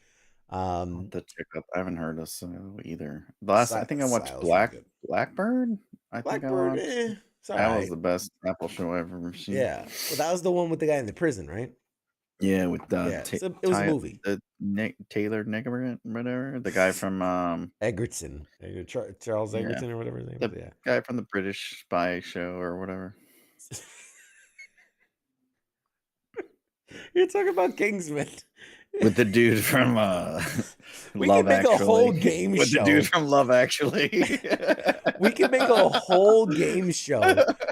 I'll have to check up. I haven't heard of Silo either. I think I watched Silo's really good. Blackbird. I think I Blackbird, watched. it's all That right. was the best Apple show I've ever seen. Yeah. Well, that was the one with the guy in the prison, right? Yeah, with Yeah, it was a movie. Taylor Negrin, whatever, the guy from Egerton. Charles Yeah. Egerton or whatever his name is. Yeah. guy from the British Spy Show or whatever. You're talking about Kingsman. With the dude from We Love can make Actually. a whole game with show. the dude from Love Actually. We can make a whole game show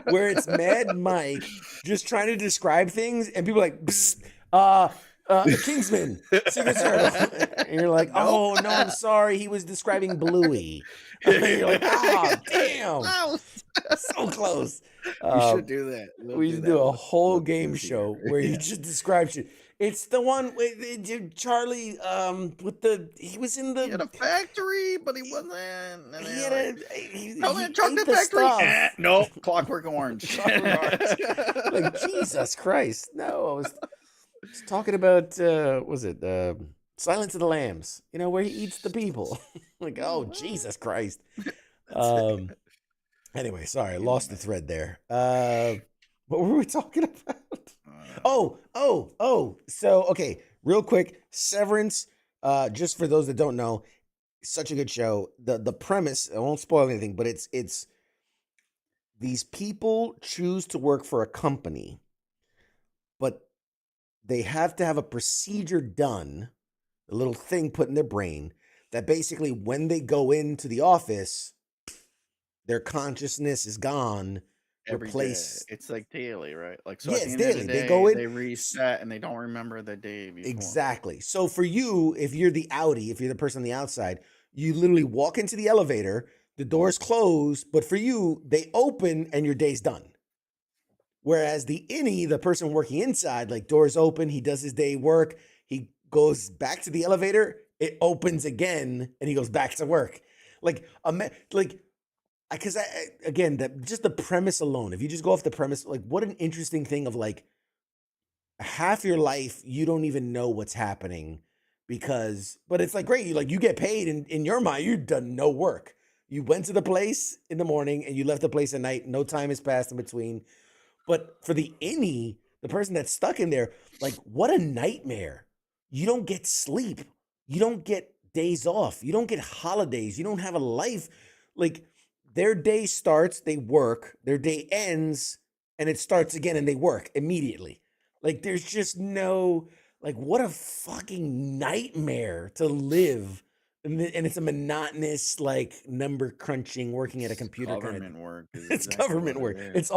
where it's Mad Mike just trying to describe things, and people are like, Psst, Kingsman, Secret Service. And you're like, oh, no, I'm sorry. He was describing Bluey. And you're like, oh, damn. So close. We should do that. We should do a whole game show where you just describe shit. It's the one with Charlie he was in the He had a factory, but he wasn't. And he had a no, he chocolate ate the factory. stuff. No, Clockwork Orange. Like Jesus Christ. No, I was talking about was it Silence of the Lambs, you know, where he eats the people. Like, oh Jesus Christ. Anyway, sorry, I lost the thread there. What were we talking about? So okay, real quick, Severance, just for those that don't know, such a good show. The premise, I won't spoil anything, but it's these people choose to work for a company, but they have to have a procedure done, a little thing put in their brain that basically when they go into the office, their consciousness is gone. Every Replace. day. It's like daily, right? Like so Yeah, at the it's end of daily. the They day, go in- they reset and they don't remember the day before. Exactly. So for you, if you're the outie, if you're the person on the outside, you literally walk into the elevator, the doors close, but for you, they open and your day's done. Whereas the innie, the person working inside, like doors open, he does his day work, he goes back to the elevator, it opens again, and he goes back to work. Because again, that just the premise alone, if you just go off the premise, like what an interesting thing of like half your life you don't even know what's happening but it's like great, you get paid, and in your mind you've done no work. You went to the place in the morning and you left the place at night, no time has passed in between. But for the innie, the person that's stuck in there, like what a nightmare. You don't get sleep, you don't get days off, you don't get holidays, you don't have a life. Like their day starts, they work, their day ends, and it starts again and they work immediately. Like there's just no, like what a fucking nightmare to live. And it's a monotonous, like number crunching, working at a computer kind of. Government work. It's government work. This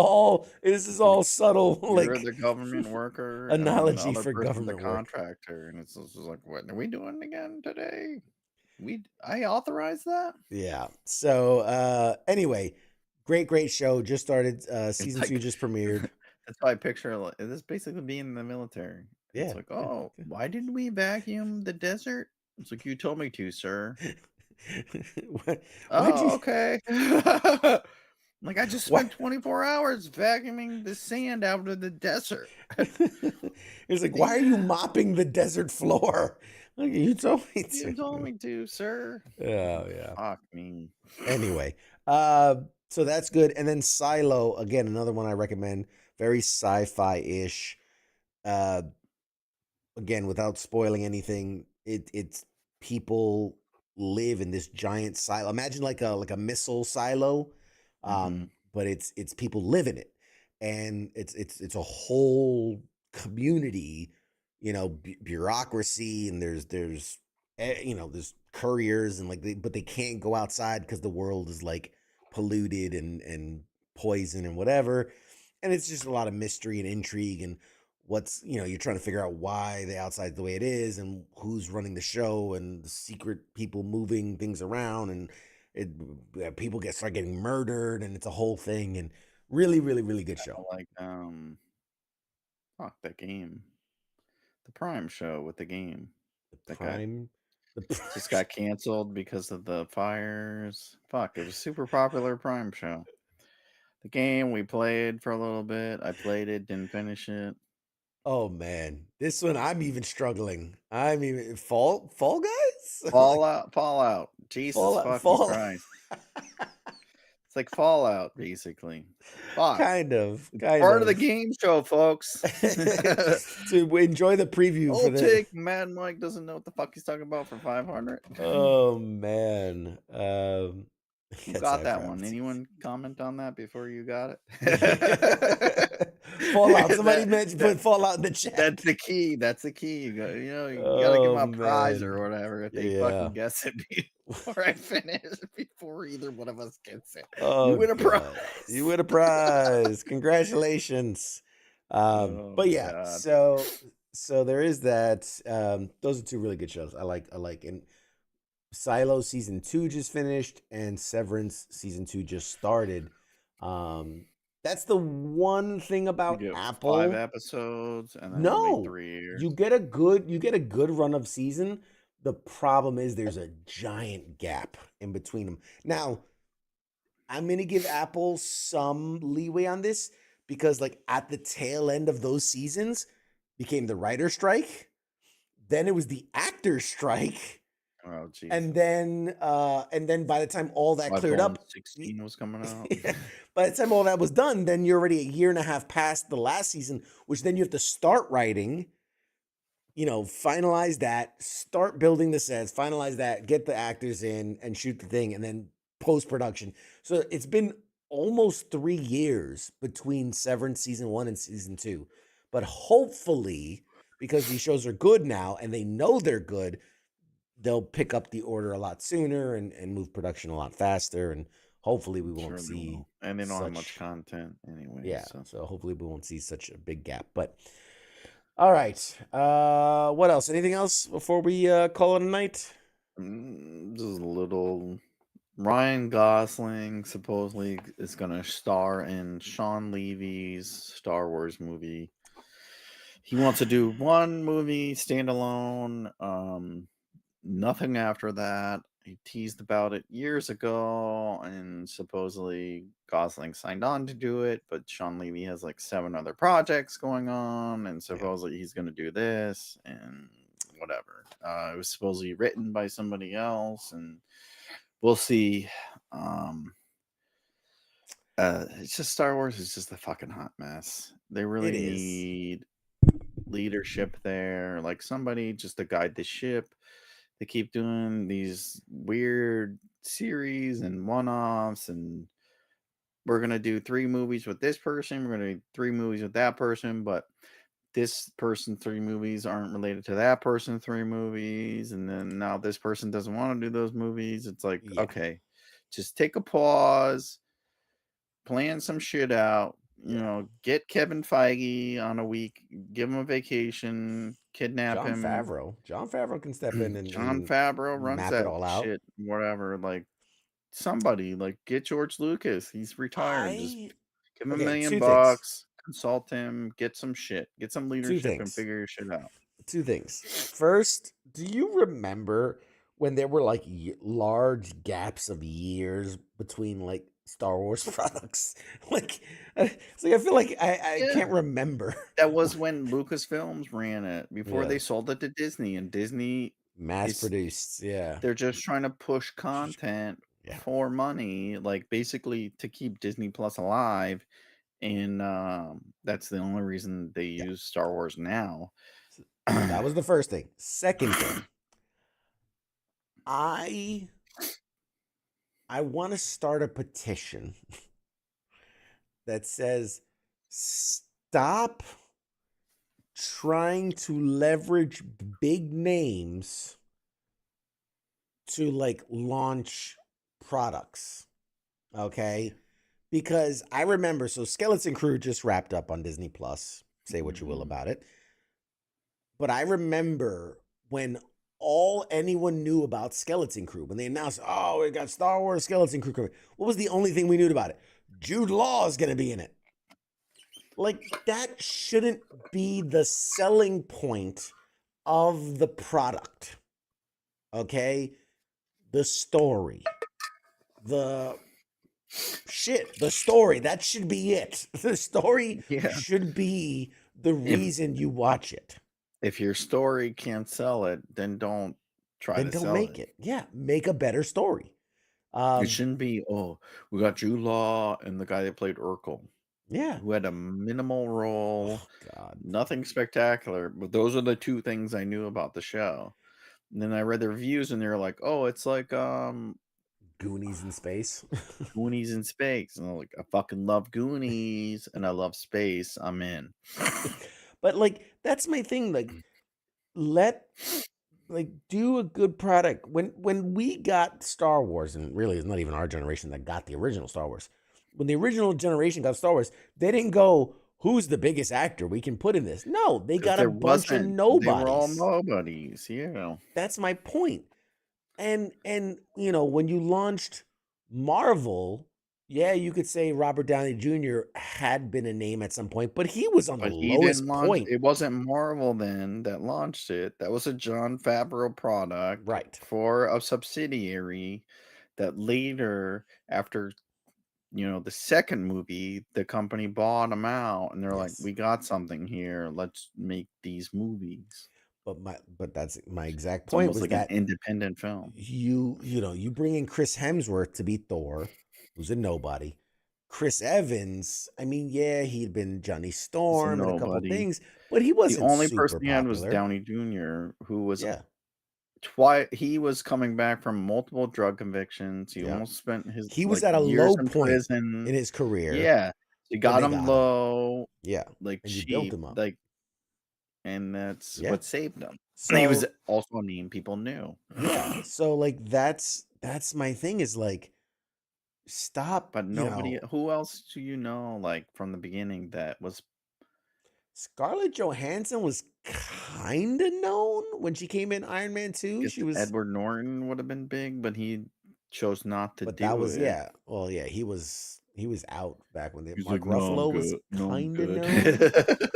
is all subtle, You're like the government worker. analogy and the other for person's government the work. contractor, and it's just like, what are we doing again today? I authorized that. Yeah. So anyway, great show. Just started. Season like- 2 just premiered. That's how I picture it. This basically being in the military. Yeah, It's like, yeah, oh, yeah. why didn't we vacuum the desert? It's like, you told me to, sir. Why'd Oh, you- okay. Like, I just Why- spent 24 hours vacuuming the sand out of the desert. It's like, why are you mopping the desert floor? Like, you told me to. You told me to, sir. Oh yeah. Fuck me. Anyway, so that's good. And then Silo, again, another one I recommend. Very sci-fi-ish. Again, without spoiling anything, it's people live in this giant silo. Imagine like a missile silo, Mhm. but it's people live in it, and it's a whole community, bureaucracy, and there's there's couriers and but they can't go outside because the world is like polluted and poison and whatever. and it's just a lot of mystery and intrigue and what's you're trying to figure out why the outside's the way it is and who's running the show and the secret people moving things around and people start getting murdered and it's a whole thing and really really really good show. Like fuck that game, the Prime show with the game The that Prime, the just got canceled because of the fires. Fuck, it was a super popular Prime show. The game we played for a little bit. I played it, didn't finish it. Oh man, this one I'm even struggling. I'm even Fall Guys. Fallout. Jesus fucking Christ. It's like Fallout, basically. Fuck. Kind of. Part of the game show, folks. To enjoy the preview for I'll the take Mad Mike doesn't know what the fuck he's talking about for 500. Oh man. Who got that one? Anyone comment on that before you got it? Fallout. Somebody put Fallout in the chat. That's the key. That's the key. You gotta give them a prize man. or whatever if they Yeah. fucking guess it before I finish. Before either one of us gets it. Oh, you win a God. prize. You win a prize. Congratulations. But yeah, God. so there is that. Those are two really good shows. I like. And Silo season 2 just finished, and Severance season 2 just started. That's the one thing about You get Apple. 5 episodes, and then No, 3 years. you get a good run of season. The problem is there's a giant gap in between them. Now, I'm gonna give Apple some leeway on this because, like, at the tail end of those seasons, became the writer strike. Then it was the actor strike. Oh, geez. And then by the time all that cleared iPhone up, 16 was coming out. by the time all that was done, then you're already a year and a half past the last season, which then you have to start writing, finalize that, start building the sets, finalize that, get the actors in and shoot the thing, and then post-production. So it's been almost 3 years between Severance season 1 and season 2. But hopefully, because these shows are good now and they know they're good, they'll pick up the order a lot sooner and move production a lot faster. And hopefully we won't see. And they don't have much content anyway. Yeah. So. So hopefully we won't see such a big gap. But all right. What else? Anything else before we call it a night? Just a little. Ryan Gosling supposedly is going to star in Sean Levy's Star Wars movie. He wants to do one movie standalone. Nothing after that. He teased about it years ago, and supposedly Gosling signed on to do it, but Sean Levy has like 7 other projects going on, and supposedly he's going to do this and whatever. It was supposedly written by somebody else, and we'll see. It's just Star Wars is just a fucking hot mess. They really need leadership there, like somebody just to guide the ship. They keep doing these weird series and one-offs, and we're gonna do 3 movies with this person, we're gonna do 3 movies with that person, but this person 3 movies aren't related to that person 3 movies, and then now this person doesn't want to do those movies. It's like, okay, just take a pause, plan some shit out. Get Kevin Feige on a week, give him a vacation, kidnap him. John Favreau can step in and John Favreau runs map that it all out. shit, whatever. Like somebody, like get George Lucas. He's retired. Just give him $1 million bucks, consult him, get some shit, get some leadership, and figure your shit out. 2 things. First, do you remember when there were like large gaps of years between like Star Wars products? Like, it's like I feel like I can't remember. That was when Lucasfilms ran it before they sold it to Disney, and Disney mass produced. Yeah, they're just trying to push content for money, like basically to keep Disney Plus alive, and that's the only reason they use Star Wars now. That was the first thing. Second thing, I want to start a petition that says stop trying to leverage big names to like launch products. Okay? because I remember. So Skeleton Crew just wrapped up on Disney Plus. Say what you will Mhm. about it, but I remember when all anyone knew about Skeleton Crew when they announced, "Oh, we got Star Wars Skeleton Crew coming." What was the only thing we knew about it? Jude Law is going to be in it. Like that shouldn't be the selling point of the product. Okay? The story. The the story. That should be it. The story Yeah. should be the reason you watch it. If your story can't sell it, then don't try Then to don't sell make it. Yeah, make a better story. It shouldn't be, oh, we got Jude Law and the guy that played Urkel, Yeah. who had a minimal role, Oh God. nothing spectacular, but those are the two things I knew about the show. And then I read the reviews and they're like, oh, it's like Goonies in space. Goonies in space. And I'm like, I fucking love Goonies and I love space. I'm in. But like that's my thing. Like let do a good product. When we got Star Wars, and really it's not even our generation that got the original Star Wars. When the original generation got Star Wars, they didn't go, who's the biggest actor we can put in this? No, they 'Cause got a there bunch of wasn't, they were all nobodies. nobodies. Yeah. That's my point. And you know, when you launched Marvel, yeah, you could say Robert Downey Jr. had been a name at some point, but he was on the But he didn't lowest launch, point. it wasn't Marvel then that launched it. That was a Jon Favreau product Right. for a subsidiary that later, after the second movie, the company bought them out and they're like, Yes. we got something here. Let's make these movies. But that's my exact It's point almost was like an that independent film. you bring in Chris Hemsworth to be Thor, who's a nobody. Chris Evans, I mean, yeah, he'd been Johnny It's a Storm and a couple nobody. things, but he The wasn't only super person he had was popular. Downey Jr., who was Yeah, he was coming back from multiple drug convictions. He yeah. almost spent his He was at a years low in point prison. in his career Yeah, you when got they him got him. low, Yeah, like and you built cheap, him up. and that's Yeah. what saved him. And he was So also a name people knew. yeah, so like that's my thing is like stop, But nobody, who else do you know, like from the beginning, that was Scarlett Johansson was kind of known when she came in Iron Man 2. guess She was, Edward Norton would have been big, but he chose not to but that do was, it. yeah. Well, yeah, he was out back when He's Mark like, no, I'm Ruffalo was good. No, I'm kind of known. good.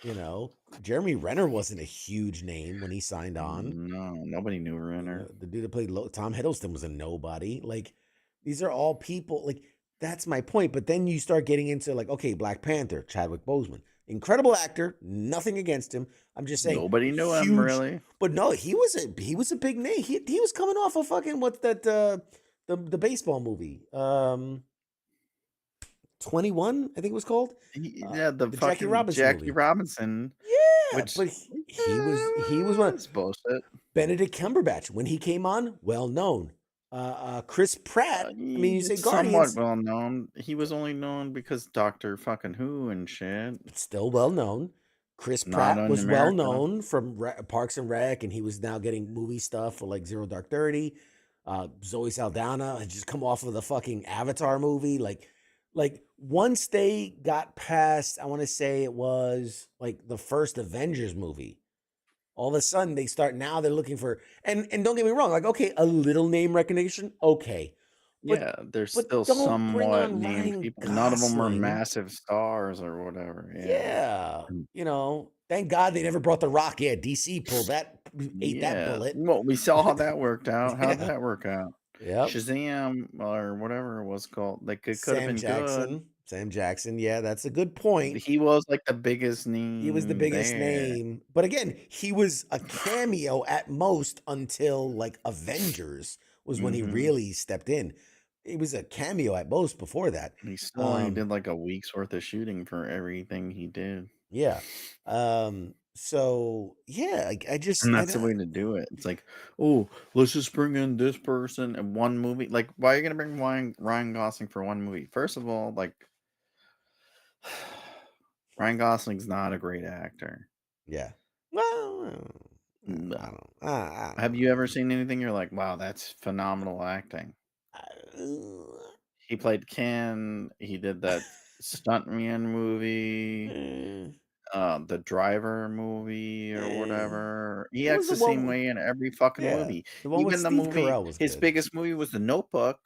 You know, Jeremy Renner wasn't a huge name when he signed on. No, nobody knew Renner. The dude that played Tom Hiddleston was a nobody. Like, these are all people. Like, that's my point. But then you start getting into like, okay, Black Panther, Chadwick Boseman, incredible actor, nothing against him. I'm just saying, Nobody knew him huge. really. But no, he was a big name. He was coming off of fucking what's that the baseball movie 21, I think it was called. Yeah, the Jackie fucking Robinson Jackie movie. Robinson. Yeah, Which but he was one. It's bullshit. Benedict Cumberbatch when he came on, well known. Chris Pratt. I mean, you say He's somewhat Guardians, well known. He was only known because Doctor fucking Who and shit. but still well known. Chris Not Pratt in was well America. known from Parks and Rec, and he was now getting movie stuff for like Zero Dark 30. Zoe Saldana had just come off of the fucking Avatar movie. Like once they got past, I want to say it was like the first Avengers movie. All of a sudden they're looking for, and don't get me wrong, like, okay, a little name recognition, okay. But, Yeah, they're but still don't bring somewhat on named Ryan people. None of them are Gosling. massive stars or whatever. Yeah. Mm. You know, thank God they never brought The Rock. Yeah, DC pulled that, ate that Yeah. bullet. Well, we saw how that worked out. How'd Yeah. that work out? Yep. Shazam or whatever it was called. Like it could have been good. Sam Jackson. Yeah, that's a good point. He was like the biggest name. He was the biggest there. name. But again, he was a cameo at most until like Avengers was when he Mhm. really stepped in. It was a cameo at most before that. He still only did like a week's worth of shooting for everything he did. Yeah. So yeah, I just And that's the way to do it. It's like, oh, let's just bring in this person in one movie. Like, why are you gonna bring Ryan Gosling for one movie? First of all, like Ryan Gosling's not a great actor. yeah. Well, No. I don't Have you ever seen anything you're like, wow, that's phenomenal acting? He played Ken. He did that Stuntman movie, the Driver movie or Eh, whatever. He what was acts the the one? same way in every fucking Yeah, movie. the one with Even the Steve movie Carell was his good. biggest movie was The Notebook,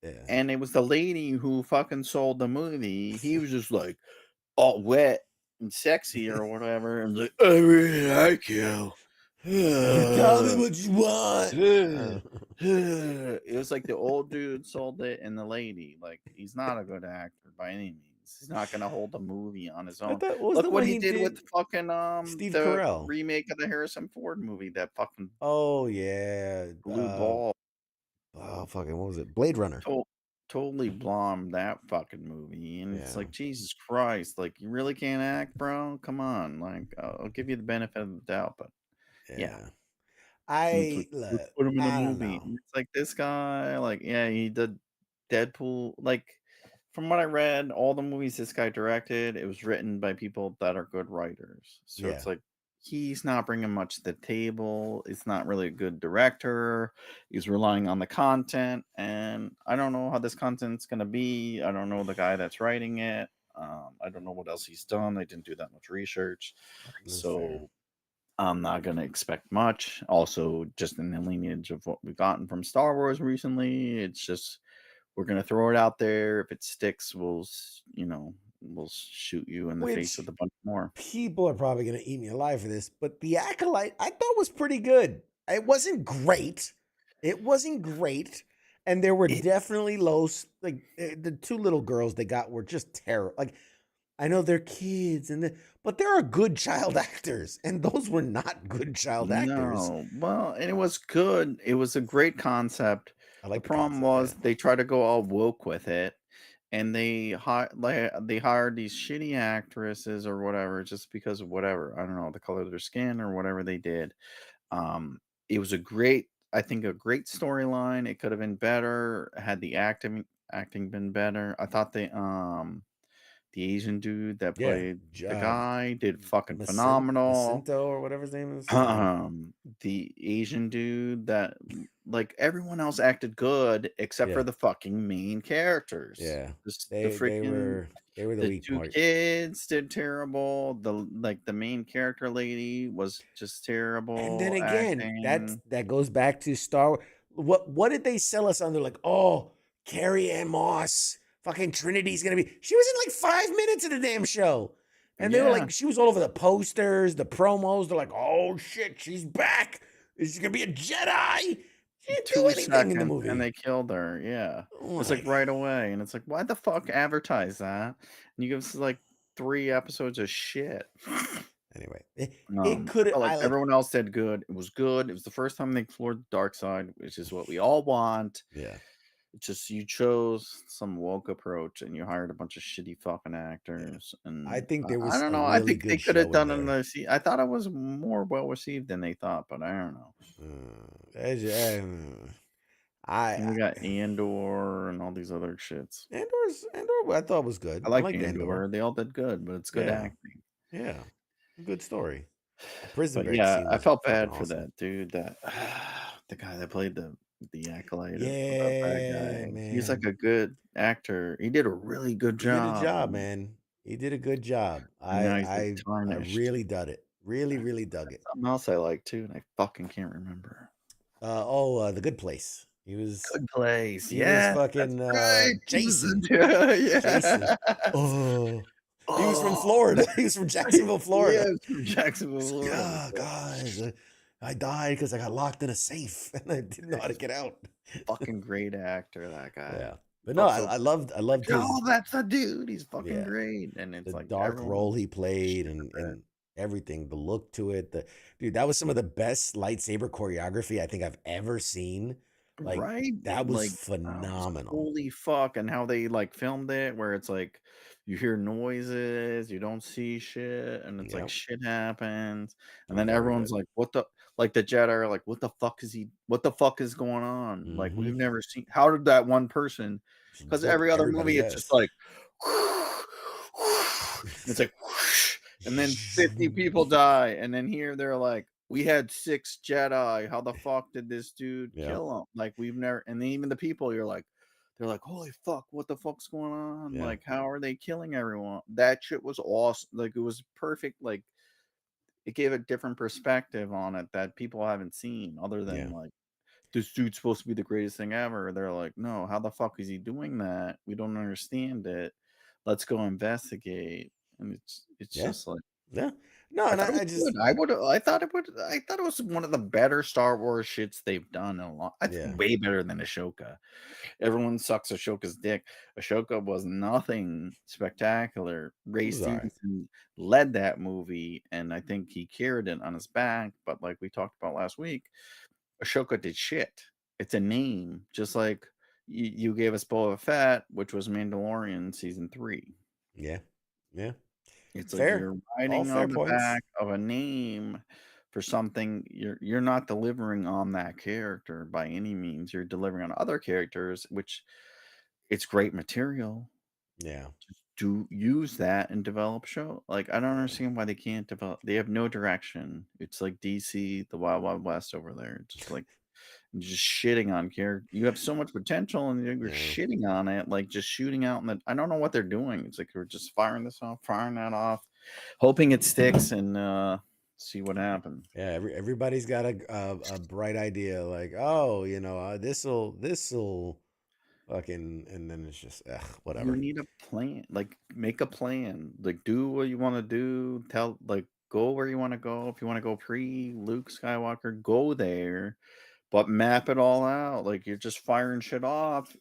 Yeah. and it was the lady who fucking sold the movie. He was just like all wet and sexy or whatever, and like, "I really like you." Tell me what you want. It was like the old dude sold it and the lady. Like, he's not a good actor by any means. He's not gonna hold a movie on his I own. thought what was the Look what one he he did with did? fucking Steve the Carell. remake of the Harrison Ford movie, that fucking Oh yeah. blue ball. Oh fucking what was it? Blade Runner. To- totally bombed that fucking movie. And it's Yeah. like, Jesus Christ, like, you really can't act, bro? Come on. Like, I'll give you the benefit of the doubt, but yeah. Yeah. And it's I like, let's put him in a I don't movie. know. And it's like, this guy, like, yeah, he did Deadpool. Like, from what I read, all the movies this guy directed, it was written by people that are good writers. So Yeah. it's like, he's not bringing much to the table. It's not really a good director. He's relying on the content, and I don't know how this content's gonna be. I don't know the guy that's writing it. I don't know what else he's done. I didn't do that much research, That's fair. so I'm not gonna expect much. Also, just in the lineage of what we've gotten from Star Wars recently, it's just we're gonna throw it out there. If it sticks, we'll shoot you in the face Which with a bunch more. people are probably gonna eat me alive for this, but The Acolyte I thought was pretty good. It wasn't great. It wasn't great. And there were It definitely the two little girls they got were just terrible. Like I know they're kids but there are good child actors, and those were not good child actors. No, well, and it was good. It was a great concept. I The like the problem concept, yeah. was they tried to go all woke with it, and they hired these shitty actresses or whatever just because of whatever, I don't know, the color of their skin or whatever they did. Um, it was I think a great storyline. It could have been better had the acting been better. I thought the Asian dude that Yeah. played the guy did fucking Macin phenomenal. Macinto or whatever his name is. Yeah. The Asian dude that like everyone else acted good except for Yeah. the fucking main characters. Yeah. The They freaking were the the weak two part. kids did terrible. The main character lady was just And then terrible again, acting. that goes back to Star Wars. What did they sell us on? They're like, oh, Carrie Ann Moss, fucking Trinity's gonna be. She was in like 5 minutes of the damn show, and they were Yeah. like, she was all over the posters, the promos. They're like, oh shit, she's back. Is she gonna be a Jedi? She didn't do 2 anything in the seconds movie. and they killed her. Yeah. It's like Like, right away. And it's like, why the fuck advertise that? And you give us like 3 episodes of shit. anyway, it I could. felt like I like. everyone else did good. It was good. It was the first time they explored the dark side, which is what we all want. Yeah. It's just you chose some woke approach and you hired a bunch of shitty fucking actors. And I think there I was don't a know. I really think they good could have show in done there. I thought it was more well received than they thought, but I don't know. And we got Andor and all these other shits. Andor, I thought was good. I like liked Andor. They all did good, but it's good Yeah. acting. Yeah, good story. Prison But Break yeah, scene I was felt fucking bad for awesome. that dude, that the guy that played the acolyte, the Yeah, bad guy. He's like man. a good actor. He did a really good He did a job. job, man. He did a good job. And now he's like I tarnished. really dug it. Really dug it. Something else I like too, and I fucking can't remember. The Good Place. He was Good place. he Yeah, was fucking that's right. Jason. Yeah. Jason. Oh, he was from Florida. He was from Jacksonville, Florida. Yeah, from Jacksonville, He's like, Florida. yeah, guys, I died because I got locked in a safe and I didn't know how to get out. Fucking great actor, that guy. Yeah, but no, Also, I loved his oh, that's the dude. He's fucking Yeah. great. And it's the like dark everyone role he played shit for and everything, the look to it. Dude, that was some of the best lightsaber choreography I think I've ever seen. Like right? that was Like, phenomenal. holy fuck. And how they like filmed it, where it's like you hear noises, you don't see shit, and it's Yep. like shit happens. And then Very everyone's good. like, what the like the Jedi are like, what the fuck is going on? Like, we've Mhm. never seen how did that one person, because Whoop every other everybody's movie it's just ass. like it's like and then 50 people die, and then here they're like, we had 6 Jedi. How the fuck did this dude Yeah. kill him? Like, we've never, and then even the people, you're like, they're like, "Holy fuck, what the fuck's going on? Yeah. Like, how are they killing everyone?" That shit was awesome. Like, it was perfect. Like, it gave a different perspective on it that people haven't seen, other than Yeah. like, this dude's supposed to be the greatest thing ever. They're like, no, how the fuck is he doing that? We don't understand it. Let's go investigate. And it's Yeah. just like, Yeah. No, I and thought it was I just good. I thought it was one of the better Star Wars shits they've done in a long. I yeah. think way better than Ashoka. Everyone sucks Ashoka's dick. Ashoka was nothing spectacular. It Ray was all right. Stevenson led that movie, and I think he carried it on his back. But like we talked about last week, Ashoka did shit. It's a name, just like you gave us Boba Fett, which was Mandalorian season 3. Yeah. Yeah. It's like Fair. you're All riding fair on the points. back of a name for something. You're not delivering on that character by any means. You're delivering on other characters, which it's great material. Yeah. To use that and develop show. Like, I don't understand why they can't develop. They have no direction. It's like DC, the Wild Wild West over there. Just like just shitting on character. You have so much potential, and you're Yeah. shitting on it, like just shooting out. And I don't know what they're doing. It's like they're just firing this off, firing that off, hoping it sticks, and see what happens. Yeah, everybody's got a bright idea, like, oh, this'll fucking, and then it's just You whatever. need a plan. Like, make a plan. Like, do what you want to do. Go where you want to go. If you want to go pre Luke Skywalker, go there. But map it all out. Like, you're just firing shit off.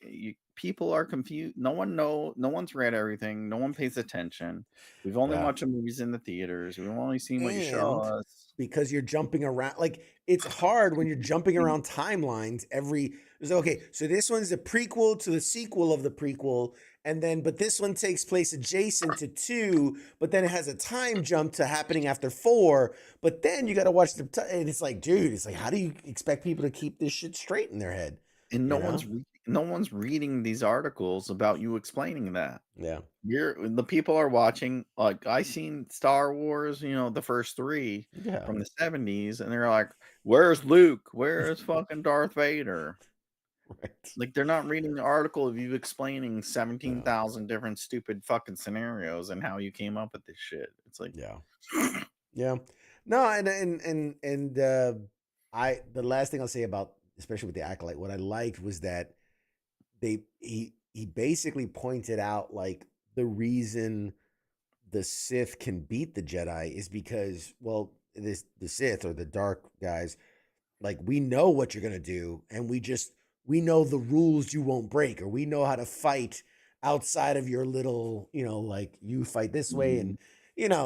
People are confused. No one's read everything. No one pays attention. We've only Yeah. watched the movies in the theaters. We've only seen what you show And us. because you're jumping around, like it's hard when you're jumping around timelines okay, so this one's a prequel to the sequel of the prequel, and then but this one takes place adjacent to 2, but then it has a time jump to happening after 4, but then you got to watch and it's like, dude, it's like, how do you expect people to keep this shit straight in their head? And You know? no one's reading these articles about you explaining that. Yeah. The people are watching. Like, I seen Star Wars, the first 3 Yeah. from the 70s, and they're like, "Where's Luke? Where's fucking Darth Vader?" Right. Like, they're not reading the article of you explaining 17,000 different stupid fucking scenarios and how you came up with this shit. It's like, Yeah. Yeah. No, the last thing I'll say about, especially with the Acolyte, what I liked was that he basically pointed out, like, the reason the Sith can beat the Jedi is because, well, the Sith, or the dark guys, like, we know what you're gonna do, and we know the rules you won't break, or we know how to fight outside of your little, like, you fight this way, and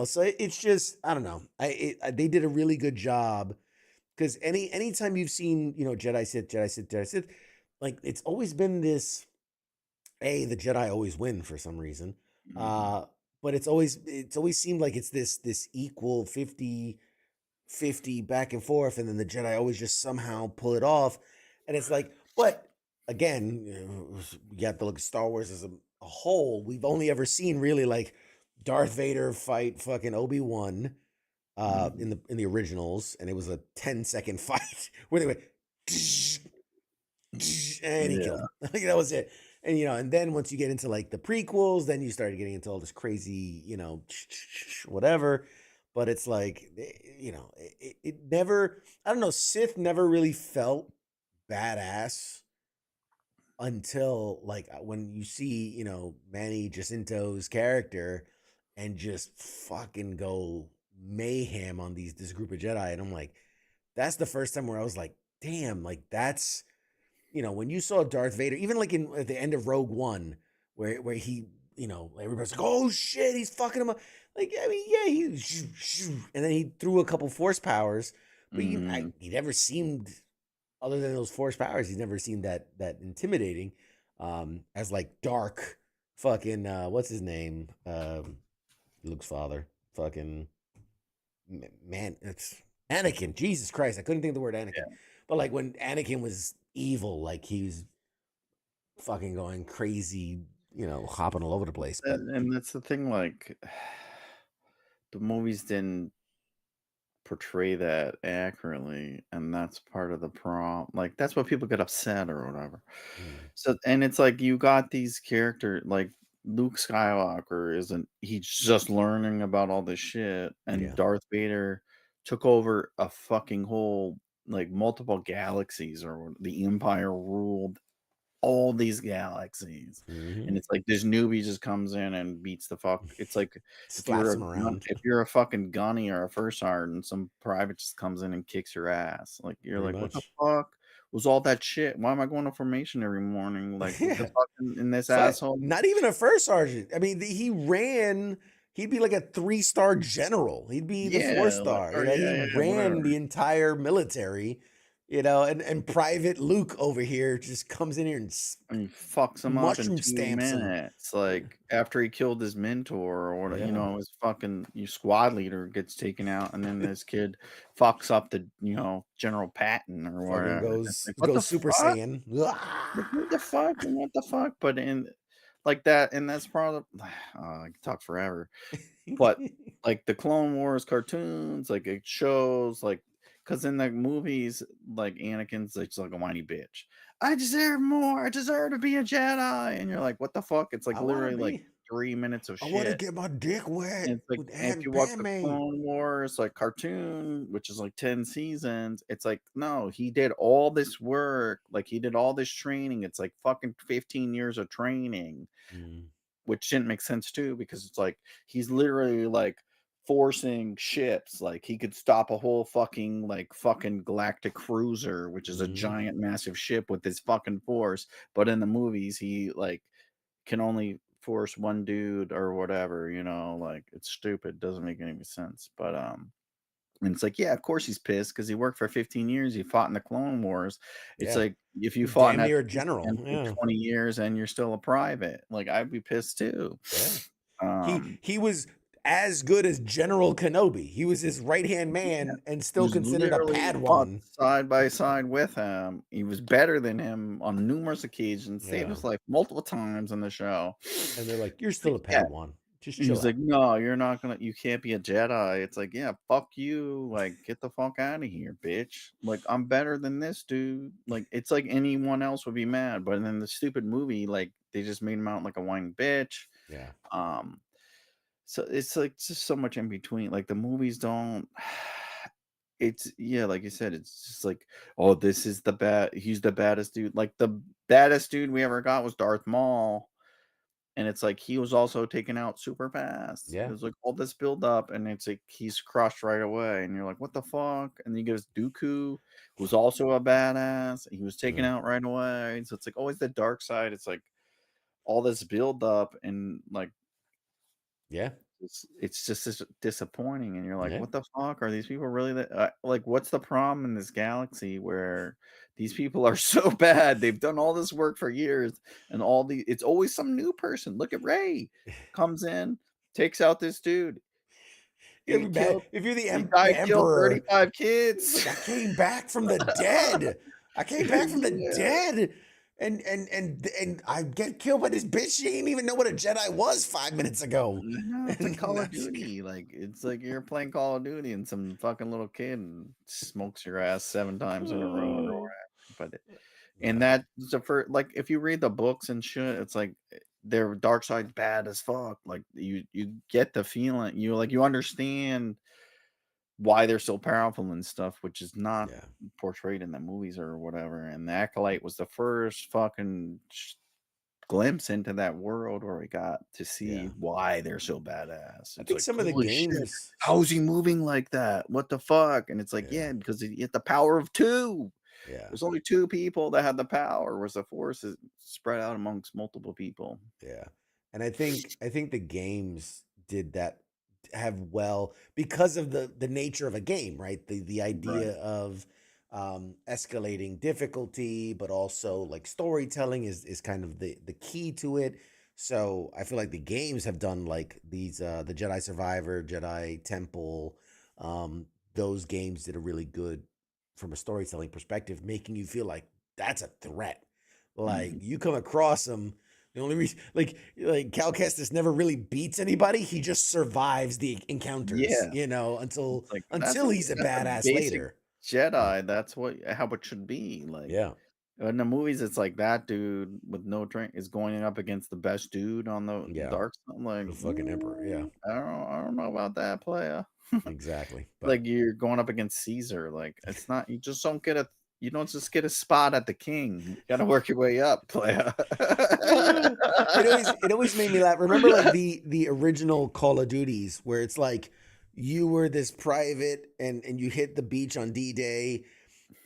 so it's just, I don't know. They did a really good job, because anytime you've seen, Jedi Sith, Jedi Sith, Jedi Sith, like, it's always been this, the Jedi always win for some reason. But it's always seemed like it's this equal 50-50 back and forth, and then the Jedi always just somehow pull it off. And it's like, but again, you have to look at Star Wars as a whole. We've only ever seen really, like, Darth Vader fight fucking Obi-Wan in the originals, and it was a 10-second fight where they went and he killed him. Like, that was it. And and then once you get into, like, the prequels, then you started getting into all this crazy, whatever. But it's like, it never, I don't know, Sith never really felt badass until, like, when you see, Manny Jacinto's character and just fucking go mayhem on this group of Jedi. And I'm like, that's the first time where I was like, damn, like, that's, when you saw Darth Vader, even like at the end of Rogue One, where he, everybody's like, oh shit, he's fucking him up. Like, I mean, yeah, and then he threw a couple force powers, but he never seemed, other than those force powers, he never seemed that intimidating, as, like, dark fucking what's his name, Luke's father, fucking man, it's Anakin. Jesus Christ, I couldn't think of the word Anakin. Yeah. But, like, when Anakin was evil, like, he was fucking going crazy, hopping all over the place. But and that's the thing, like, the movies didn't portray that accurately, and that's part of the problem. Like that's what people get upset or whatever. Mm, So and it's like you got these character like Luke Skywalker isn't he's just learning about all this shit, and yeah. Darth Vader took over a fucking whole like multiple galaxies, or the Empire ruled all these galaxies. Hmm. And it's like this newbie just comes in and beats the fuck. It's like Slaps him around. if you're a fucking gunny or a first sergeant, some private just comes in and kicks your ass. Like you're Pretty like, what the much. fuck was all that shit? Why am I going to formation every morning? Like the Yeah. fucking in this So asshole. not even a first sergeant. I mean, he ran. He'd be like a 3-star general. He'd be the four Yeah, like star. or He yeah, ran whatever. the entire military. And Private Luke over here just comes in here and And he fucks him up in mushroom 2 stamps him. minutes, Yeah. like, after he killed his mentor or what Yeah. his fucking your squad leader gets taken out, and then this kid fucks up the, General Patton or Fucking whatever. It's like, "What the goes Super fuck? Saiyan. Like, what the fuck and what the fuck?" But in like that and that's part of I could talk forever. But, like, the Clone Wars cartoons, like, it shows, like, cause in the movies, like, Anakin's, like, just like a whiny bitch. "I deserve more. I deserve to be a Jedi." And you're like, "What the fuck?" It's, like, I want to literally, like, be. 3 minutes of I want to shit. get my dick wet And it's, like with and if Aunt you watch the Padme. Clone Wars, like, cartoon, which is, like, 10 seasons, it's like, no, he did all this work, like, he did all this training. It's, like, fucking 15 years of training. Mm, Which didn't make sense too, because it's like he's literally like forcing ships. Like he could stop a whole fucking galactic cruiser, which is a mm. giant massive ship with his fucking force. But in the movies, he like can only force one dude or whatever, like it's stupid, doesn't make any sense. But and it's like, yeah, of course he's pissed because he worked for 15 years. He fought in the Clone Wars. It's Yeah. like if you He's fought in damn near a Afghanistan general. for Yeah. 20 years and you're still a private, like I'd be pissed too. Yeah. Um, He was as good as General Kenobi. He was his right-hand yeah, man and he still was considered a literally fought Padawan. side by side with him. He was better than him on numerous occasions, saved Yeah. his life multiple times in the show. And they're like, "You're Like, still a yeah, Padawan. Just chill he's like, out." "No, you can't be a Jedi." It's like, "Yeah, fuck you, like, get the fuck out of here, bitch. Like, I'm better than this dude." Like, it's like anyone else would be mad, but in the stupid movie, like, they just made him out like a whining bitch. Yeah. Um, so it's, like, just so much in between, like, the movies don't it's yeah, like you said, it's just like, "Oh, this is he's the baddest dude." Like, the baddest dude we ever got was Darth Maul. And it's like he was also taken out super fast. Yeah. There's like all this build up, and it's like he's crushed right away, and you're like, "What the fuck?" And then you goes Dooku, who's also a badass. He was taken Mm. out right away. So it's like always the dark side. It's like all this build up, and like Yeah. it's just disappointing. And you're like, Yeah. "What the fuck are these people really that like? What's the problem in this galaxy where these people are so bad? They've done all this work for years, and it's always some new person. Look at Ray, comes in, takes out this dude. He killed If you're the the guy killed emperor, 35 it's like kids. I came back from the dead. I came back from the Yeah. dead. And I get killed by this bitch. She didn't even know what a Jedi was 5 minutes ago. No, it's like And Call now of she- Duty. Like it's like you're playing Call of Duty and some fucking little kid smokes your ass 7 times in a row or whatever. But and Yeah. that's the first like if you read the books and shit, it's like their dark side's bad as fuck. Like you get the feeling you understand why they're so powerful and stuff, which is not Yeah. portrayed in the movies or whatever. And the Acolyte was the first fucking glimpse into that world where we got to see Yeah. why they're so badass. I It's think like, some of the holy shit, games. how is he moving like that? What the fuck? And it's like, Yeah. yeah, because he had the power of 2. Yeah. There's only 2 people that had the power, whereas the force is spread out amongst multiple people. Yeah. And I think the games did that have well because of the nature of a game, right? The Right. idea of escalating difficulty, but also like storytelling is kind of the key to it. So I feel like the games have done like these the Jedi Survivor, Jedi Temple, those games did a really good from a storytelling perspective, making you feel like that's a threat. Like Mhm. you come across them The only reason, like Cal Kestis never really beats anybody. He just survives the encounters, Yeah. until It's like that's a, he's a that's a badass basic later. Jedi. That's how it should be. Like Yeah, in the movies, it's like that dude with no drink is going up against the best dude on the yeah, dark side. I'm like, the fucking emperor. Yeah, I don't know about that player. exactly. But Like you're going up against Caesar. Like it's not. You just don't get a. You don't just get a spot at the king. You gotta work your way up, player. it always made me laugh. Remember, like the original Call of Duties, where it's like you were this private and you hit the beach on D-Day,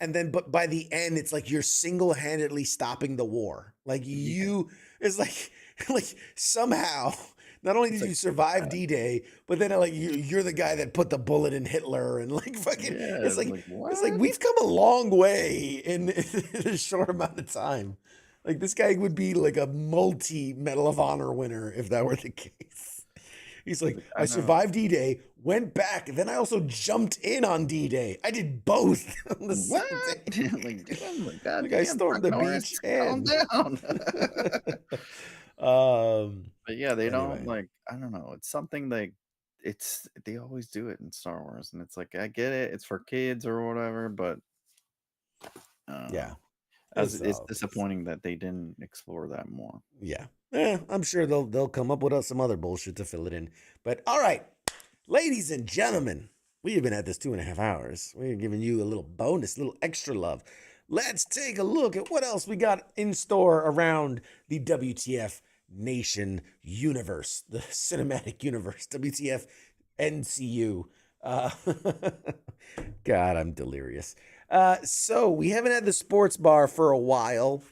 and then but by the end, it's like you're single-handedly stopping the war. Like it's like like somehow. Not only did you survive D-Day, but then like you're the guy that put the bullet in Hitler and like fucking. Yeah, It's like what? we've come a long way in a short amount of time. Like this guy would be like a multi Medal of Honor winner if that were the case. He's like, I know. survived D-Day, went back, then I also jumped in on D-Day. I did both on the same What? day. Like, dude, like, God Like I damn, stormed the Chuck Norris, beach calm and down. um But yeah, they don't anyway. like. I don't know. It's something like they always do it in Star Wars, and it's like I get it. It's for kids or whatever, but Yeah. it's disappointing that they didn't explore that more. Yeah. I'm sure they'll come up with some other bullshit to fill it in. But all right, ladies and gentlemen, we have been at this 2.5 hours. We're giving you a little bonus, a little extra love. Let's take a look at what else we got in store around the WTF Nation universe, the cinematic universe, WTF NCU. God, I'm delirious. So we haven't had the sports bar for a while.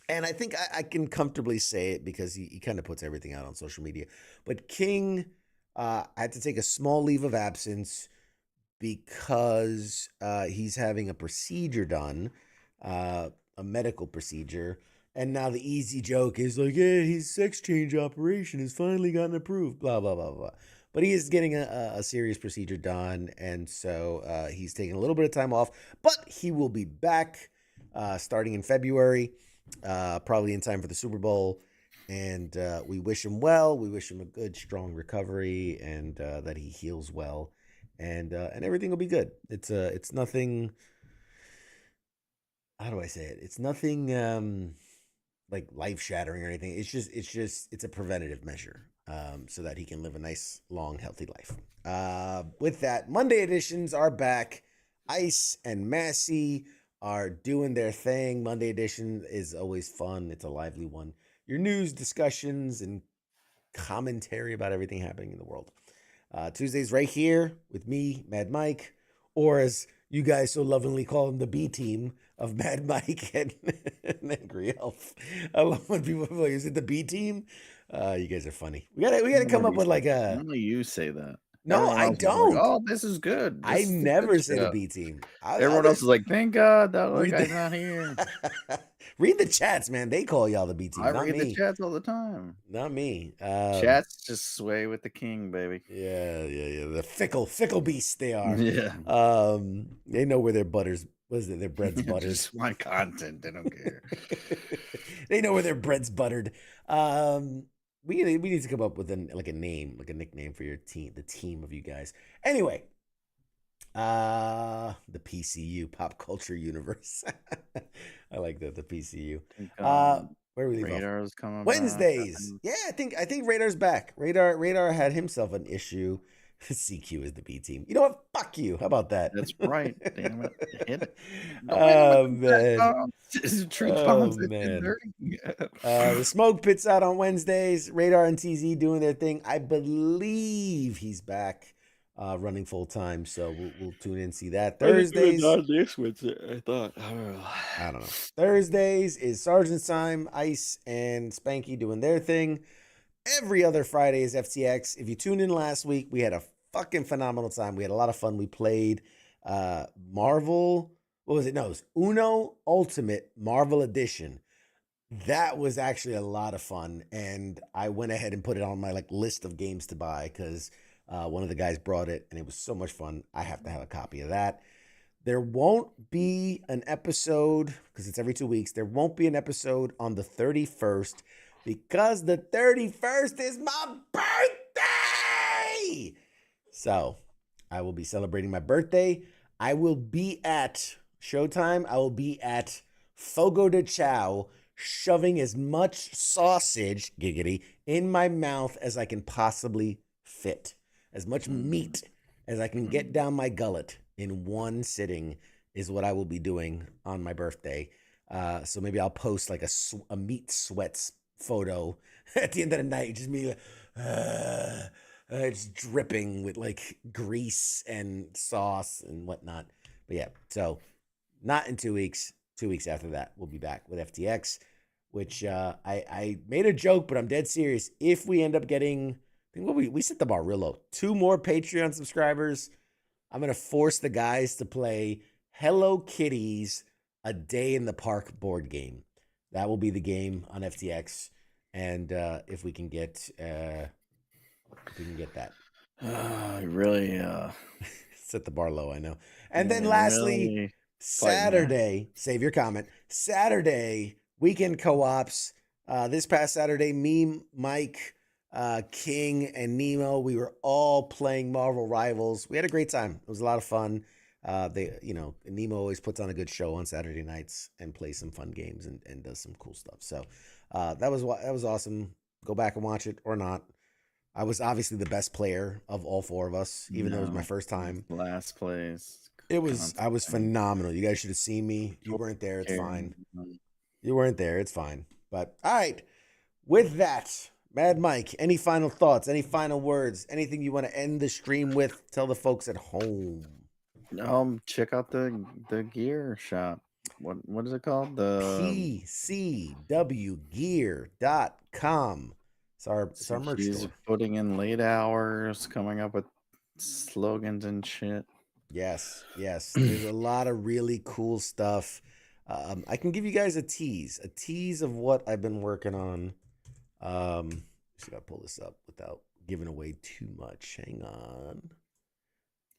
And I think I can comfortably say it because he kind of puts everything out on social media. But King had to take a small leave of absence because he's having a procedure done, a medical procedure. And now the easy joke is like, yeah, his sex change operation has finally gotten approved, blah, blah, blah, blah. But he is getting a serious procedure done. And so he's taking a little bit of time off. But he will be back starting in February. Probably in time for the Super Bowl, and we wish him well. We wish him a good, strong recovery, and that he heals well, and everything will be good. It's nothing. How do I say it? It's nothing like life shattering or anything. It's a preventative measure, so that he can live a nice, long, healthy life. With that, Monday editions are back. Ice and Massey are doing their thing. Monday edition is always fun. It's a lively one. Your news, discussions, and commentary about everything happening in the world. Tuesdays right here with me, Mad Mike, or as you guys so lovingly call him, the B team of Mad Mike and Angry Elf. I love when people are like, is it the B team? You guys are funny. We gotta come up with like a. Only you say that. No, Everyone I else is don't. Like, oh, this is good. I This is a never good say the show." B team. Everyone else is like, thank God that other Read guy's the- not here. Read the chats, man. They call y'all the B team. I Not read me. the chats all the time. Not me. Chats just sway with the king, baby. Yeah. The fickle beasts they are. Yeah. They know where their butters. What is it? Their bread's buttered. Just want content. They don't care. They know where their bread's buttered. We need to come up with a name, like a nickname for your team, the team of you guys. Anyway, the PCU, Pop Culture Universe. I like that, the PCU. Where do we leave off? Radar's coming Wednesdays. back. Yeah, I think Radar's back. Radar had himself an issue. CQ is the B team. You know what? Fuck you. How about that? That's right. Damn it. Hit it. Oh, man. Truth Oh, bombs. man. The Smoke Pit's out on Wednesdays. Radar and TZ doing their thing. I believe he's back running full time. So we'll tune in and see that. Thursdays. This I thought. I don't know. Thursdays is Sergeant's Time, Ice and Spanky doing their thing. Every other Friday is FTX. If you tuned in last week, we had a fucking phenomenal time. We had a lot of fun. We played Marvel. What was it? No, it was Uno Ultimate Marvel Edition. That was actually a lot of fun. And I went ahead and put it on my list of games to buy because one of the guys brought it and it was so much fun. I have to have a copy of that. There won't be an episode because it's every 2 weeks. There won't be an episode on the 31st because the 31st is my birthday. So I will be celebrating my birthday. I will be at Showtime. I will be at Fogo de Chao, shoving as much sausage, giggity, in my mouth as I can possibly fit. As much meat as I can get down my gullet in one sitting is what I will be doing on my birthday. So maybe I'll post like a meat sweats photo at the end of the night. Just me like, it's dripping with like grease and sauce and whatnot. But yeah, so not in 2 weeks. 2 weeks after that, we'll be back with FTX, which I made a joke, but I'm dead serious. If we end up getting, I think we set the bar real low. 2 more Patreon subscribers, I'm going to force the guys to play Hello Kitty's A Day in the Park board game. That will be the game on FTX. And if we can get that. Really Set the bar low, I know. And then Yeah, lastly, really Saturday, save your comment. Saturday, weekend co-ops. This past Saturday, me, Mike, King, and Nemo, we were all playing Marvel Rivals. We had a great time. It was a lot of fun. Nemo always puts on a good show on Saturday nights and plays some fun games and does some cool stuff. So that was awesome. Go back and watch it or not. I was obviously the best player of all 4 of us, even though it was my first time. last place. I was phenomenal. You guys should have seen me. You weren't there. It's fine. You weren't there. It's fine. But all right. With that, Mad Mike, any final thoughts? Any final words? Anything you want to end the stream with? Tell the folks at home. Check out the gear shop. What is it called? The PCWgear.com. It's our merch he's store. putting in late hours, coming up with slogans and shit. Yes. There's a lot of really cool stuff. I can give you guys a tease of what I've been working on. Just gotta pull this up without giving away too much. Hang on.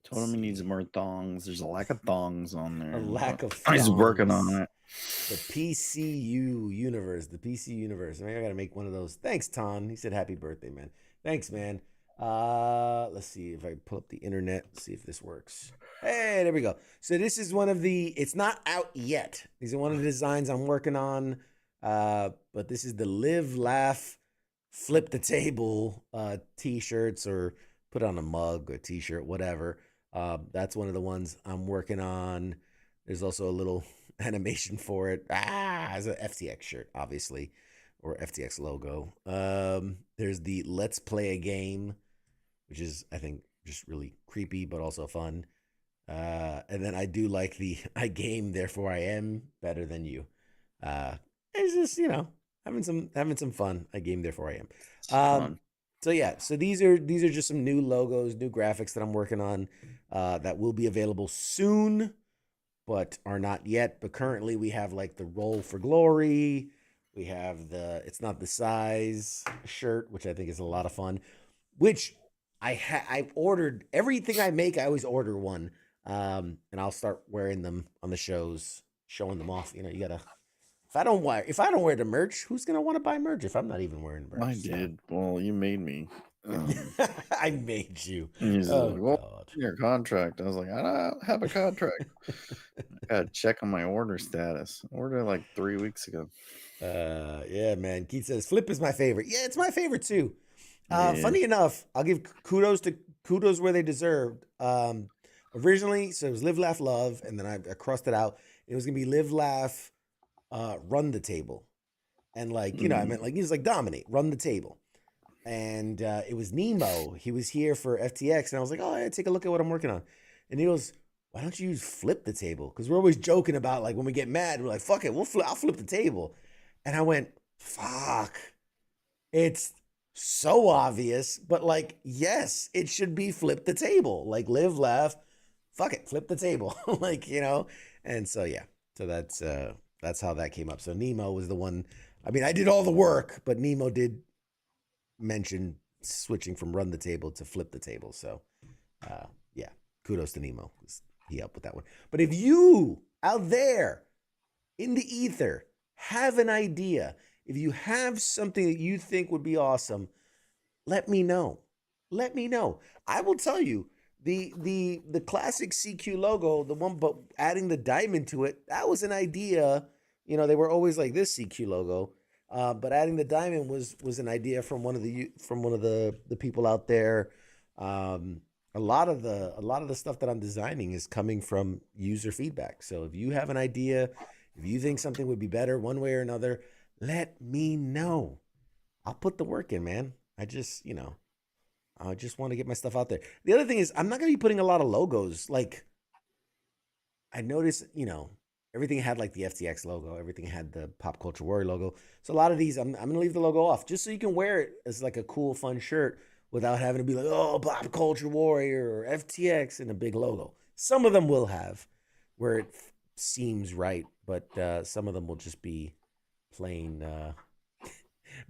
Told him he needs more thongs. There's a lack of thongs on there. A lack of He's working thongs. on it. The PCU universe. Maybe I gotta make one of those. Thanks, Ton. He said happy birthday, man. Thanks, man. Let's see if I pull up the internet, see if this works. Hey, there we go. So this is one of the, it's not out yet. These are one of the designs I'm working on. But this is the Live, Laugh, Flip the Table t-shirts, or put on a mug or t-shirt, whatever. That's one of the ones I'm working on. There's also a little animation for it. It's an FTX shirt, obviously, or FTX logo. There's the Let's Play a Game, which is, I think, just really creepy, but also fun. And then I do like the I game, therefore I am better than you. It's just, having some fun. I game, therefore I am. Fun. So yeah, so these are just some new logos, new graphics that I'm working on that will be available soon, but are not yet. But currently we have like the Roll for Glory. We have the It's Not the Size shirt, which I think is a lot of fun, which I've ordered. Everything I make, I always order one. And I'll start wearing them on the shows, showing them off. You gotta, if I don't wear the merch, who's gonna want to buy merch if I'm not even wearing merch? I did. Well, you made me. I made you. He's Oh, like, well, God. your contract. I was like, I don't have a contract. I gotta check on my order status. I ordered like 3 weeks ago. Yeah, man. Keith says Flip is my favorite. Yeah, it's my favorite too. Yeah. Funny enough, I'll give kudos where they deserved. Originally, so it was Live, Laugh, Love, and then I crossed it out. It was gonna be Live, Laugh, Run the Table, and I meant he was like dominate, run the table, and it was Nemo. He was here for FTX, and I was like, oh yeah, take a look at what I'm working on, and he goes, why don't you use Flip the Table? Because we're always joking about like when we get mad, we're like, fuck it, I'll flip the table, and I went, fuck, it's so obvious, but like, yes, it should be Flip the Table, like Live, Laugh. Fuck it, flip the table, and so yeah, so that's how that came up. So Nemo was the one. I mean, I did all the work, but Nemo did mention switching from run the table to flip the table. So yeah, kudos to Nemo. He helped with that one. But if you out there in the ether have an idea, If you have something that you think would be awesome, let me know. Let me know. I will tell you the classic CQ logo, the one but adding the diamond to it, that was an idea. You know, they were always like this CQ logo, but adding the diamond was an idea from one of the people out there. A lot of the stuff that I'm designing is coming from user feedback. So if you have an idea, if you think something would be better one way or another, let me know. I'll put the work in, man. I just want to get my stuff out there. The other thing is I'm not going to be putting a lot of logos. Like I noticed, everything had like the FTX logo. Everything had the Pop Culture Warrior logo. So a lot of these, I'm going to leave the logo off just so you can wear it as like a cool, fun shirt without having to be like, oh, Pop Culture Warrior or FTX and a big logo. Some of them will have where it seems right, but some of them will just be plain.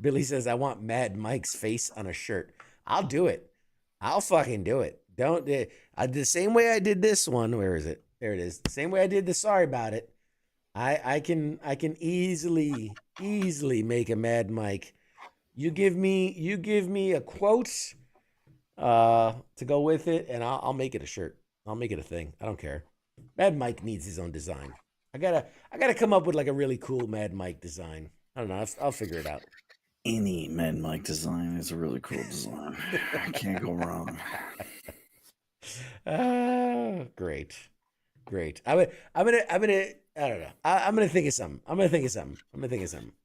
Billy says, I want Mad Mike's face on a shirt. I'll do it. I'll fucking do it. Don't I the same way I did this one. Where is it? There it is. Same way I did the sorry about it. I can easily make a Mad Mike. You give me a quote to go with it, and I'll make it a shirt. I'll make it a thing. I don't care. Mad Mike needs his own design. I gotta come up with like a really cool Mad Mike design. I don't know. I'll figure it out. Any Mad Mike design is a really cool design. I can't go wrong. Great. I'm gonna. I don't know. I'm gonna think of something.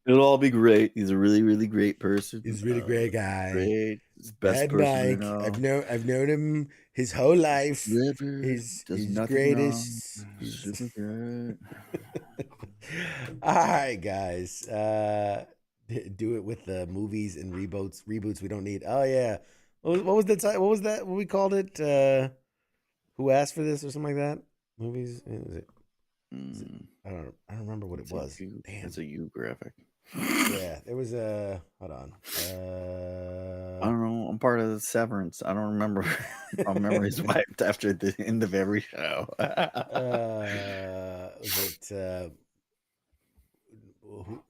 It'll all be great. He's a really, really great person. He's a really great guy. Great. He's the best Mad person Mike. I know. I've known him his whole life. Never He's does he's nothing greatest. wrong. He's super good. All right, guys. Do it with the movies and reboots we don't need. Oh yeah. What was the title? What was that? What we called it? Who asked for this or something like that? Movies? Is it? I don't remember what it was. Damn. It's a U graphic. Yeah, there was a. Hold on. I don't know. I'm part of the Severance. I don't remember. My memory's wiped after the end of every show. Was it?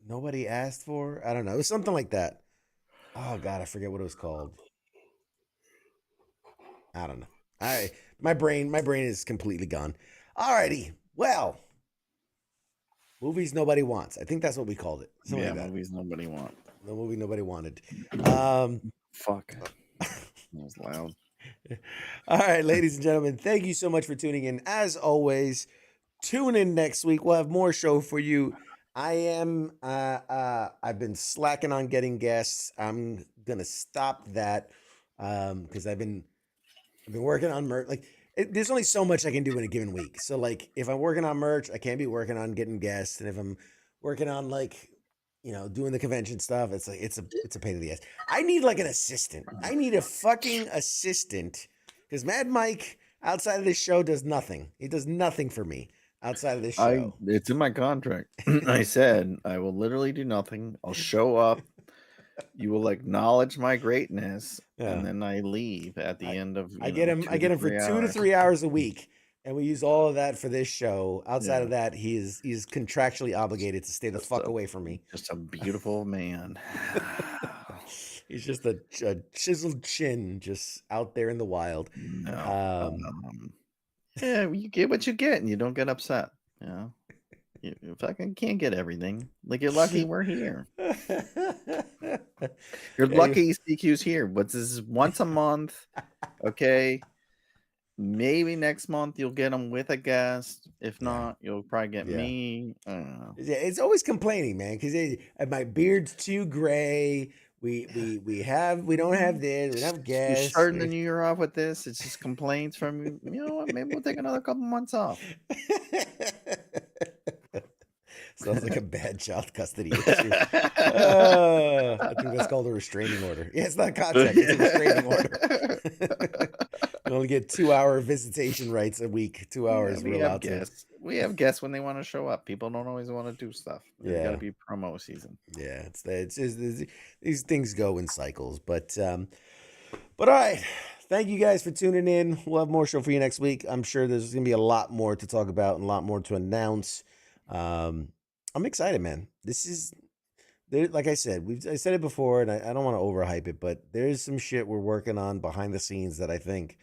Nobody asked for? I don't know. It was something like that. Oh God, I forget what it was called. I don't know. My brain is completely gone. Alrighty. Well, movies nobody wants. I think that's what we called it. Something Yeah, like that. movies nobody wants. The movie nobody wanted. Fuck. That was loud. All right, ladies and gentlemen, thank you so much for tuning in. As always, tune in next week. We'll have more show for you. I've been slacking on getting guests. I'm gonna stop that because I've been working on merch. Like there's only so much I can do in a given week. So like if I'm working on merch, I can't be working on getting guests. And if I'm working on like doing the convention stuff, it's like it's a pain in the ass. I need like an assistant. I need a fucking assistant because Mad Mike outside of this show does nothing. He does nothing for me outside of this show. It's in my contract. I said I will literally do nothing. I'll show up. You will acknowledge my greatness, and then I leave at the end of. I get him for 2 to 3 hours a week, and we use all of that for this show. Outside of that, he's contractually obligated to stay the fuck away from me. Just a beautiful man. He's just a chiseled chin, just out there in the wild. No. Yeah, you get what you get, and you don't get upset. You fucking can't get everything. Like you're lucky we're here. You're lucky CQ's here. But this is once a month. Okay. Maybe next month you'll get them with a guest. If not, you'll probably get me. I don't know. Yeah, it's always complaining, man, because my beard's too gray. We don't have this. We don't have guests. You're starting the new year off with this. It's just complaints from you. You know what? Maybe we'll take another couple months off. Sounds like a bad child custody issue. I think that's called a restraining order. Yeah, it's not a contract. It's a restraining order. You only get 2-hour visitation rights a week. 2 hours. We have guests. We have guests when they want to show up. People don't always want to do stuff. It's got to be promo season. Yeah, it's these things go in cycles. But all right. Thank you guys for tuning in. We'll have more show for you next week. I'm sure there's going to be a lot more to talk about and a lot more to announce. I'm excited, man. This is there, like I said, I said it before, and I don't want to overhype it, but there's some shit we're working on behind the scenes that I think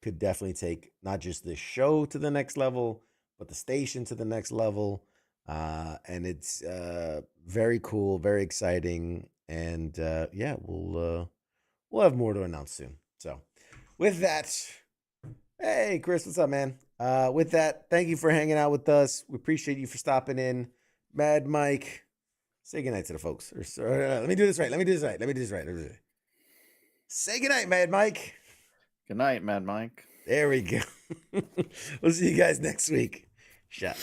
could definitely take not just this show to the next level, but the station to the next level. And it's very cool, very exciting, and yeah, we'll have more to announce soon. So, with that, hey Chris, what's up, man? With that, thank you for hanging out with us. We appreciate you for stopping in. Mad Mike, say goodnight to the folks. Let me do this right. Let me do this right. Say goodnight, Mad Mike. Good night, Mad Mike. There we go. We'll see you guys next week. Shut.